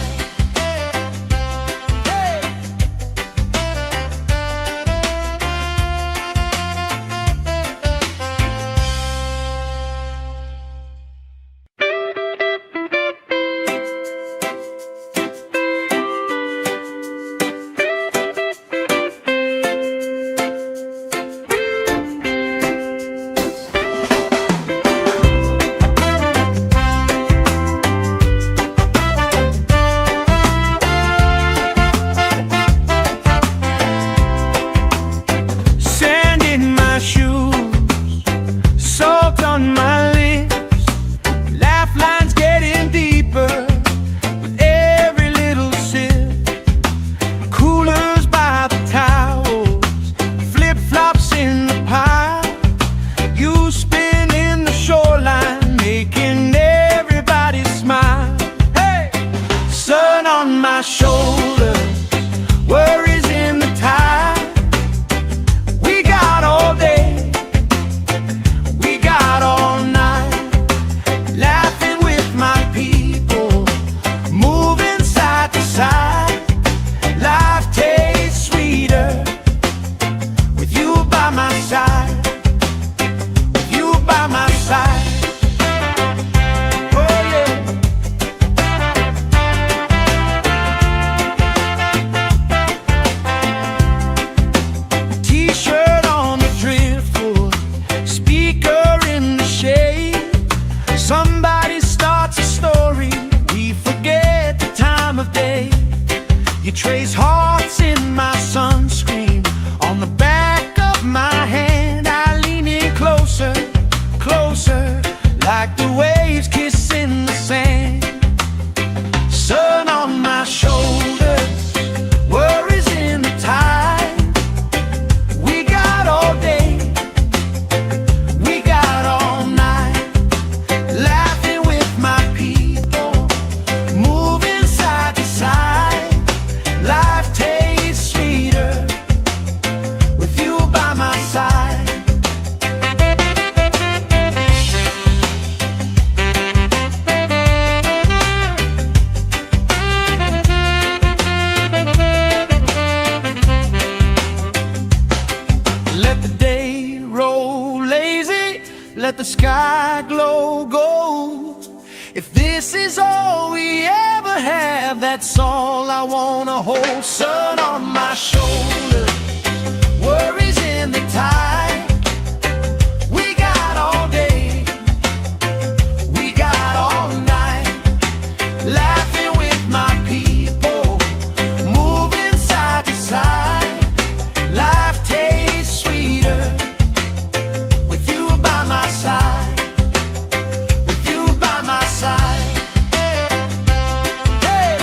Shoulder, worries in the tide. We got all day, we got all night, laughing with my people, moving side to side. Life tastes sweeter with you by my side, with you by my side. Somebody starts a story, we forget the time of day. You trace hearts in my sunscreen, on the back of my hand. I lean in closer, closer, like the waves kissing the sand. Sun on my shoulders, worries in the tide. We got all day, we got all night, laughing with my people, moving side to side. Life tastes sweeter with you by my side. Let the day roll lazy, let the sky glow gold. If this is all we ever have, that's all I wanna hold. Sun on my shoulder, worries in the tide. We got all day, we got all night, laughing with my people, moving side to side. Life tastes sweeter with you by my side, with you by my side. Hey.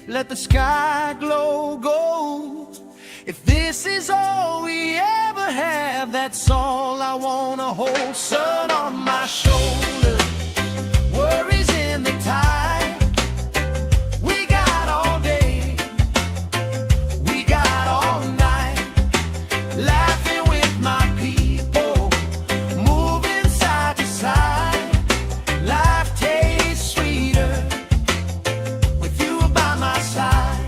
let the sky glow gold. If this is all we ever have, that's all I wanna hold. Sun on my shoulder, worries in the tide. We got all day, we got all night, laughing with my people, moving side to side. Life tastes sweeter with you by my side.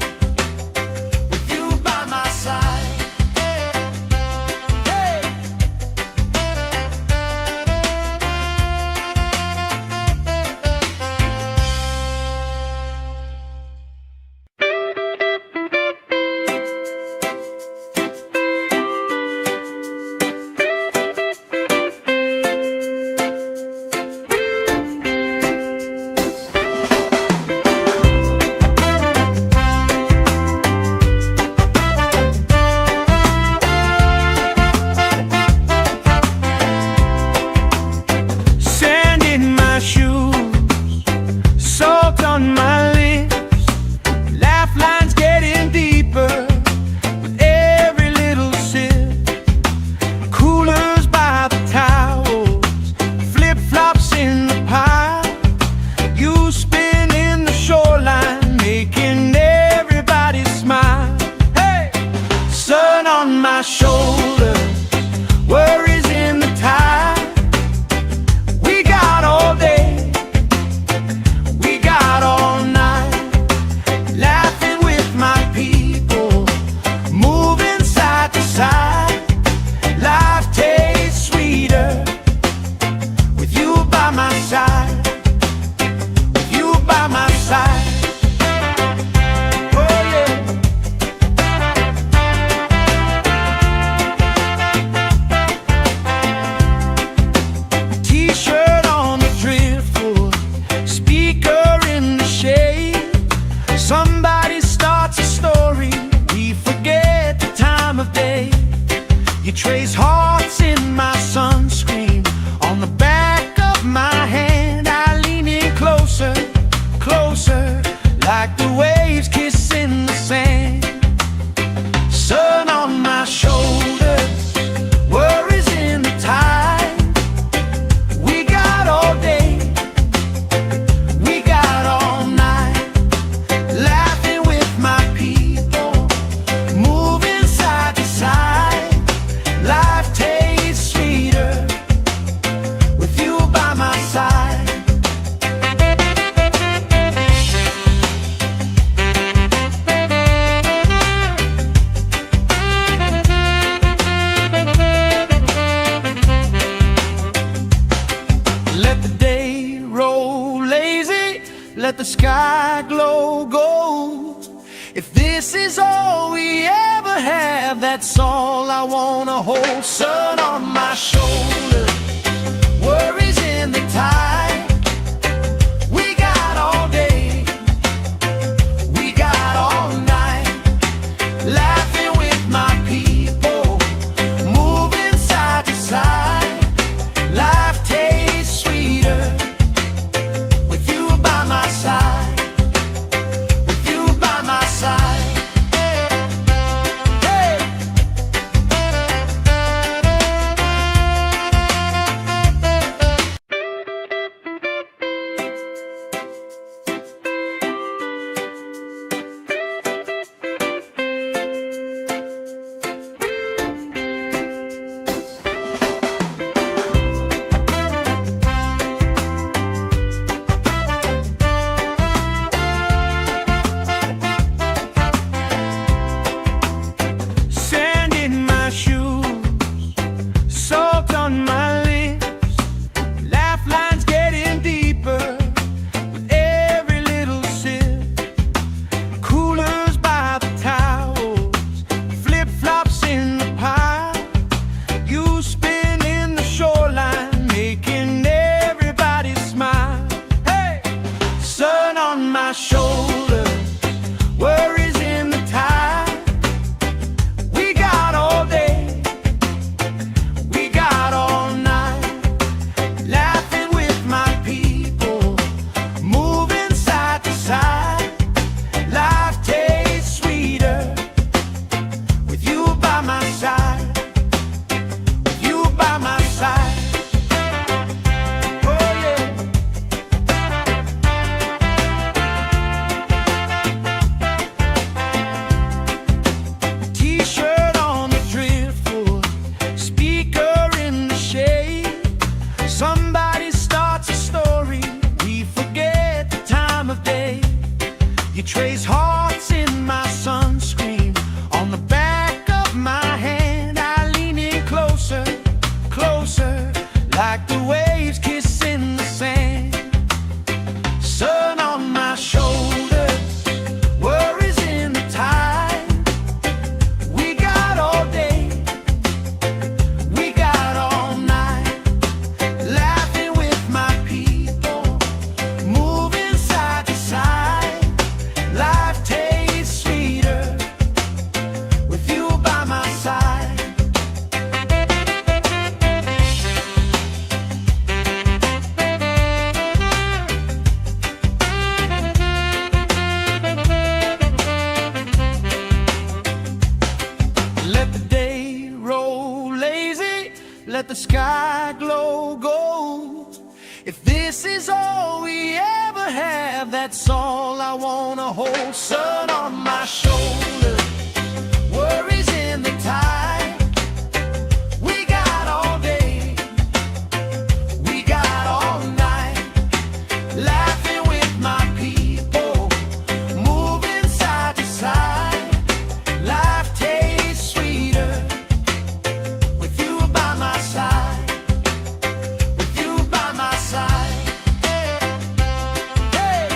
My shoulder, worries in the tide. We got all day, we got all night, laughing with my people, moving side to side. Life tastes sweeter with you by my side, with you by my side. Somebody starts a story, we forget the time of day. You trace hearts in my sunscreen, on the back of my hand. I lean in closer, closer, like the waves kissing the sand. Sun on my shoulders, worries in the tide. We got all day, we got all night, laughing with my people, moving side to side. Life tastes sweeter with you by my side. Let the day roll lazy, let the sky glow gold. If this is all we ever have, that's all I wanna hold. Sun on my shoulder, worries in the tide. We got all day, we got all night, laughing with my people, moving side to side. Life tastes sweeter with you by my side, with you by my side. Hey. trace hearts in my sunscreen on the back of my hand. I lean in closer, closer, like the waves kissing the sand. Sun on my shoulders, worries in the tide. We got all day, we got all night, laughing with my people, moving side to side. Life tastes sweeter with you by my side. Let the day roll lazy, let the sky glow gold. If this is all we ever have, that's all I wanna hold. Sun on my shoulders, worries in the tide. We got all day, we got all night, laughing with my people, moving side to side. Life tastes sweeter with you by my side, with you by my side. Hey!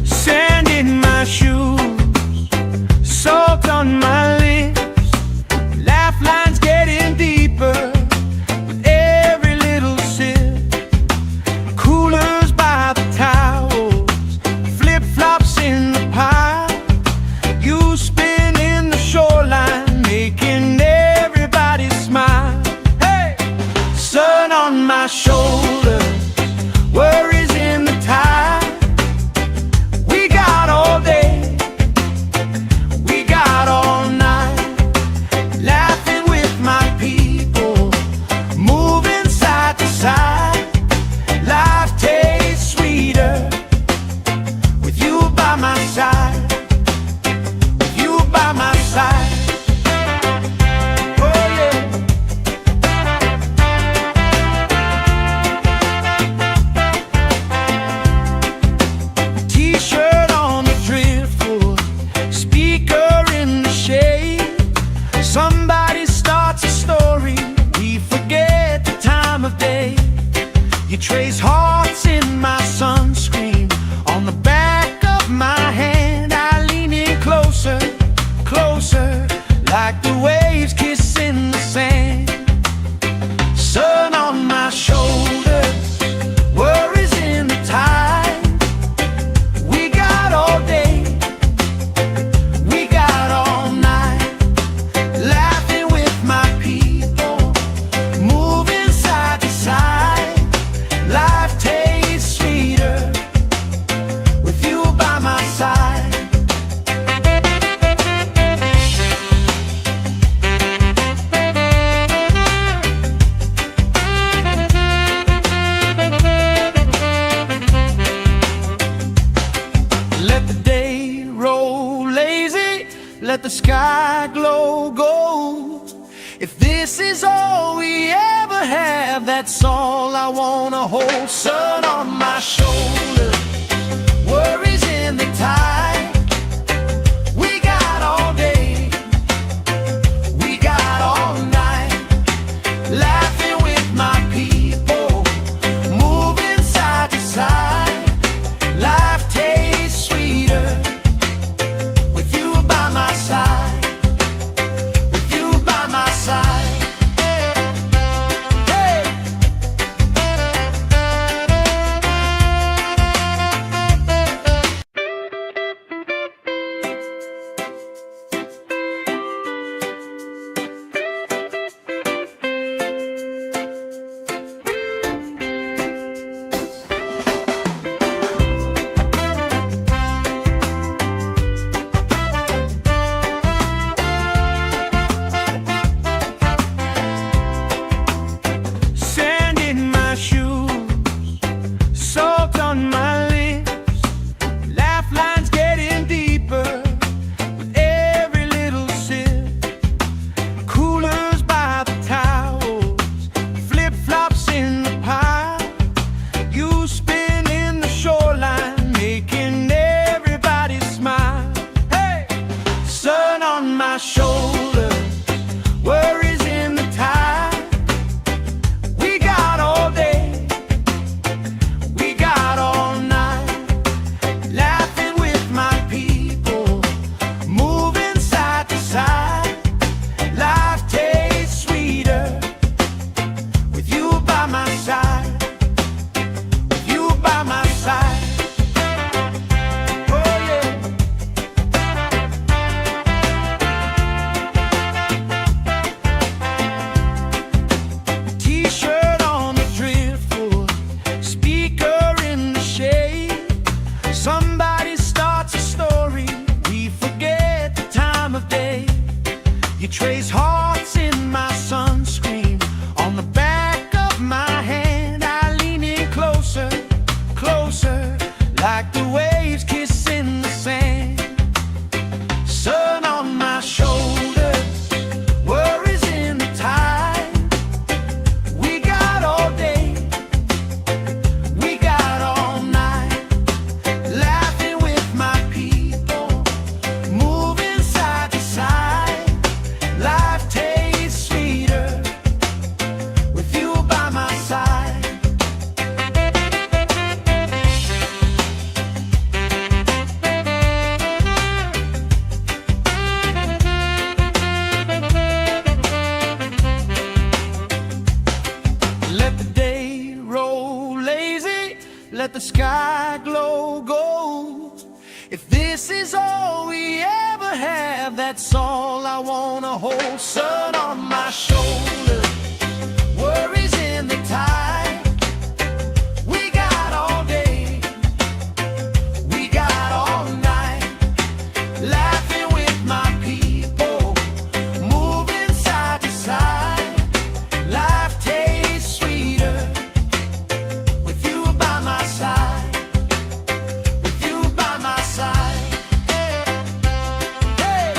Sand in my shoes, salt on my lips, laugh lines getting deeper with every little sip. Coolers by the towels, flip-flops in the pile. You spin in the shoreline, making everybody smile. Hey! Sun on my shoulders, worries in the tide. We got all day, we got all night, laughing with my people, moving side to side. Life tastes sweeter with you by my side, with you by my side. Oh yeah. T-shirt on the driftwood, speaker in the shade. Somebody starts a story, we forget the time of day. You trace hearts in my sunscreen on the back of my hand. I lean in closer, closer, like the waves kissing the sand. Sun on my shoulders, worries in the tide. We got all day, we got all night, laughing with my people, moving side to side. Life tastes sweeter with you by my side. Let the day roll lazy, let the sky glow gold. If this is all we ever have, that's all I wanna hold. Sun on my shoulders, worries in the tide. We got all day, we got all night, laughing with my people, moving side to side. Life tastes sweeter with you by my side, with you by my side. Hey! If this is all we ever have, that's all I wanna hold. Sun on my shoulder, worries in the tide. We got all day, we got all night, laughing with my people, moving side to side. Life tastes sweeter with you by my side, with you by my side. Hey.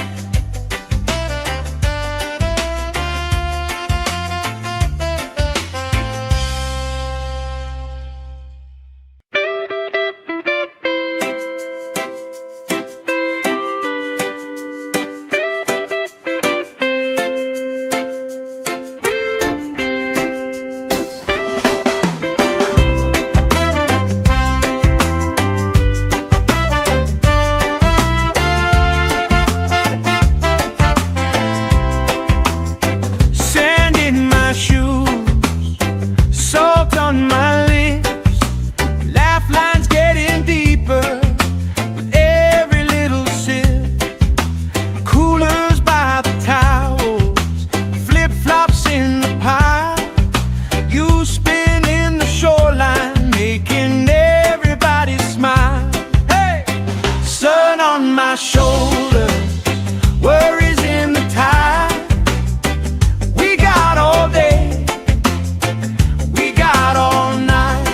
Sand in my shoes, salt on my lips, laugh lines getting deeper with every little sip. Coolers by the towels, flip-flops in the pile. You spinning the shoreline, making everybody smile. Hey! Sun on my shoulders, worries in the tide. We got all day, we got all night,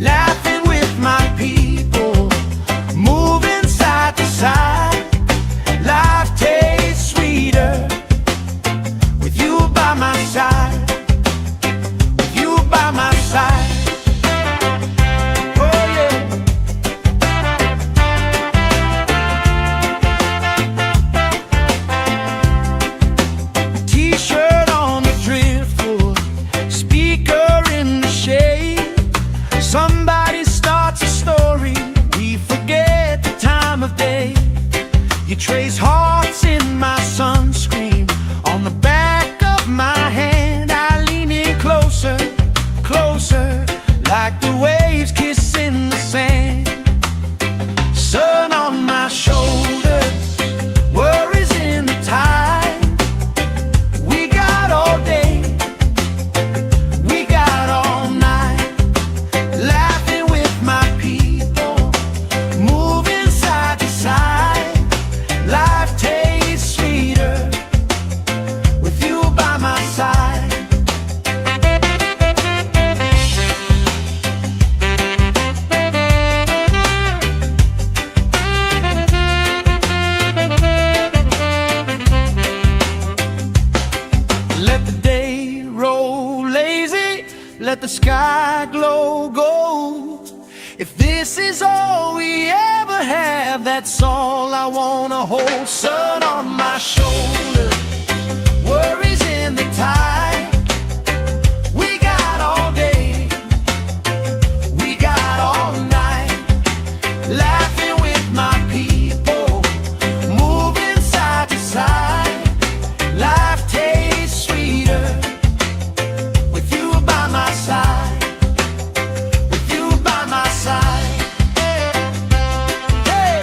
laughing with my people, moving side to side. Life tastes sweeter with you by my side, with you by my side. Oh yeah. T-shirt on the driftwood, speaker in the shade. Somebody starts a story, we forget the time of day. You trace hearts in my sunscreen, on the back of my hand. I lean in closer, closer, like the waves kissing the sand. Sun on my shoulders, worries in the tide. We got all day, we got all night, laughing with my people, moving side to side. Life tastes sweeter with you by my side. Let the day roll lazy, let the sky glow gold. If this is all we ever have, that's all I wanna hold. Sun on my shoulder, worries in the tide. We got all day, we got all night, laughing with my people, moving side to side. Life tastes sweeter with you by my side, with you by my side. Hey.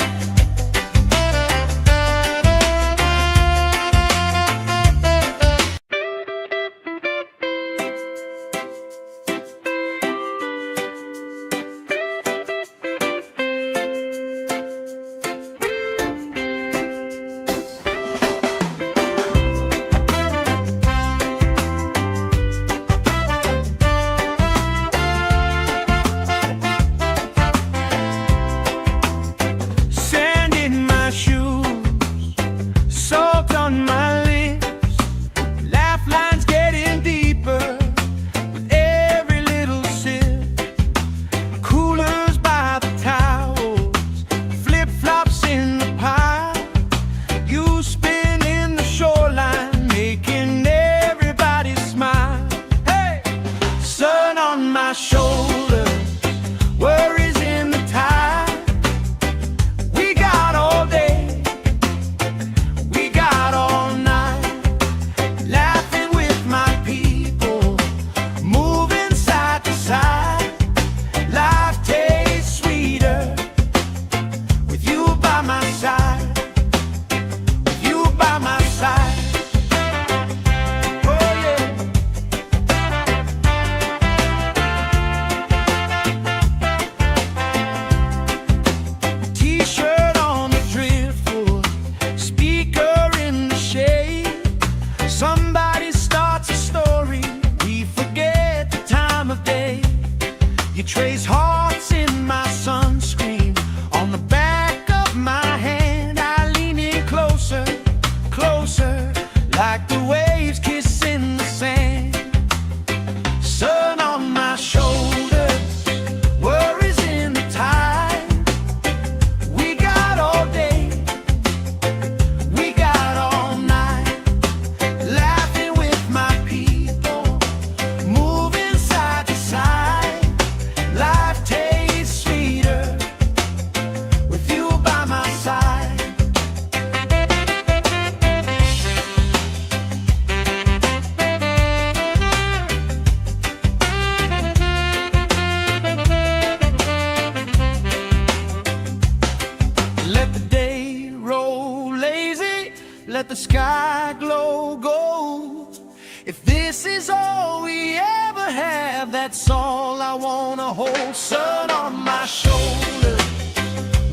let the sky glow gold. If this is all we ever have, that's all I wanna hold. Sun on my shoulder,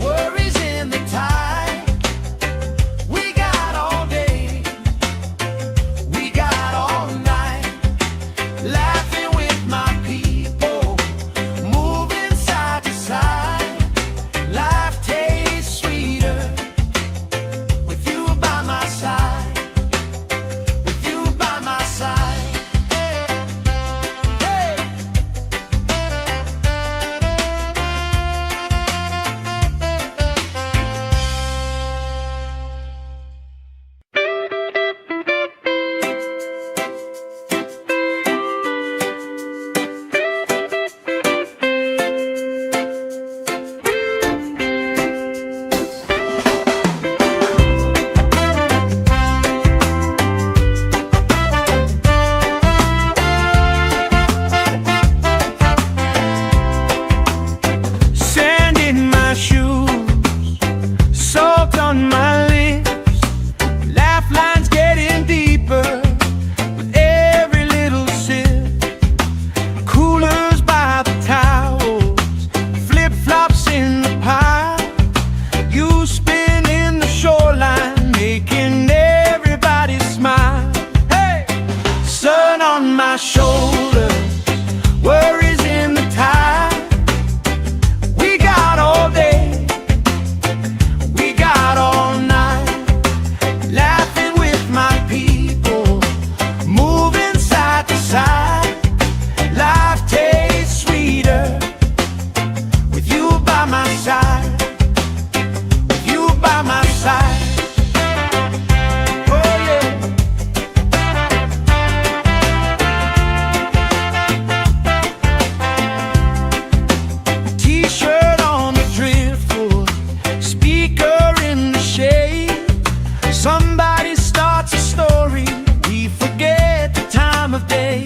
worries in the tide. We got all day, we got all night, laughing with my people, moving side to side. Life tastes sweeter with you by my side, with you by my side. Hey. Sand in my shoes, salt on my lips, laugh lines getting deeper with every little sip. Coolers by the towels, flip-flops in the pile, you spinning the shoreline, making everybody smile. Hey! Sun on my shoulder, worries in the tide. We got all day, we got all night, laughing with my people, moving side to side. Life tastes sweeter with you by my side, with you by my side. Oh yeah. T-shirt on the driftwood, speaker in the shade. Somebody starts a story, we forget the time of day.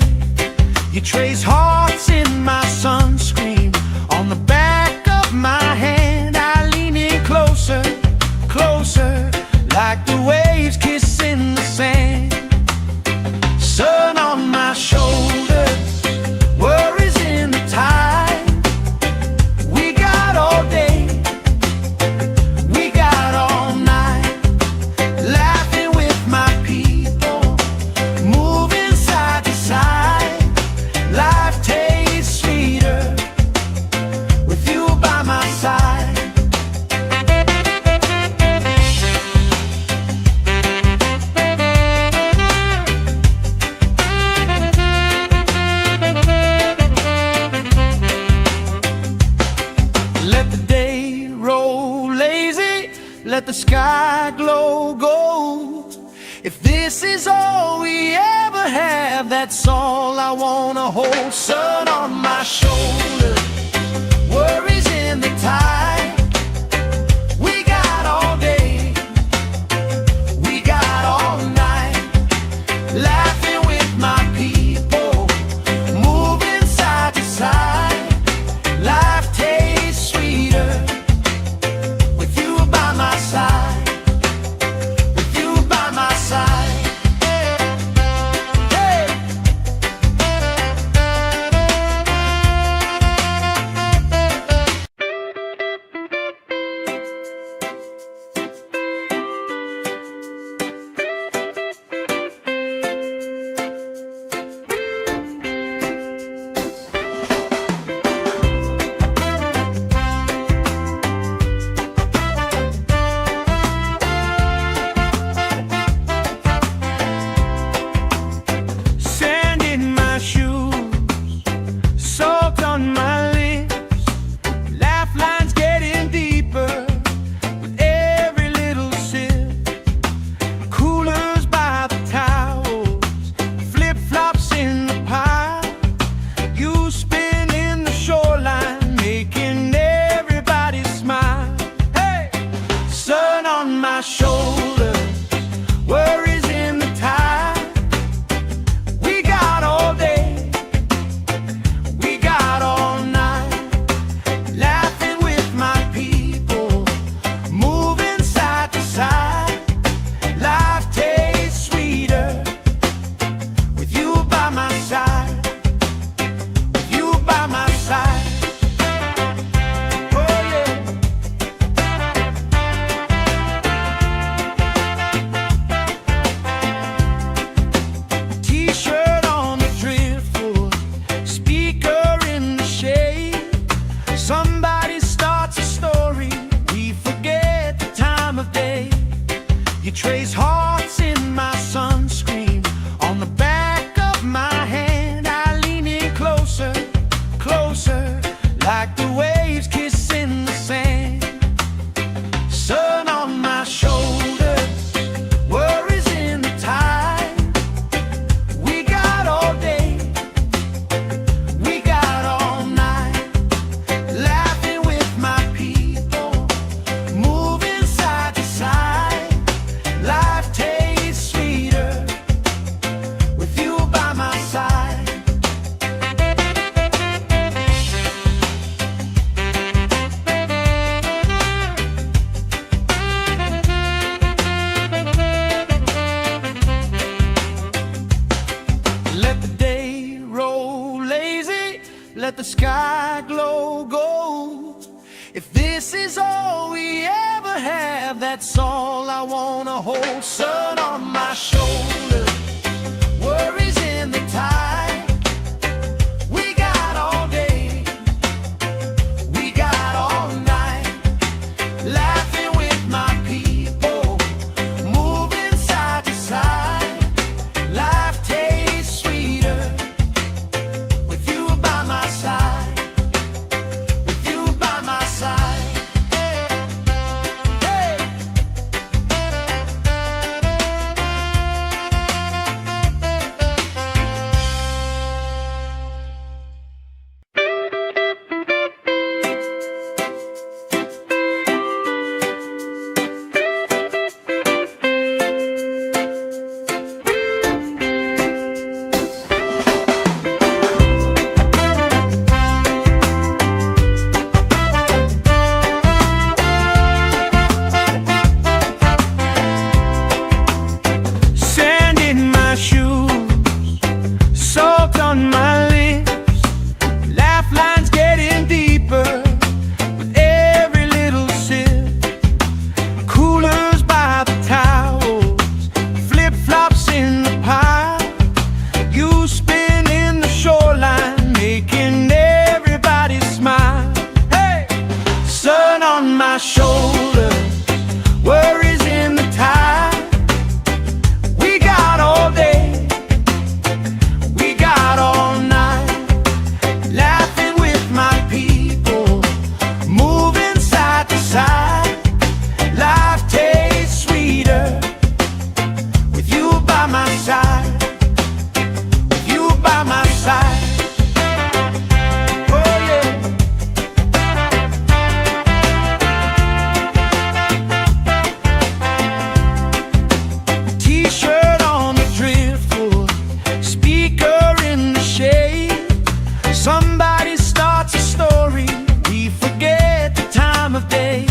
You trace hearts in my sunscreen, on the back of my hand. I lean in closer, closer, like the waves kissing the sand. Sun on my shoulders, worries in the tide. We got all day, we got all night, laughing with my people, moving side to side. Life tastes sweeter with you by my side. Let the day roll lazy, let the sky glow gold. If this is all we ever have, that's all I wanna hold. Sun on my shoulder, worries in the tide. We got all day, we got all night, laughing with my people, moving side to side. Life tastes sweeter with you by my side, with you by my side. Hey. Sand in my shoes, salt on my lips, laugh lines getting deeper with every little sip. Coolers by the towels, flip-flops in the pile, you spinning the shoreline, making everybody smile. Hey! Sun on my shoulder, worries in the tide. We got all day, we got all night, laughing with my people, moving side to side. Life is all we ever have, that's all I wanna hold. Sun on my shoulder, worries in the tide. We got all day, we got all night, laughing with my people, moving side to side. Life tastes sweeter with you by my side, with you by my side. Hey. Sand in my shoes, salt on my lips, laugh lines getting deeper with every little sip. Coolers by the towels, flip-flops in the pile, you spin in the shoreline, making everybody smile. Hey! Sun on my shoulder, worries in the tide. We got all day, we got all night, laughing with my people, moving side to side. Life tastes sweeter with you by my side, with you by my side. Oh yeah. T-shirt on the driftwood, speaker in the shade. Somebody starts a story, we forget the time of day.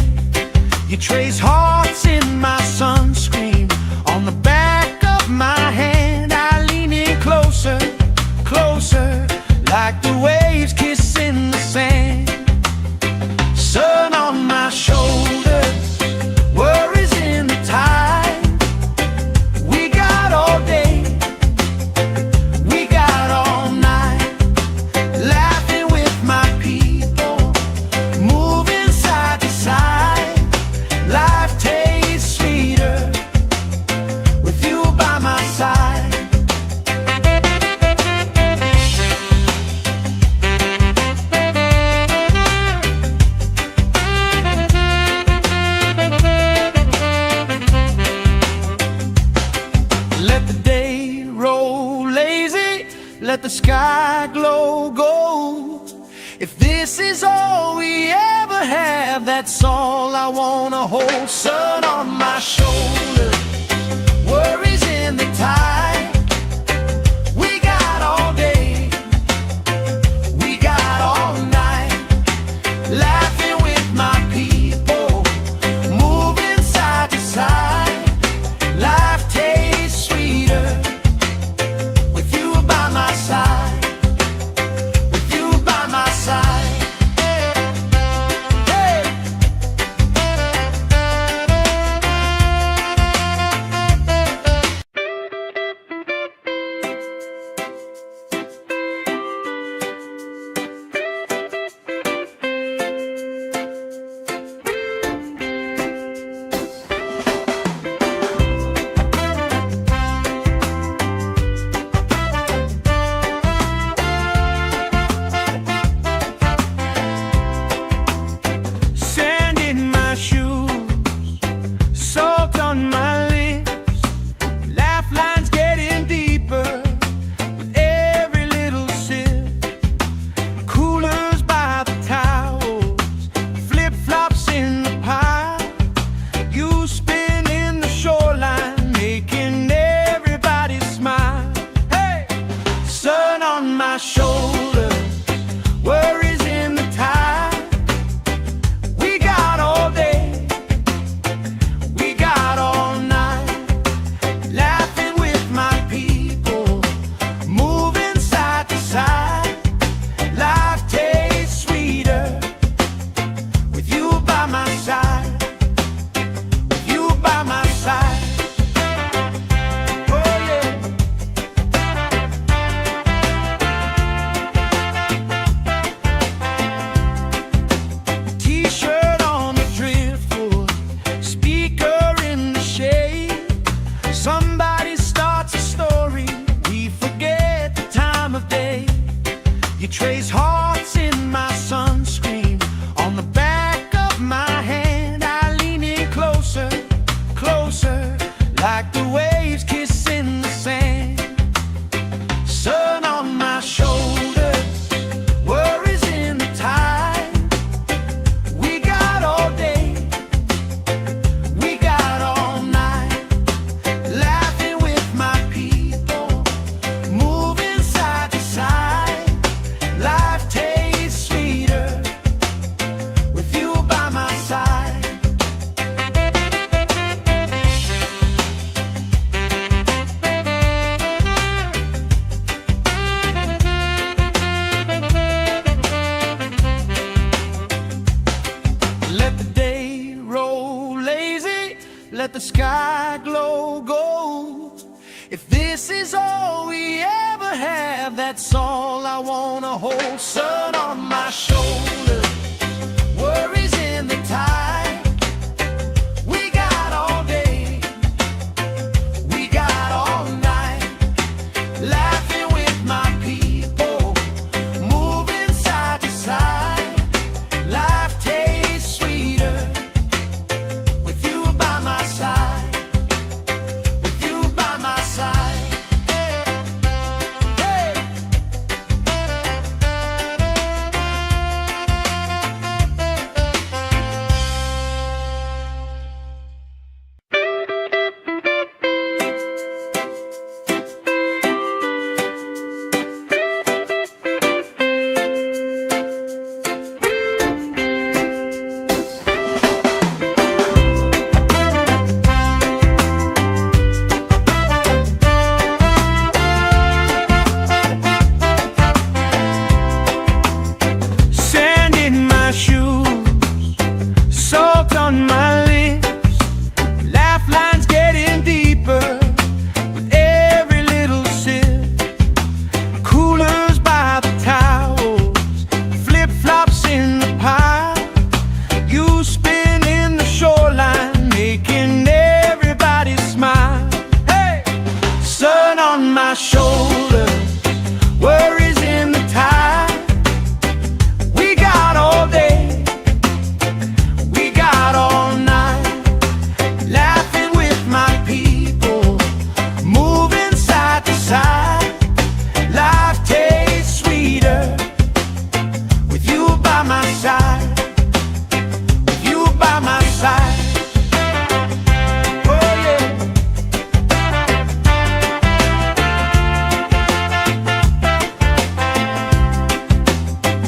You trace hearts in my sunscreen, on the back of my hand. I lean in closer, closer, like the waves kissing the sand. Sun on my shoulders, worries in the tide. We got all day, we got all night, laughing with my people, moving side to side. Life tastes sweeter with you by my side. Let the day roll lazy, let the sky glow gold. If this is all we ever have, that's all I wanna hold. Sun on my shoulder, worries in the tide. We got all day, we got all night, laughing with my people, moving side to side. Life tastes sweeter with you by my side, with you by my side. Hey. let the sky glow gold. If this is all we ever have, that's all I wanna hold. Sun on my shoulder, worries in the tide. We got all day, we got all night, laughing with my people, moving side to side. Life tastes sweeter with you by my side, with you by my side. Hey. Sand in my shoes, salt on my lips, laugh lines getting deeper with every little sip. Coolers by the towels, flip-flops in the pile. You spin in the shoreline, making everybody smile. Hey! Sun on my shoulder, worries in the tide. We got all day, we got all night, laughing with my people, moving side to side. Life tastes sweeter with you by my side, with you by my side. Oh yeah.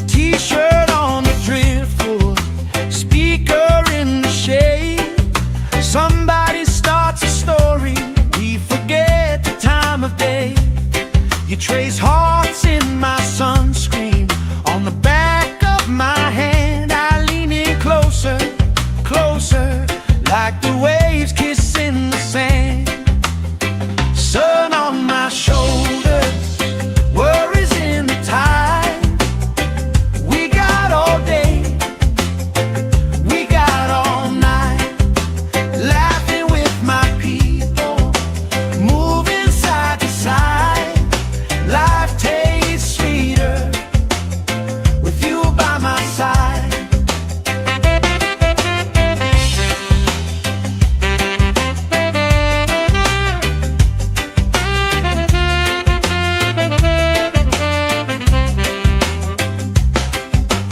T-shirt on the driftwood, speaker in the shade. Somebody starts a story, we forget the time of day. You trace hearts in my sunscreen, on the back of my hand. I lean in closer, closer, like the waves kissing the sand. Sun on my shoulders, worries in the tide. We got all day, we got all night, laughing with my people, moving side to side. Life tastes sweeter with you by my side.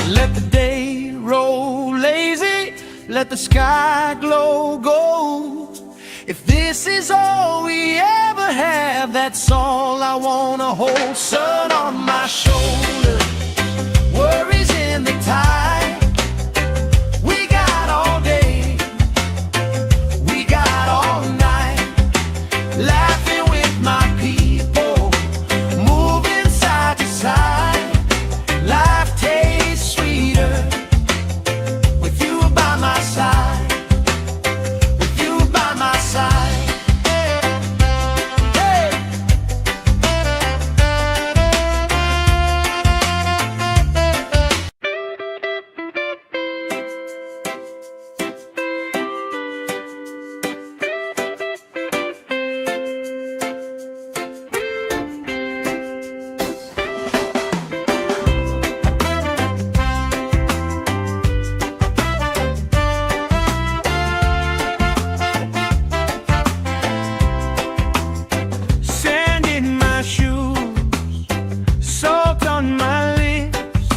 Let the day roll lazy, let the sky glow gold. If this is all we ever have, that's all I wanna hold. Sun on my shoulder, worries in the tide. We got all day, we got all night, laughing with my people, moving side to side. Life tastes sweeter with you by my side, with you by my side. Hey. Sand in my shoes, salt on my lips,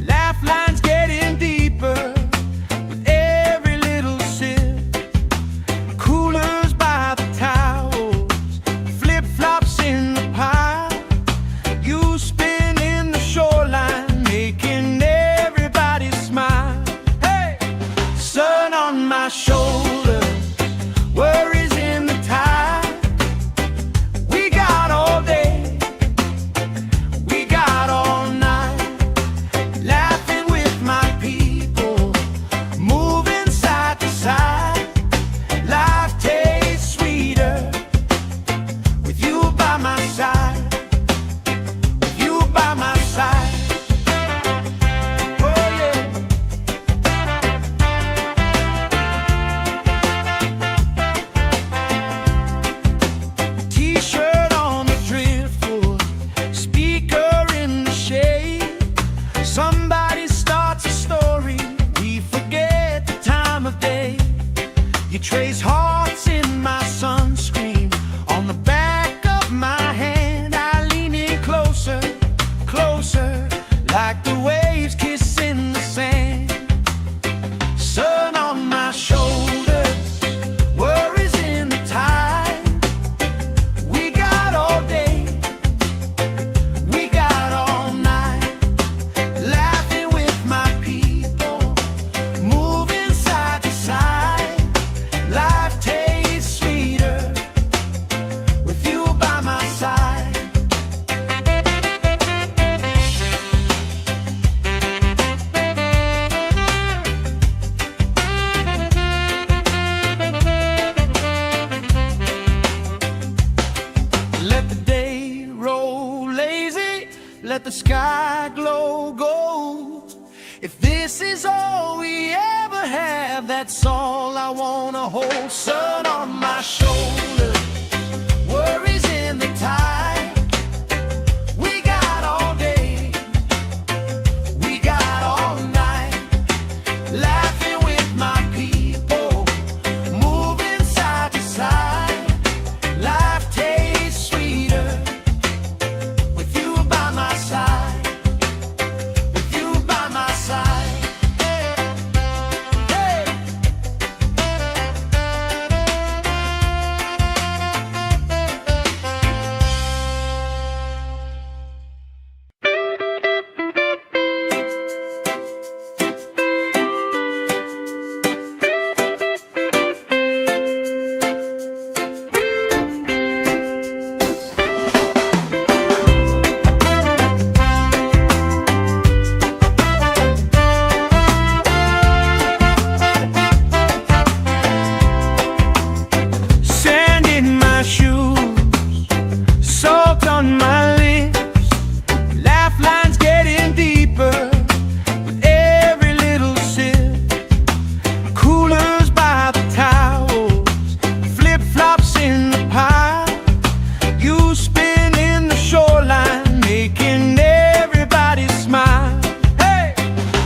laugh lines getting deeper with every little sip. Coolers by the towels, flip-flops in the pile. You spin in the shoreline, making everybody smile. Hey! Sun on my shoulder, worries in the tide. We got all day, we got all night, laughing with my people, moving side to side. Life You trace hearts in my sunscreen on the back of my hand. I lean in closer, closer, like the waves kissing the sand. Sun on my shoulders, worries in the tide. We got all day, we got all night, laughing with my people, moving side to side. Life tastes sweeter with you by my side. Let the day roll lazy, let the sky glow gold. If this is all we ever have, that's all I wanna hold. Sun on my shoulders, worries in the tide. We got all day, we got all night, laughing with my people, moving side to side. Life tastes sweeter with you by my side, with you by my side. Hey. Sand in my shoes, salt on my lips, laugh lines getting deeper with every little sip. Coolers by the towels, flip-flops in the pile. You spinning the shoreline, making everybody smile. Hey!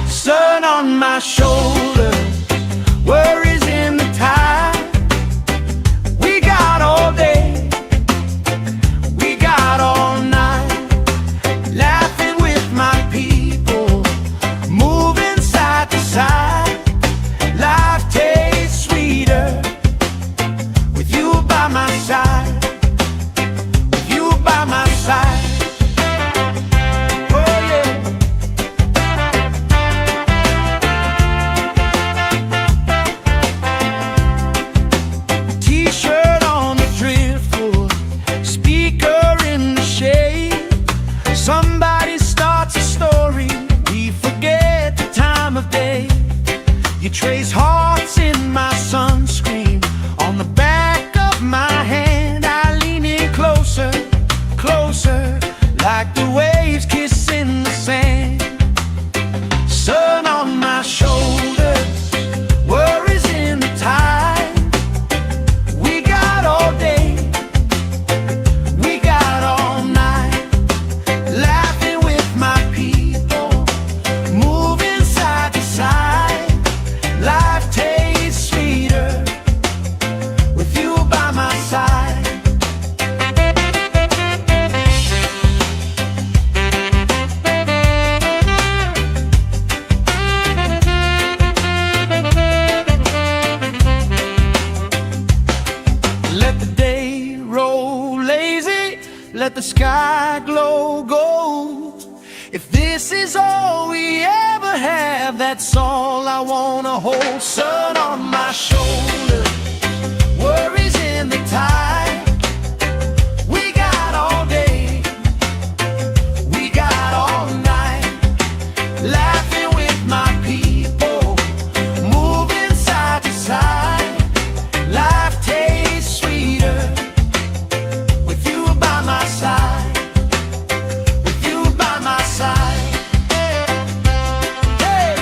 Sun on my shoulders, worries in the tide. We got all day, we got all night, laughing with my people, moving side to side. Life tastes sweeter with you by my side, with you by my side. Oh yeah. T-shirt on the driftwood, speaker in the shade. Somebody starts a story, we forget the time of day. You trace hearts in my sunscreen on the back of my hand. I lean in closer, closer, like the waves kissing the sand. Sun on my shoulders, worries in the tide. We got all day, we got all night, laughing with my people, moving side to side. Life tastes sweeter with you by my side. Let the day roll lazy, let the sky glow gold. If this is all we ever have, that's all I wanna hold. Sun on my shoulders, worries in the tide. We got all day, we got all night, laughing with my people, moving side to side. Life tastes sweeter with you by my side, with you by my side. Hey.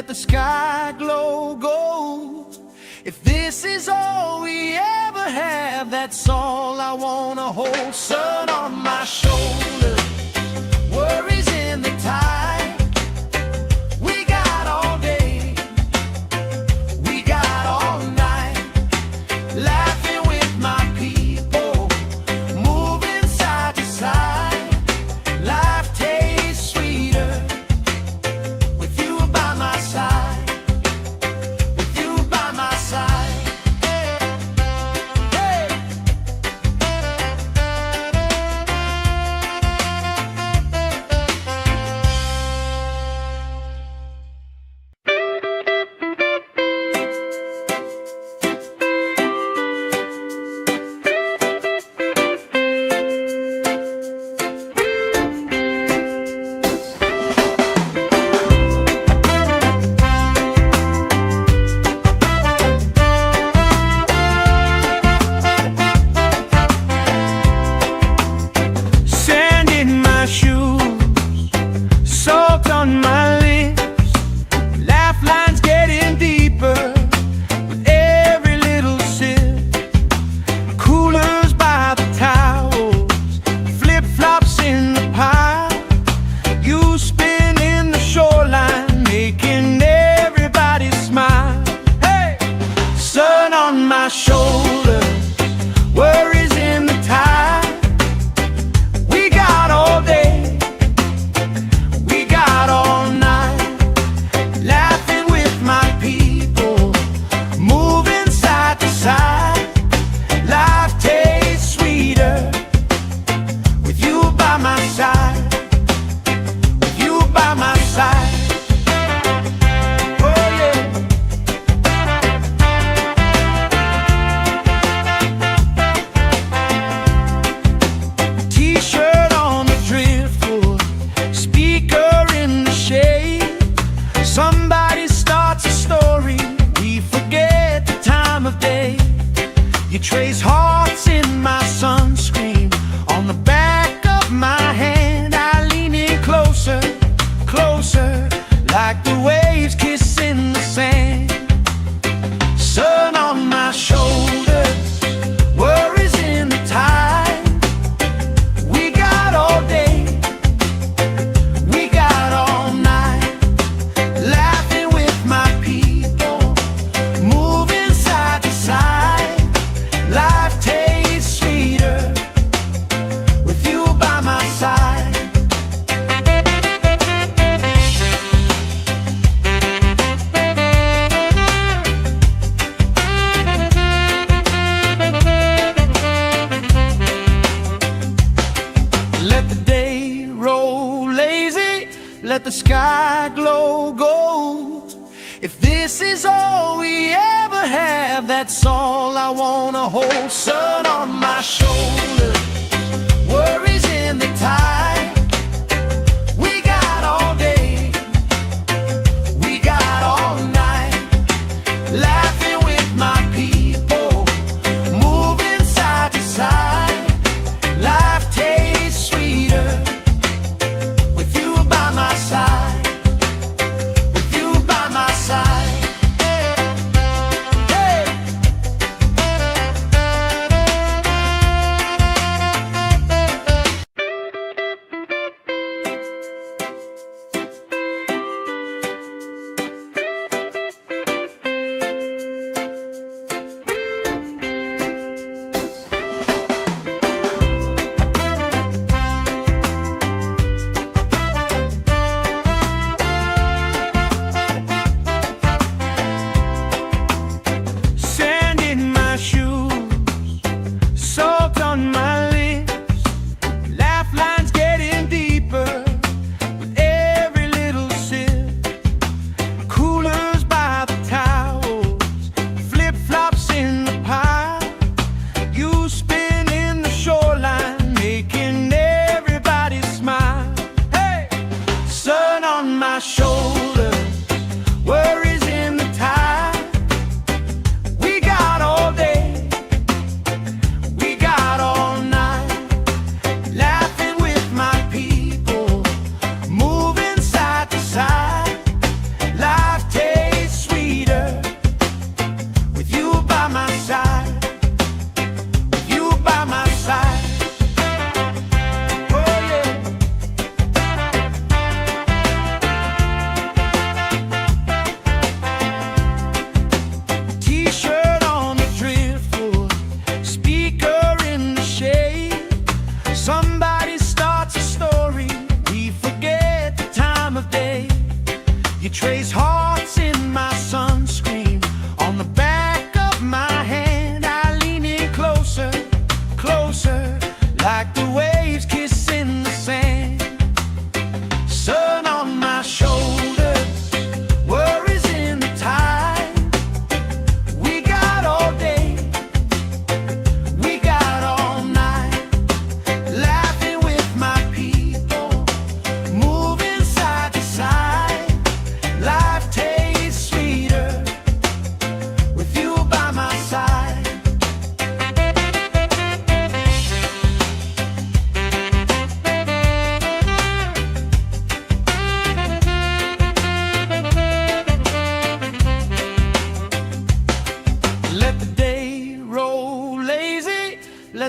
let the sky glow gold. If this is all we ever have, that's all I wanna hold. Sun on my shoulder, worries in the tide. We got all day, we got all night, laughing with my people, moving side to side. Life tastes sweeter with you by my side, with you by my side. Hey. Sand in my shoes, salt on my lips, laugh lines getting deeper with every little sip. Coolers by the towels, flip-flops in the pile, you spinning the shoreline, making everybody smile. Hey! Sun on my shoulder, worries in the tide. We got all day, we got all night, laughing with my people, moving side to side. Life tastes sweeter with you by my side, with you by my side. Oh yeah. T-shirt on the driftwood, speaker in the shade. Somebody starts a story, we forget the time of day. You trace hearts in my sunscreen, on the back of my hand. I lean in closer, closer, like the waves kissing the sand. Sun on my shoulders, worries in the tide. We got all day, we got all night, laughing with my people, moving side to side. Life tastes sweeter with you by my side. Let the day roll lazy, let the sky glow gold. If this is all we ever have, that's all I wanna hold. Sun on my shoulder, worries in the tide. We got all day, we got all night, laughing with my people, moving side to side. Life tastes sweeter with you by my side, with you by my side. Hey.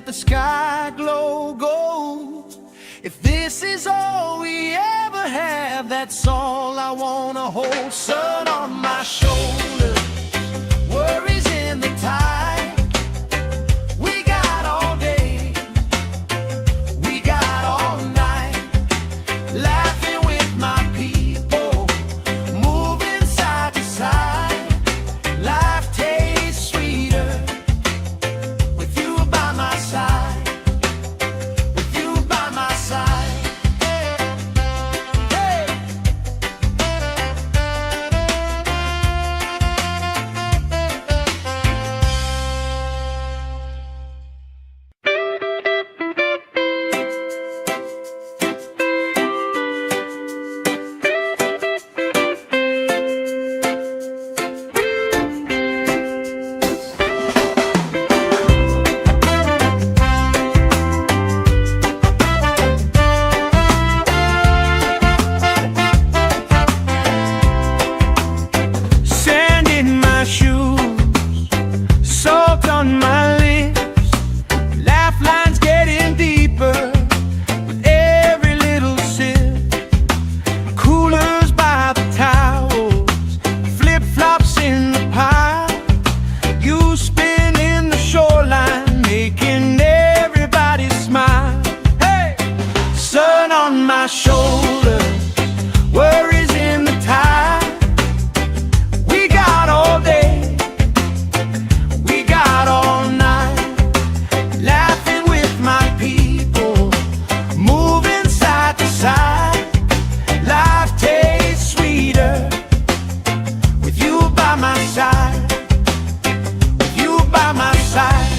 let the sky glow gold. If this is all we ever have, that's all I wanna hold. Sun on my shoulder, worries in the tide. We got all day, we got all night, laughing with my people, moving side to side. Life tastes sweeter with you by my side, with you by my side. Hey. Sand in my shoes, salt on my lips, laugh lines getting deeper with every little sip. Coolers by the towels, flip-flops in the pile. You spin in the shoreline, making everybody smile. Hey! Sun on my shoulder, worries in the tide. We got all day, we got all night, laughing with my people, moving side to side. Life tastes sweeter with you by my side, with you by my side.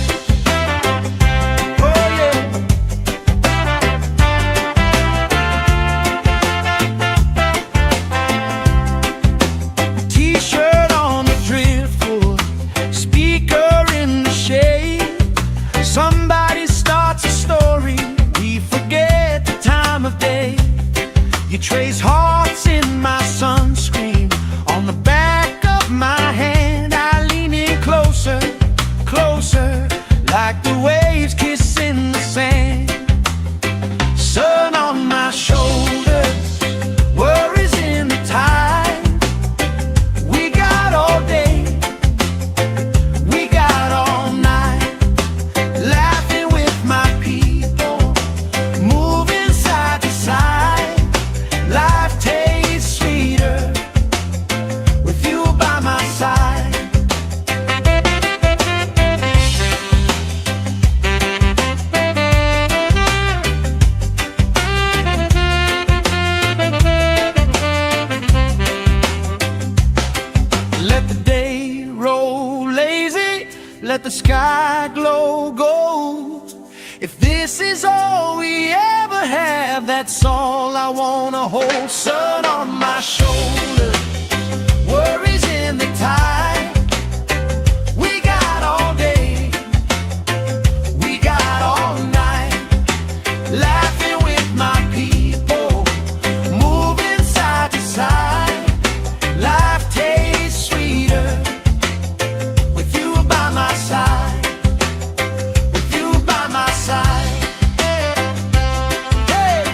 Oh yeah. T-shirt on the driftwood, speaker in the shade. Somebody starts a story, we forget the time of day. You trace hearts in my sunscreen, on the back of my hand. I lean in closer, closer, like the waves kissing the sand. Sun on my shoulders, worries in the tide. We got all day, we got all night, laughing with my people, moving side to side. Life tastes sweeter with you by my side. Let the day roll lazy, let the sky glow gold. If this is all we ever have, that's all I wanna hold. Sun on my shoulder, worries in the tide. We got all day, we got all night, laughing with my people, moving side to side. Life tastes sweeter with you by my side, with you by my side. Hey.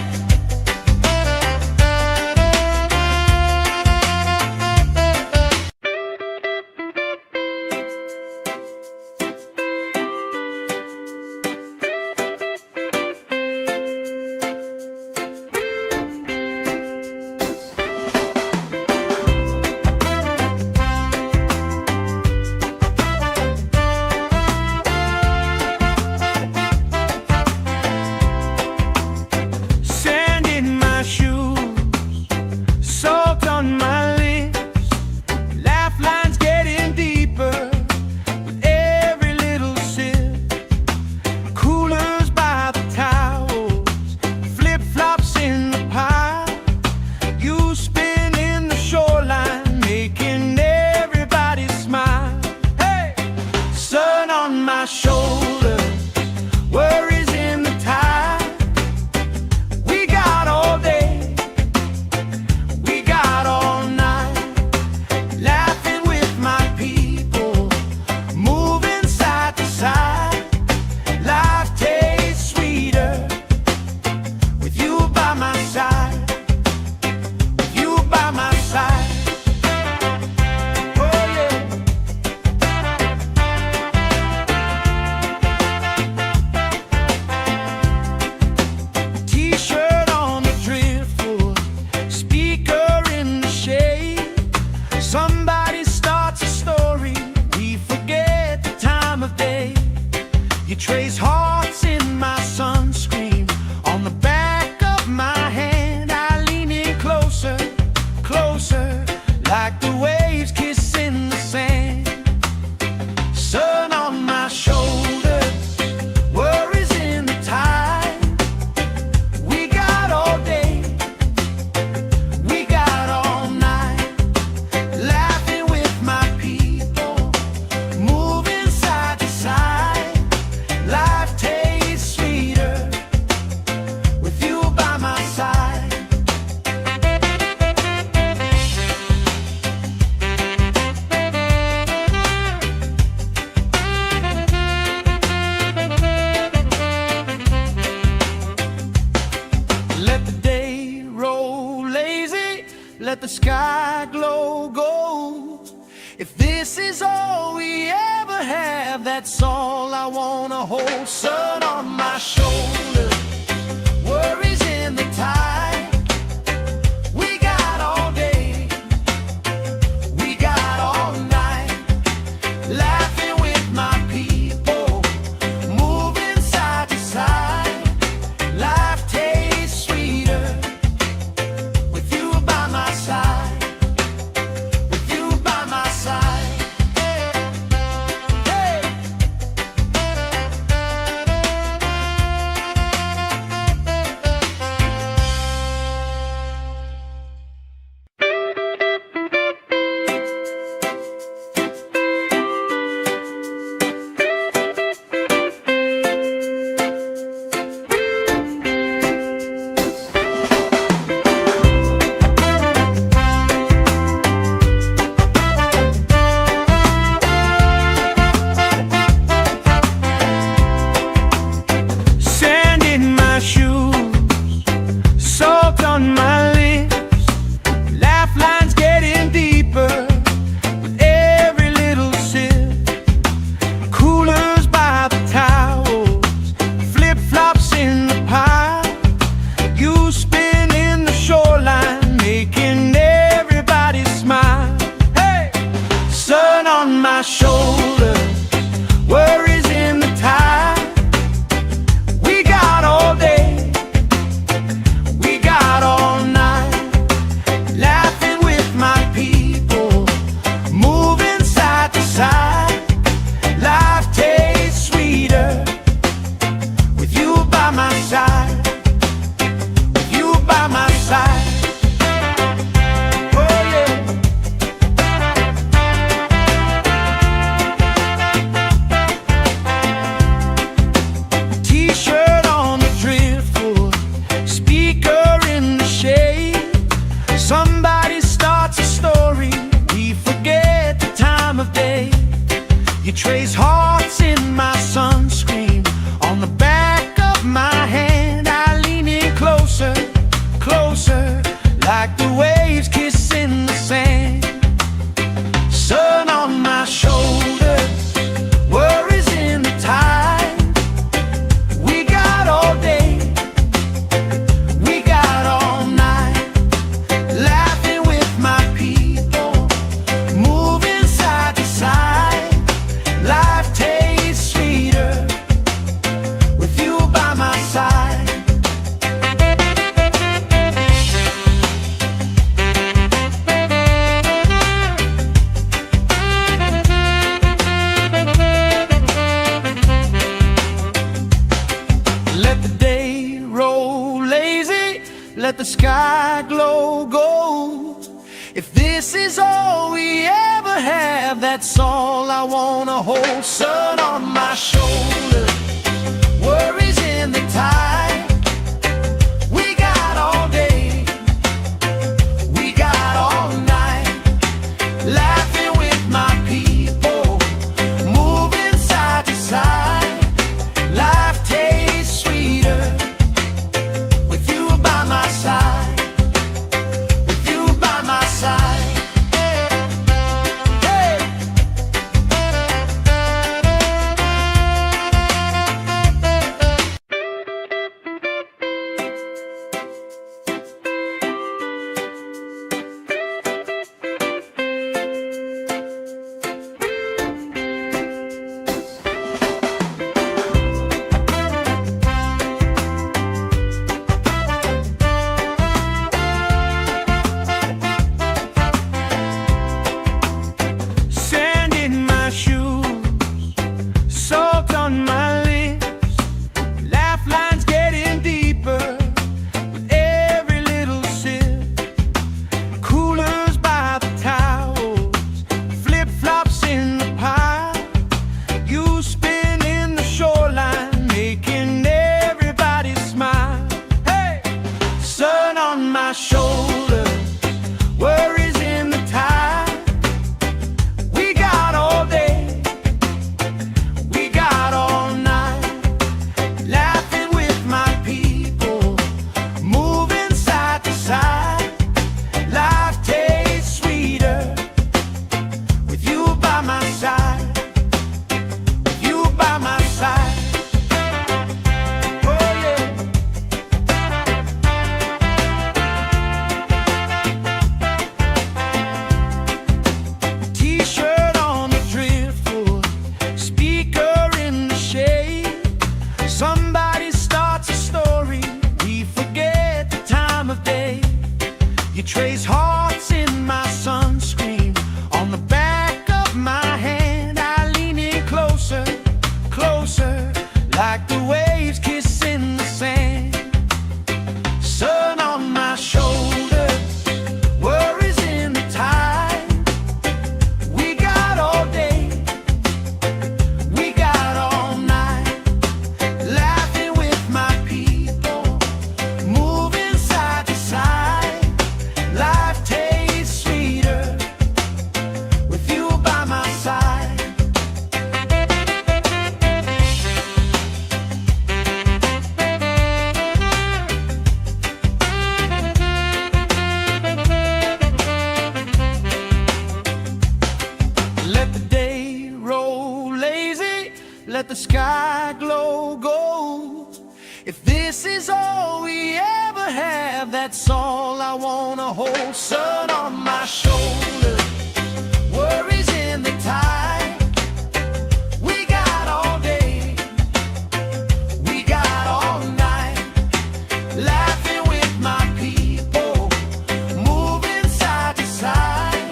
this is all we ever have, that's all I wanna hold. Sun on my shoulder, worries in the tide. We got all day, we got all night, laughing with my people, moving side to side. Life tastes sweeter with you by my side, with you by my side. Hey! Sand in my shoes, salt on my lips, laugh lines getting deeper with every little sip. Coolers by the towels, flip-flops in the pile. You spin in the shoreline, making everybody smile. Hey! Sun on my shoulders, worries in the tide. We got all day, we got all night, laughing with my people, moving side to side. Life tastes sweeter with you by my side, with you by my side. Oh yeah. T-shirt on the driftwood, speaker in the shade. Somebody starts a story, we forget the time of day. You trace hearts in my sunscreen, on the back of my hand. I lean in closer, closer, like the waves kissing the sand. Sun on my shoulders, worries in the tide. We got all day, we got all night, laughing with my people, moving side to side. Life tastes sweeter with you by my side. Let the day roll lazy, let the sky glow gold. If this is all we ever have, that's all I wanna hold. Sun on my shoulder, worries in the tide. We got all day, we got all night, laughing with my people, moving side to side. Life tastes sweeter with you by my side, with you by my side. Hey! let the sky glow gold. If this is all we ever have, that's all I wanna hold. Sun on my shoulder, worries in the tide. We got all day, we got all night, laughing with my people, moving side to side.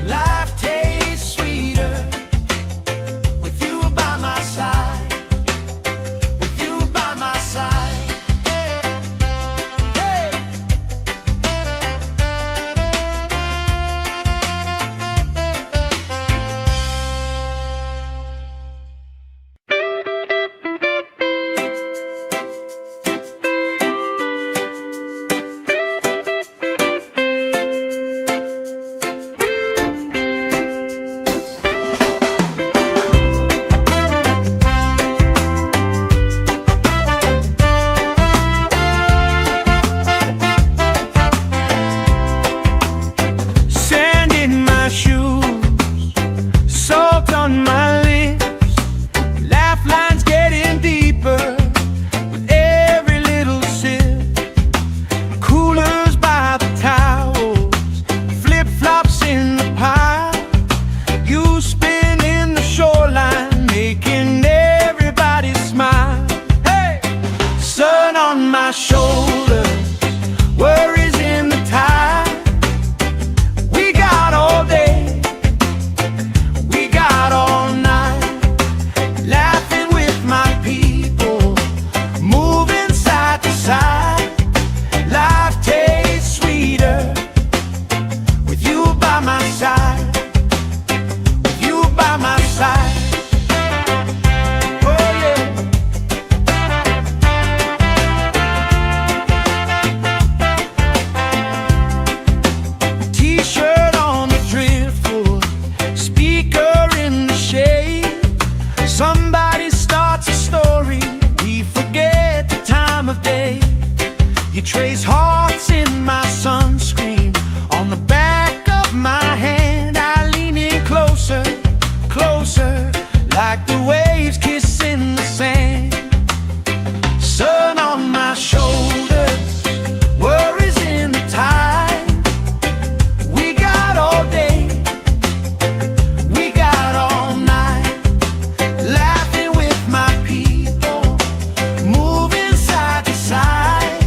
Life tastes sweeter with you by my side, with you by my side. Hey. Sand in my shoes, salt on my lips, laugh lines getting deeper with every little sip. Coolers by the towels, flip-flops in the pile. You spinning the shoreline, making everybody smile. Hey! Sun on my shoulders, worries in the tide. We got all day, we got all night, laughing with my people, moving side to side. Life tastes sweeter with you by my side, with you by my side. Oh yeah. T-shirt on the driftwood, speaker in the shade. Somebody starts a story, we forget the time of day. You trace hearts in my sunscreen, on the back of my hand. I lean in closer, closer, like the waves kissing the sand. Sun on my shoulders, worries in the tide. We got all day, we got all night, laughing with my people, moving side to side.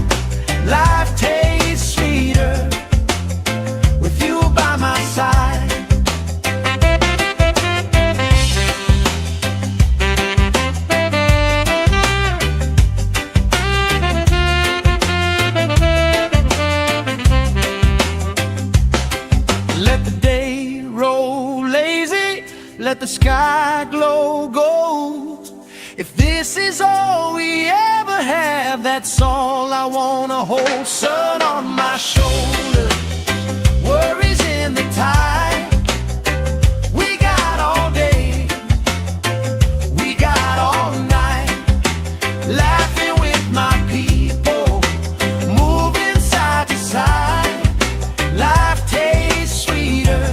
Life tastes sweeter with you by my side. Let the day roll lazy, let the sky glow gold. If this is all we ever have, that's all I wanna hold. Sun on my shoulder, worries in the tide. We got all day, we got all night, laughing with my people, moving side to side. Life tastes sweeter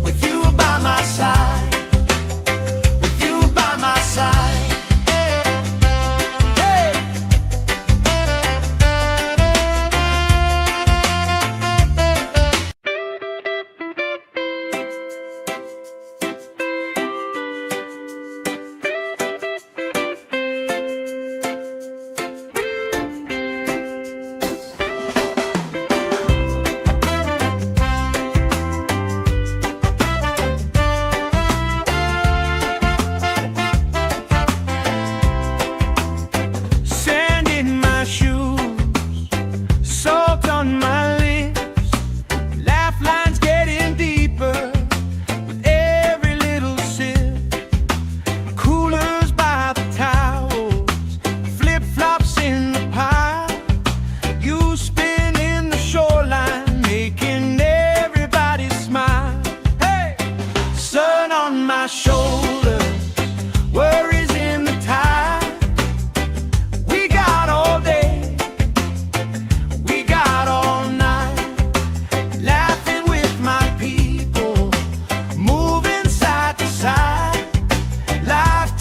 with you by my side, with you by my side. Hey. Sand in my shoes, salt on my lips, laugh lines getting deeper with every little sip. Coolers by the towels, flip-flops in the pile. You spinning the shoreline, making everybody smile. Hey! Sun on my shoulders, worries in the tide. We got all day, we got all night, laughing with my people, moving side to side. Life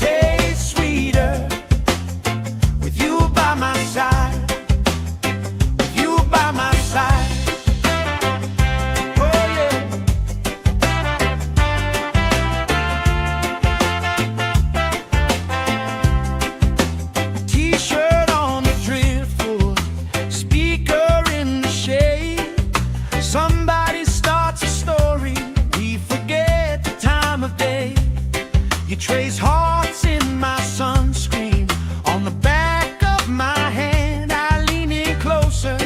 You trace hearts in my sunscreen on the back of my hand. I lean in closer,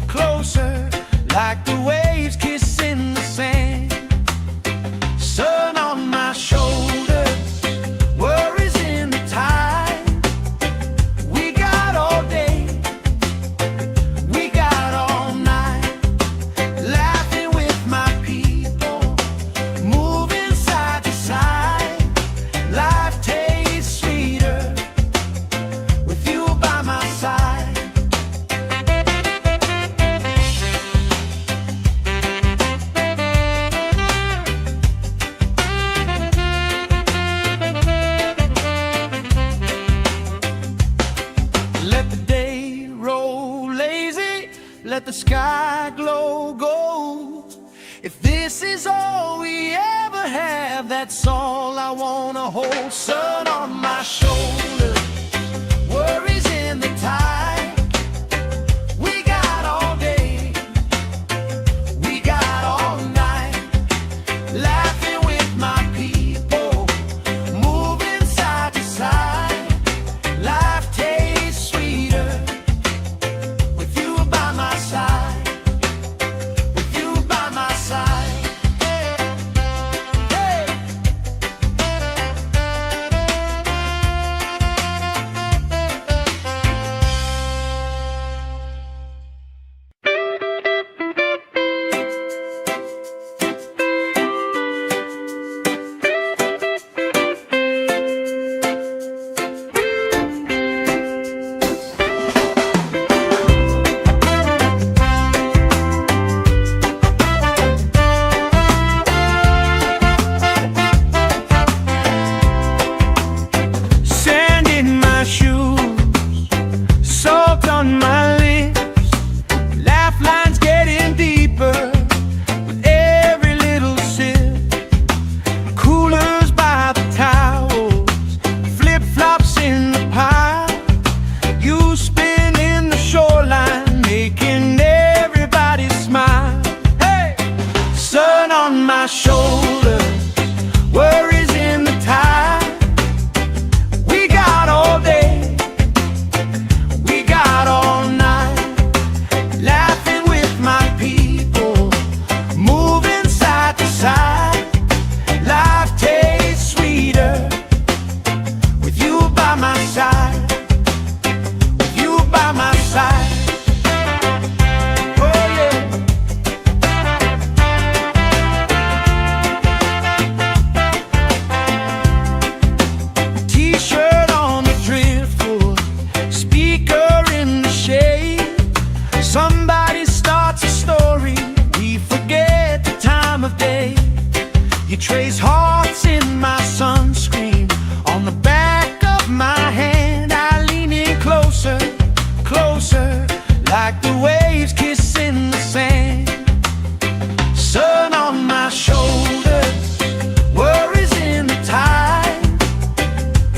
closer, like the waves kissing the sand. Sun on my shoulders, worries in the tide. We got all day, we got all night, laughing with my people, moving side to side. Life tastes sweeter with you by my side. Let the day roll lazy, let the sky glow gold. If this is all we ever have, that's all I wanna hold. Sun on my shoulders, worries in the tide. We got all day, we got all night, laughing with my people, moving side to side. Life tastes sweeter with you by my side, with you by my side. Hey. Sand in my shoes, salt on my lips, laugh lines getting deeper with every little sip. Coolers by the towels, flip-flops in the pile. You spin in the shoreline, making everybody smile. Hey! Sun on my shoulders, worries in the tide. We got all day, we got all night, laughing with my people, moving side to side. Life tastes sweeter with you by my side, with you by my side. Oh yeah. T-shirt on the driftwood, speaker in the shade. Somebody starts a story, we forget the time of day. You trace hearts in my sunscreen on the back of my hand. I lean in closer, closer, like the waves kissing the sand. Sun on my shoulders, worries in the tide.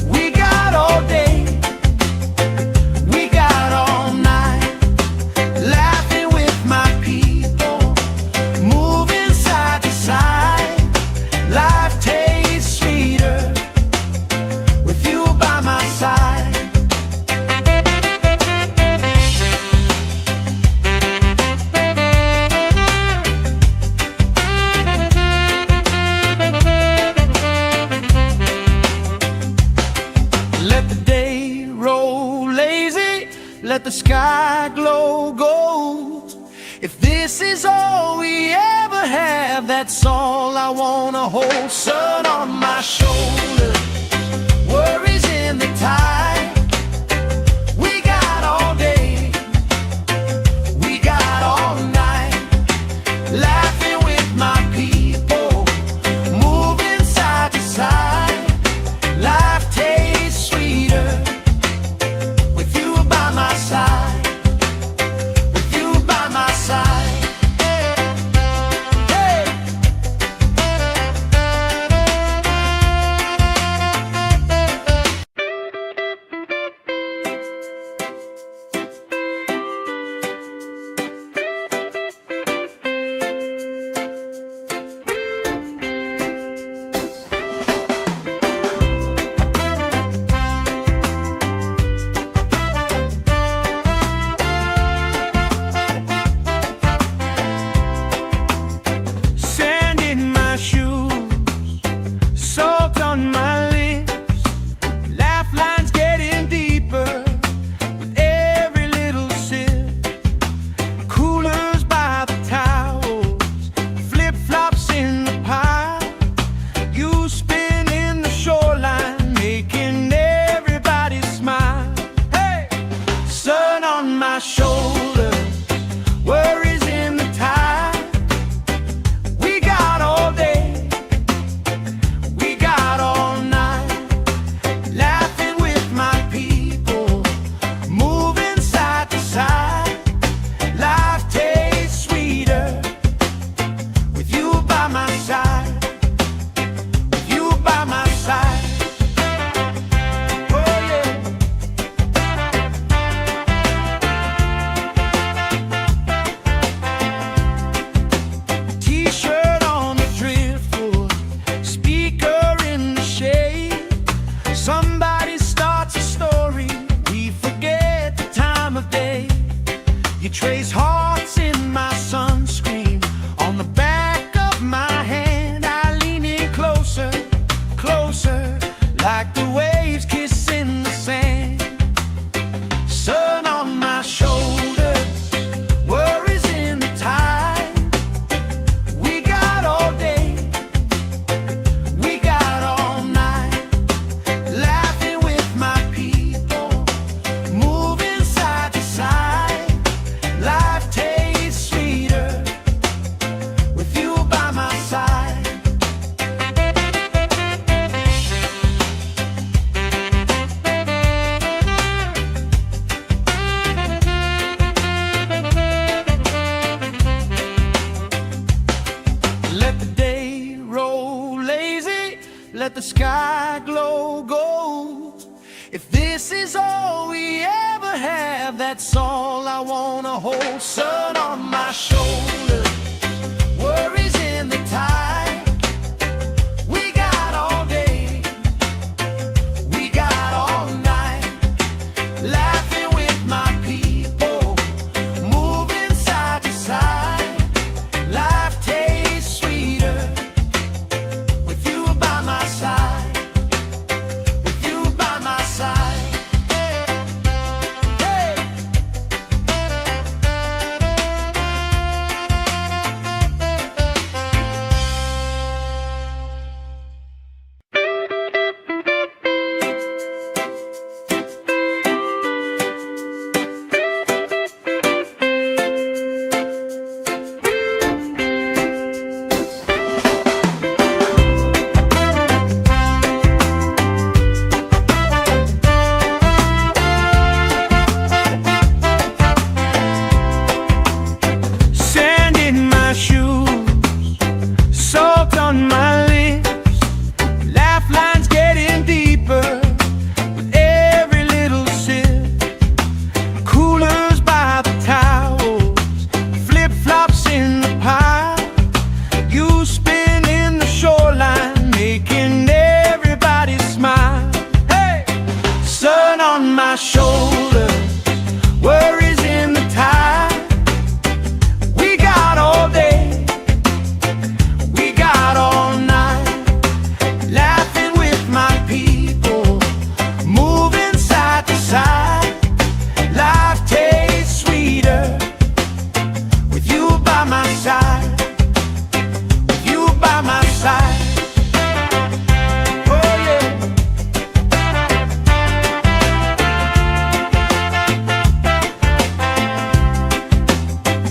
We got all day, we got all night, laughing with my people, moving side to side. Life tastes sweeter with you by my side. Let the day roll lazy, let the sky glow gold. If this is all we ever have, that's all I wanna hold. Sun on my shoulders, worries in the tide. We got all day, we got all night, laughing with my people, moving side to side. Life tastes sweeter with you by my side, with you by my side. Hey. let the sky glow gold. If this is all we ever have, that's all I wanna hold. Sun on my shoulder, worries in the tide. We got all day, we got all night, laughing with my people, moving side to side. Life tastes sweeter with you by my side, with you by my side. Hey. Sand in my shoes, salt on my lips, laugh lines getting deeper with every little sip. Coolers by the towels, flip-flops in the pile. You spin in the shoreline, making everybody smile. Hey! Sun on my shoulder, worries in the tide. We got all day, we got all night, laughing with my people, moving side to side. Life tastes sweeter with you by my side, with you by my side. Oh yeah.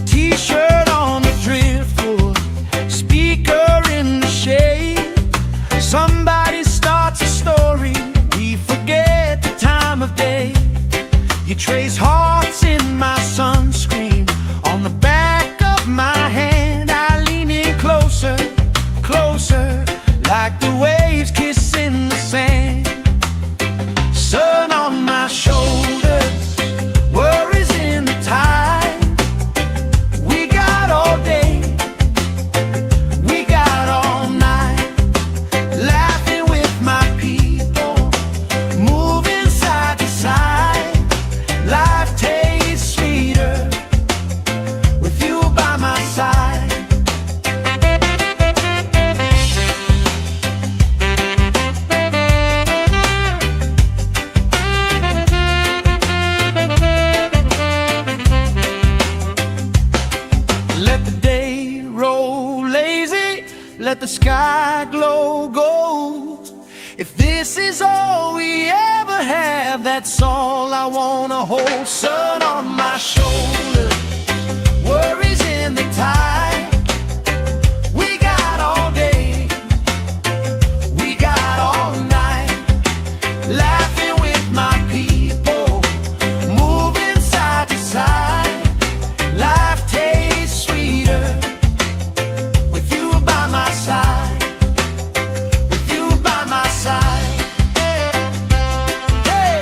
T-shirt on the driftwood, speaker in the shade. Somebody starts a story, we forget the time of day. You trace hearts in my sunscreen, on the back of my hand. I lean in closer, closer, like the waves kissing the sand. Sun on my shoulders, worries in the tide. We got all day, we got all night, laughing with my people, moving side to side. Life tastes sweeter with you by my side. Let the day roll lazy, let the sky glow gold. If this is all we ever have, that's all I wanna hold. Sun on my shoulder, worries in the tide. We got all day, we got all night, laughing with my people, moving side to side. Life tastes sweeter with you by my side, with you by my side. Hey.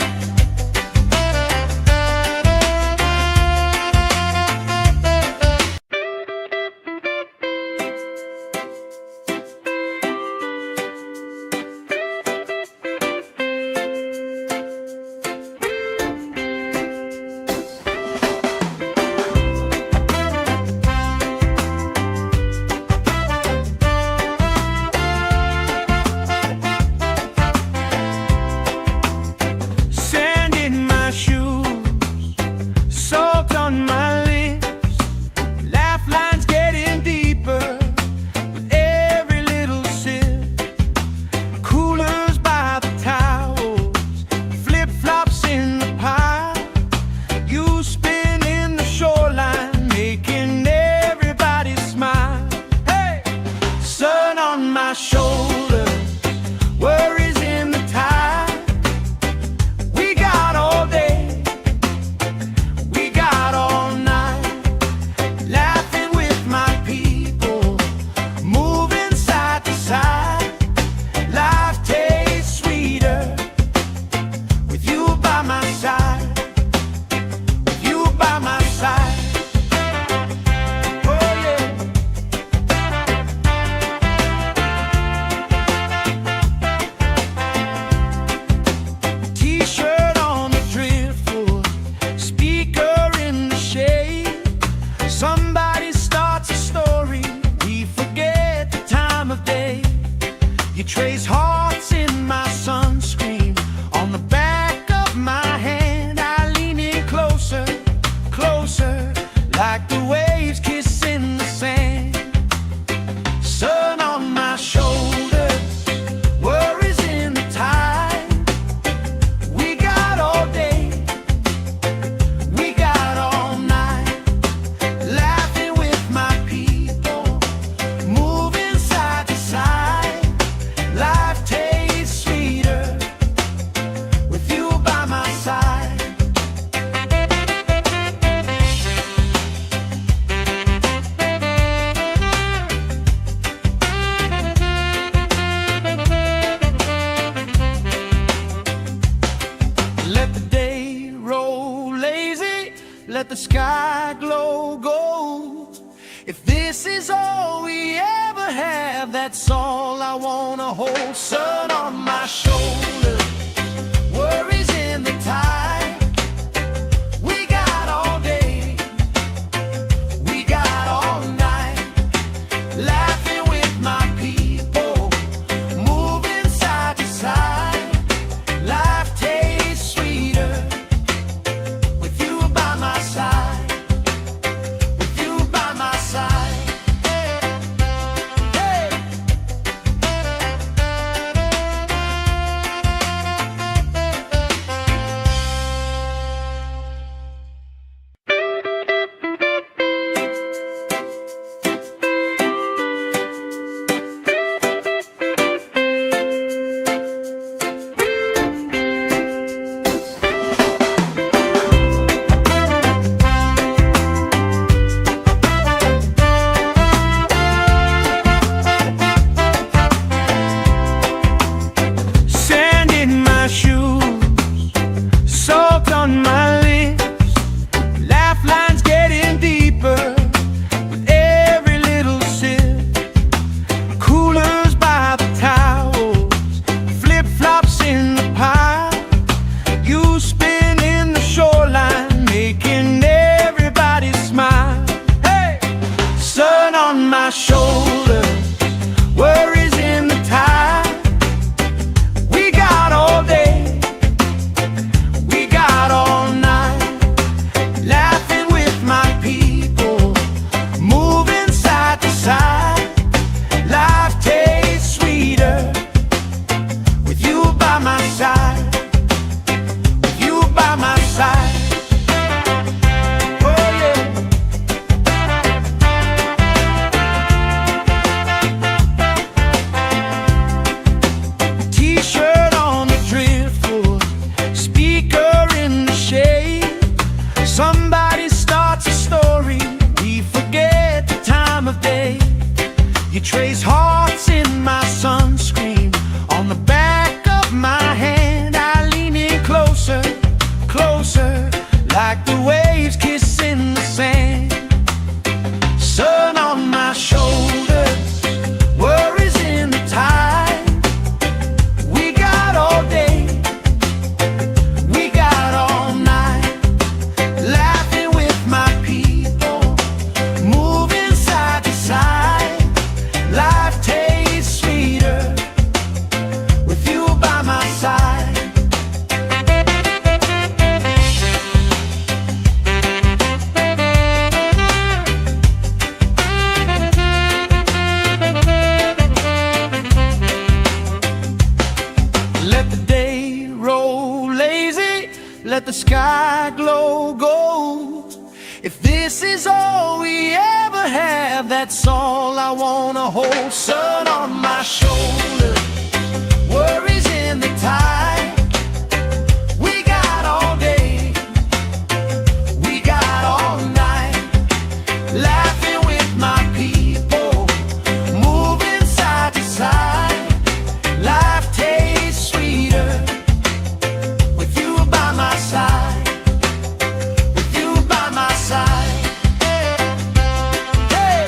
trace hearts in my sunscreen on the back of my hand. I lean in closer, closer, like the waves kissing the sand. Sun on my shoulders, worries in the tide. We got all day, we got all night, laughing with my people, moving side to side. Life tastes sweeter with you by my side. Let the day roll lazy, let the sky glow gold. If this is all we ever have, that's all I wanna hold. Sun on my shoulders, worries in the tide. We got all day, we got all night, laughing with my people, moving side to side. Life tastes sweeter with you by my side, with you by my side. Hey. Sand in my shoes, salt on my lips, laugh lines getting deeper with every little sip. Coolers by the towels, flip-flops in the pile. You spinning the shoreline, making everybody smile. Hey! Sun on my shoulders, worries in the tide. We got all day, we got all night, laughing with my people, moving side to side. Life tastes sweeter with you by my side, with you by my side. Oh yeah. T-shirt on the driftwood, speaker in the shade. Somebody starts a story, we forget the time of day. You trace hearts in my sunscreen on the back of my hand. I lean in closer, closer, like the waves kissing the sand. Sun on my shoulders, worries in the tide. We got all day, we got all night, laughing with my people, moving side to side. Life tastes sweeter with you by my side. Let the day roll lazy, let the sky glow gold. If this is all we ever have, that's all I wanna hold. Sun on my shoulders, worries in the tide. We got all day, we got all night, laughing with my people, moving side to side. Life tastes sweeter with you by my side, with you by my side. Hey.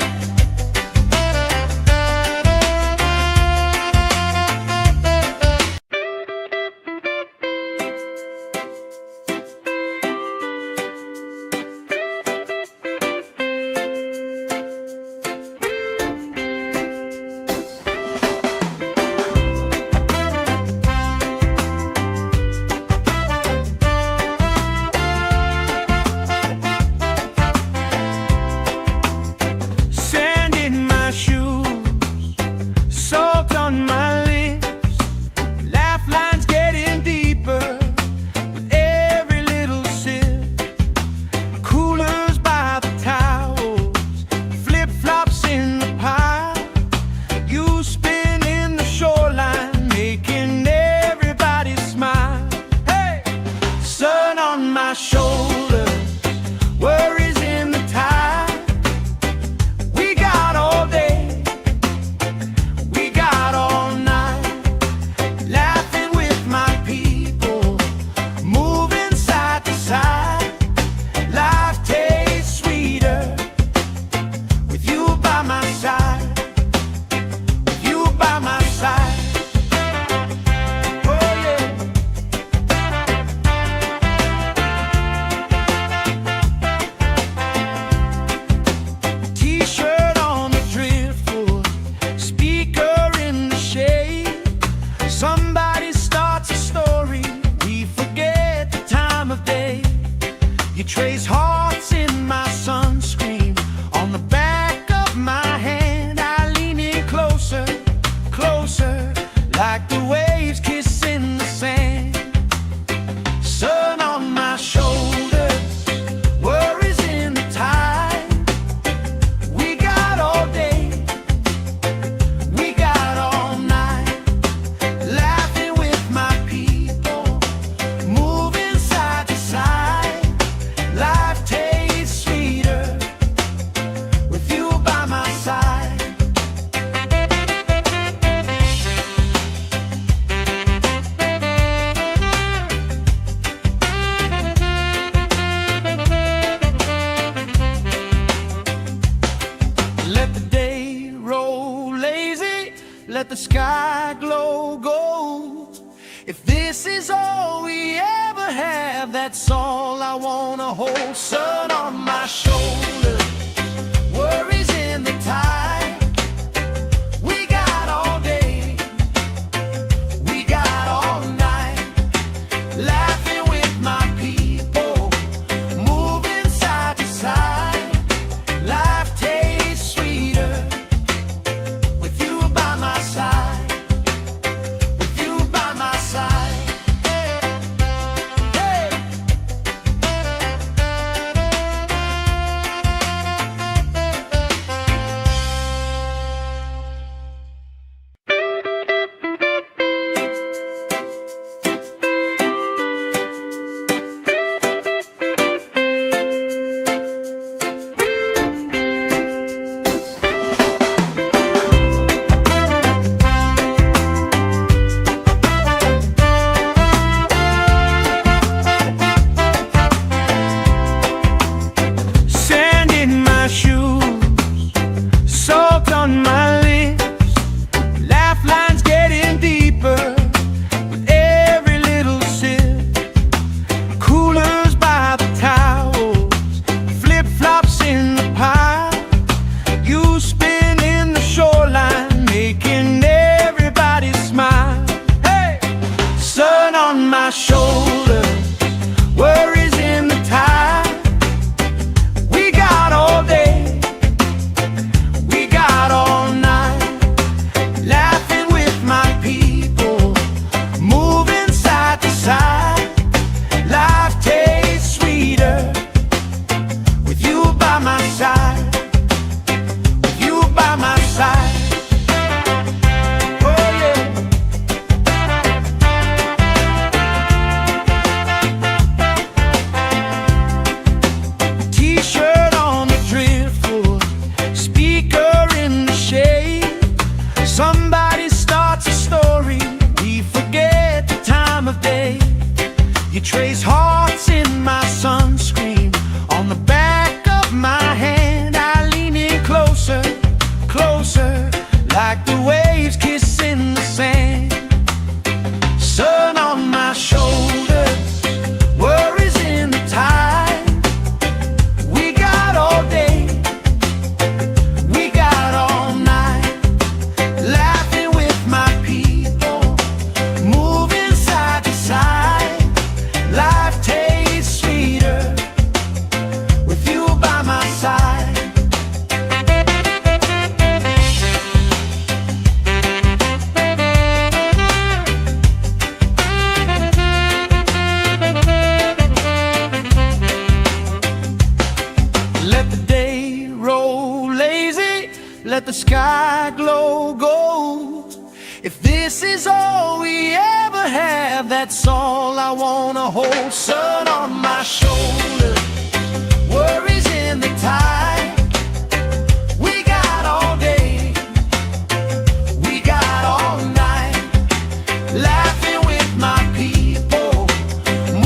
If this is all we ever have, that's all I wanna hold. Sun on my shoulder, worries in the tide. We got all day, we got all night, laughing with my people, moving side to side. Life tastes sweeter with you by my side. Shoulder, worries in the tide. We got all day, we got all night, laughing with my people, moving side to side. Life tastes sweeter with you by my side, with you by my side. Somebody starts a story, we forget the time of day. You trace hearts in my sunscreen, on the back of my hand. I lean in closer, closer, like the waves kissing the sand. Sun on my shoulders, worries in the tide. We got all day, we got all night, laughing with my people, moving side to side. Life tastes sweeter with you by my side. Let the day roll lazy, let the sky glow gold. If this is all we ever have, that's all I wanna hold. Sun on my shoulder, worries in the tide. We got all day, we got all night, laughing with my people,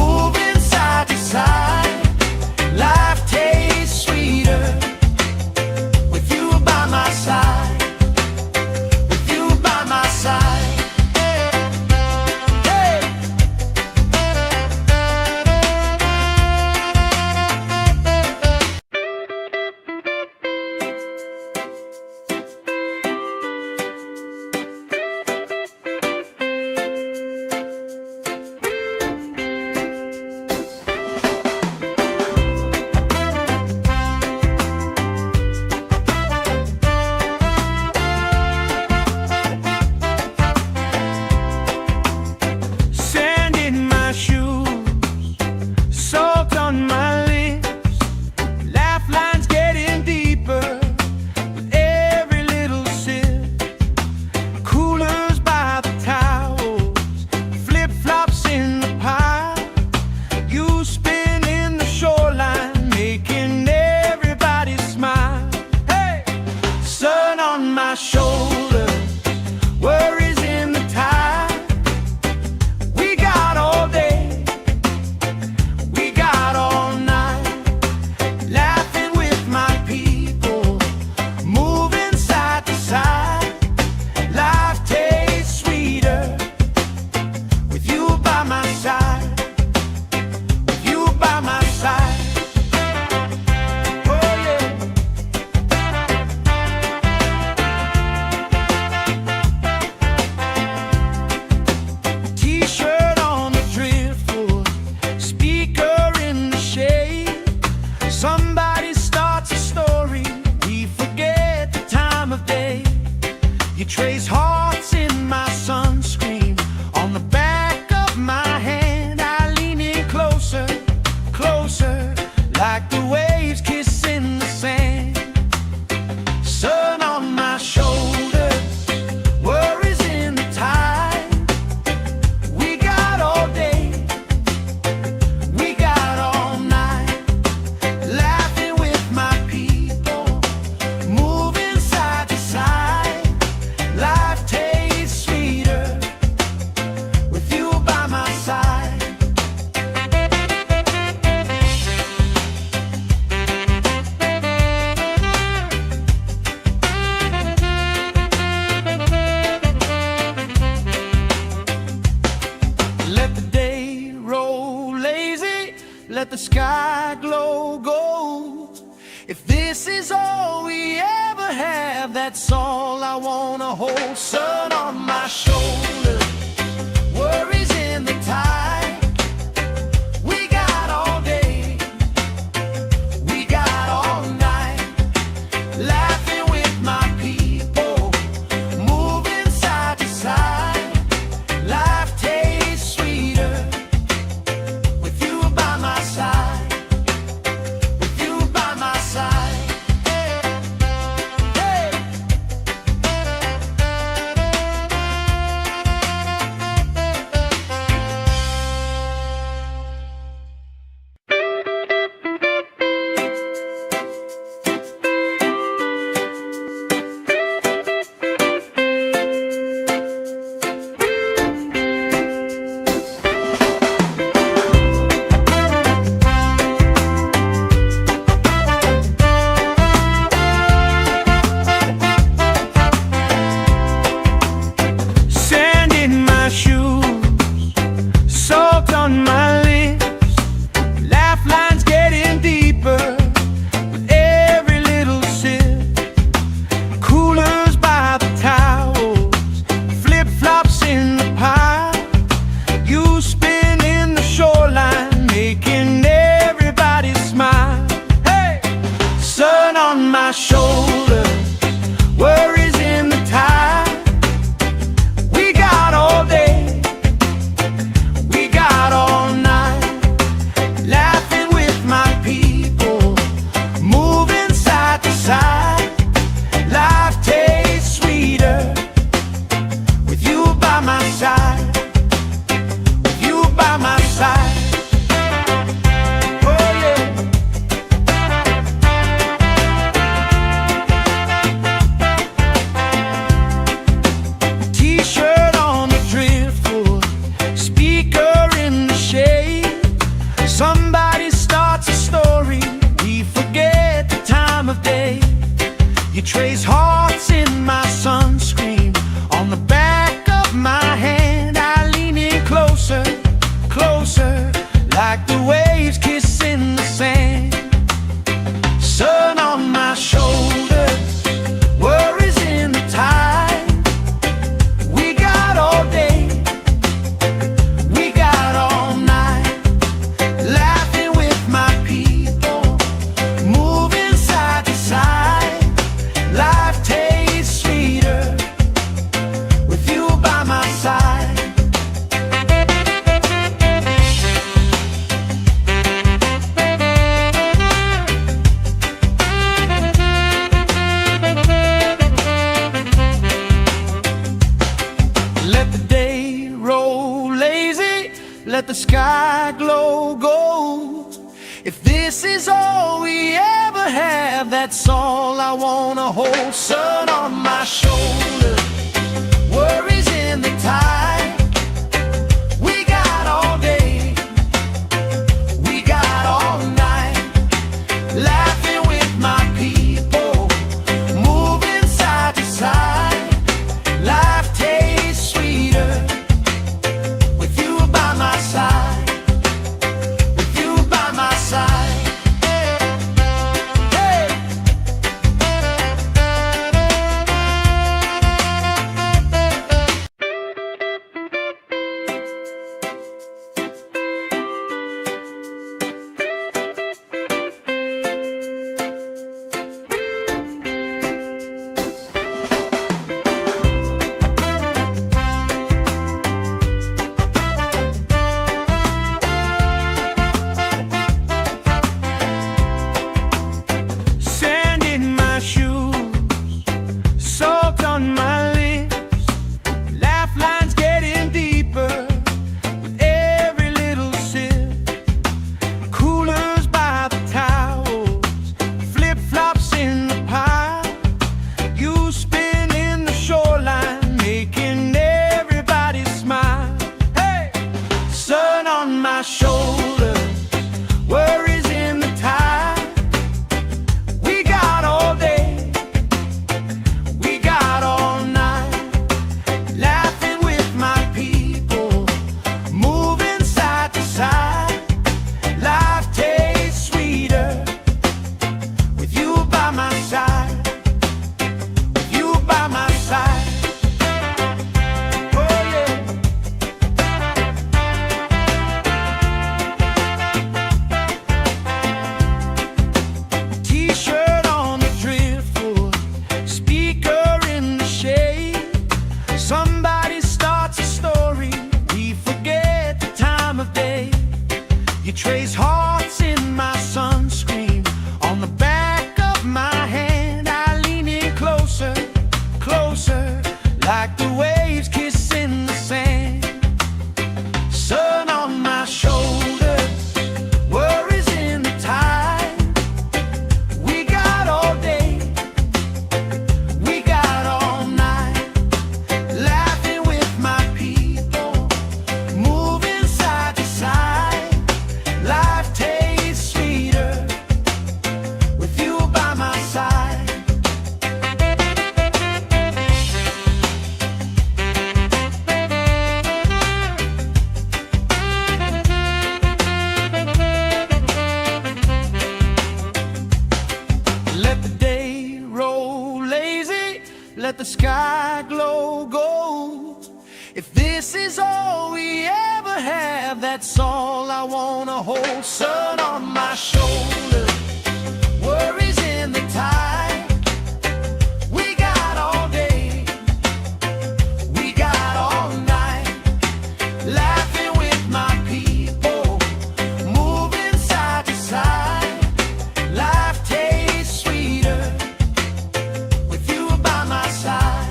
moving side to side. Life tastes sweeter with you by my side, with you by my side. Let the day roll lazy, let the sky glow gold. If this is all we ever have, that's all I wanna hold. Sun on my shoulder, worries in the tide. We got all day, we got all night, laughing with my people, moving side to side. Life tastes sweeter with you by my side, with you by my side. Hey. Sand in my shoes, salt on my lips, laugh lines getting deeper with every little sip. Coolers by the towels, flip-flops in the pile. You spin in the shoreline, making everybody smile. Hey! Sun on my shoulder, worries in the tide. We got all day, we got all night, laughing with my people, moving side to side. Life tastes sweeter with you by my side, with you by my side. Oh yeah. T-shirt on the driftwood, speaker in the shade. Somebody starts a story, we forget the time of day. You trace hearts in my sunscreen, on the back of my hand. I lean in closer, closer, like the waves kissing the sand. Sun on my shoulders, worries in the tide. We got all day, we got all night, laughing with my people, moving side to side. Life tastes sweeter with you by my side. Let the day roll lazy, let the sky glow gold. If this is all we ever have, that's all I wanna hold. Sun on my shoulder, worries in the tide. We got all day, we got all night, laughing with my people, moving side to side. Life tastes sweeter with you by my side, with you by my side. Hey. is all we ever have, that's all I wanna hold. Sun on my shoulder, worries in the tide. We got all day, we got all night, laughing with my people, moving side to side. Life tastes sweeter with you by my side.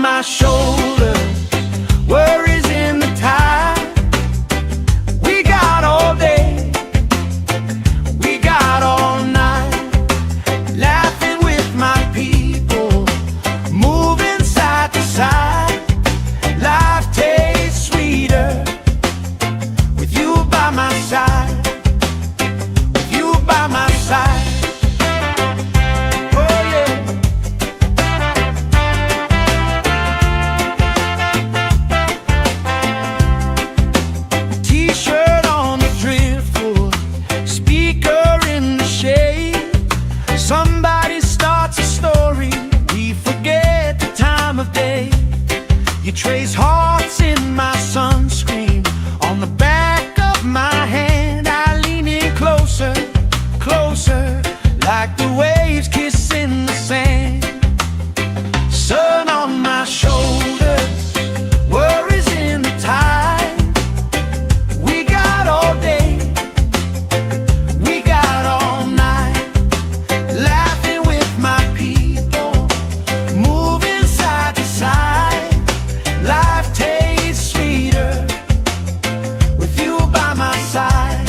My shoulders, worries in the tide. We got all day, we got all night, laughing with my people, moving side to side. Life tastes sweeter with you by my side, with you by my side. Somebody starts a story, we forget the time of day. You trace hearts in my sunscreen, on the back of my hand. I lean in closer, closer, like the waves kissing the sand. Sun on my shoulders, worries in the tide. We got all day, we got all night, laughing with my people, moving side to side. Life tastes sweeter with you by my side.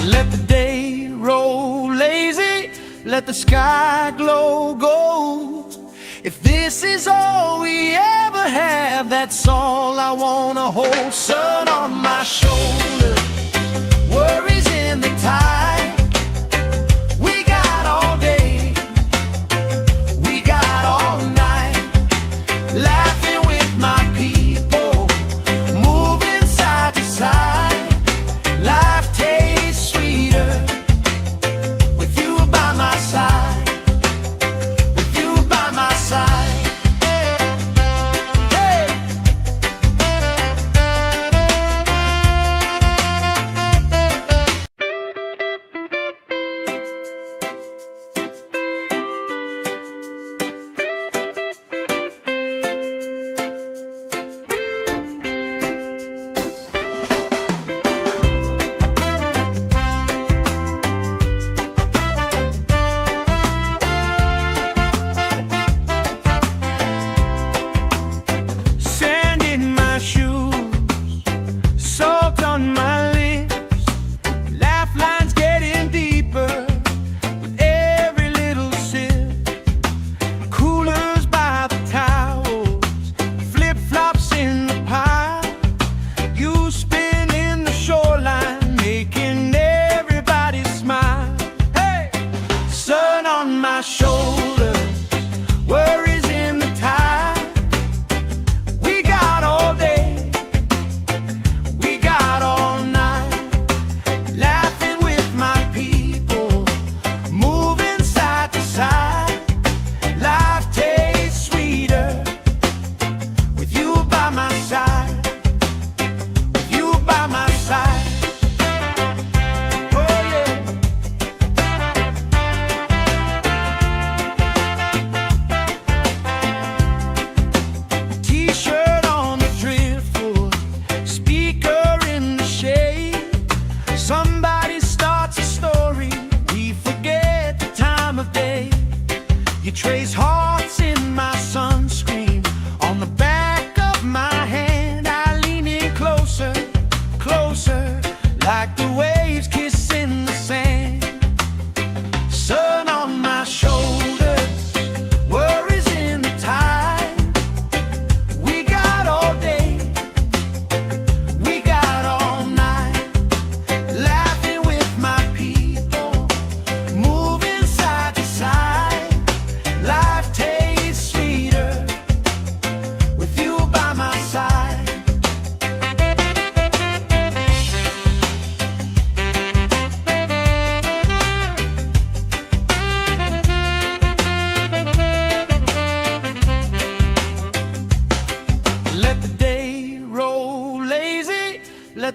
Let the day roll lazy, let the sky glow gold. If this is all we ever have, that's all I wanna hold. Sun on my shoulder, worries in the tide. We got all day, we got all night, laughing with my people, moving side to side. Life tastes sweeter with you by my side, with you by my side. Hey.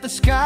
the sky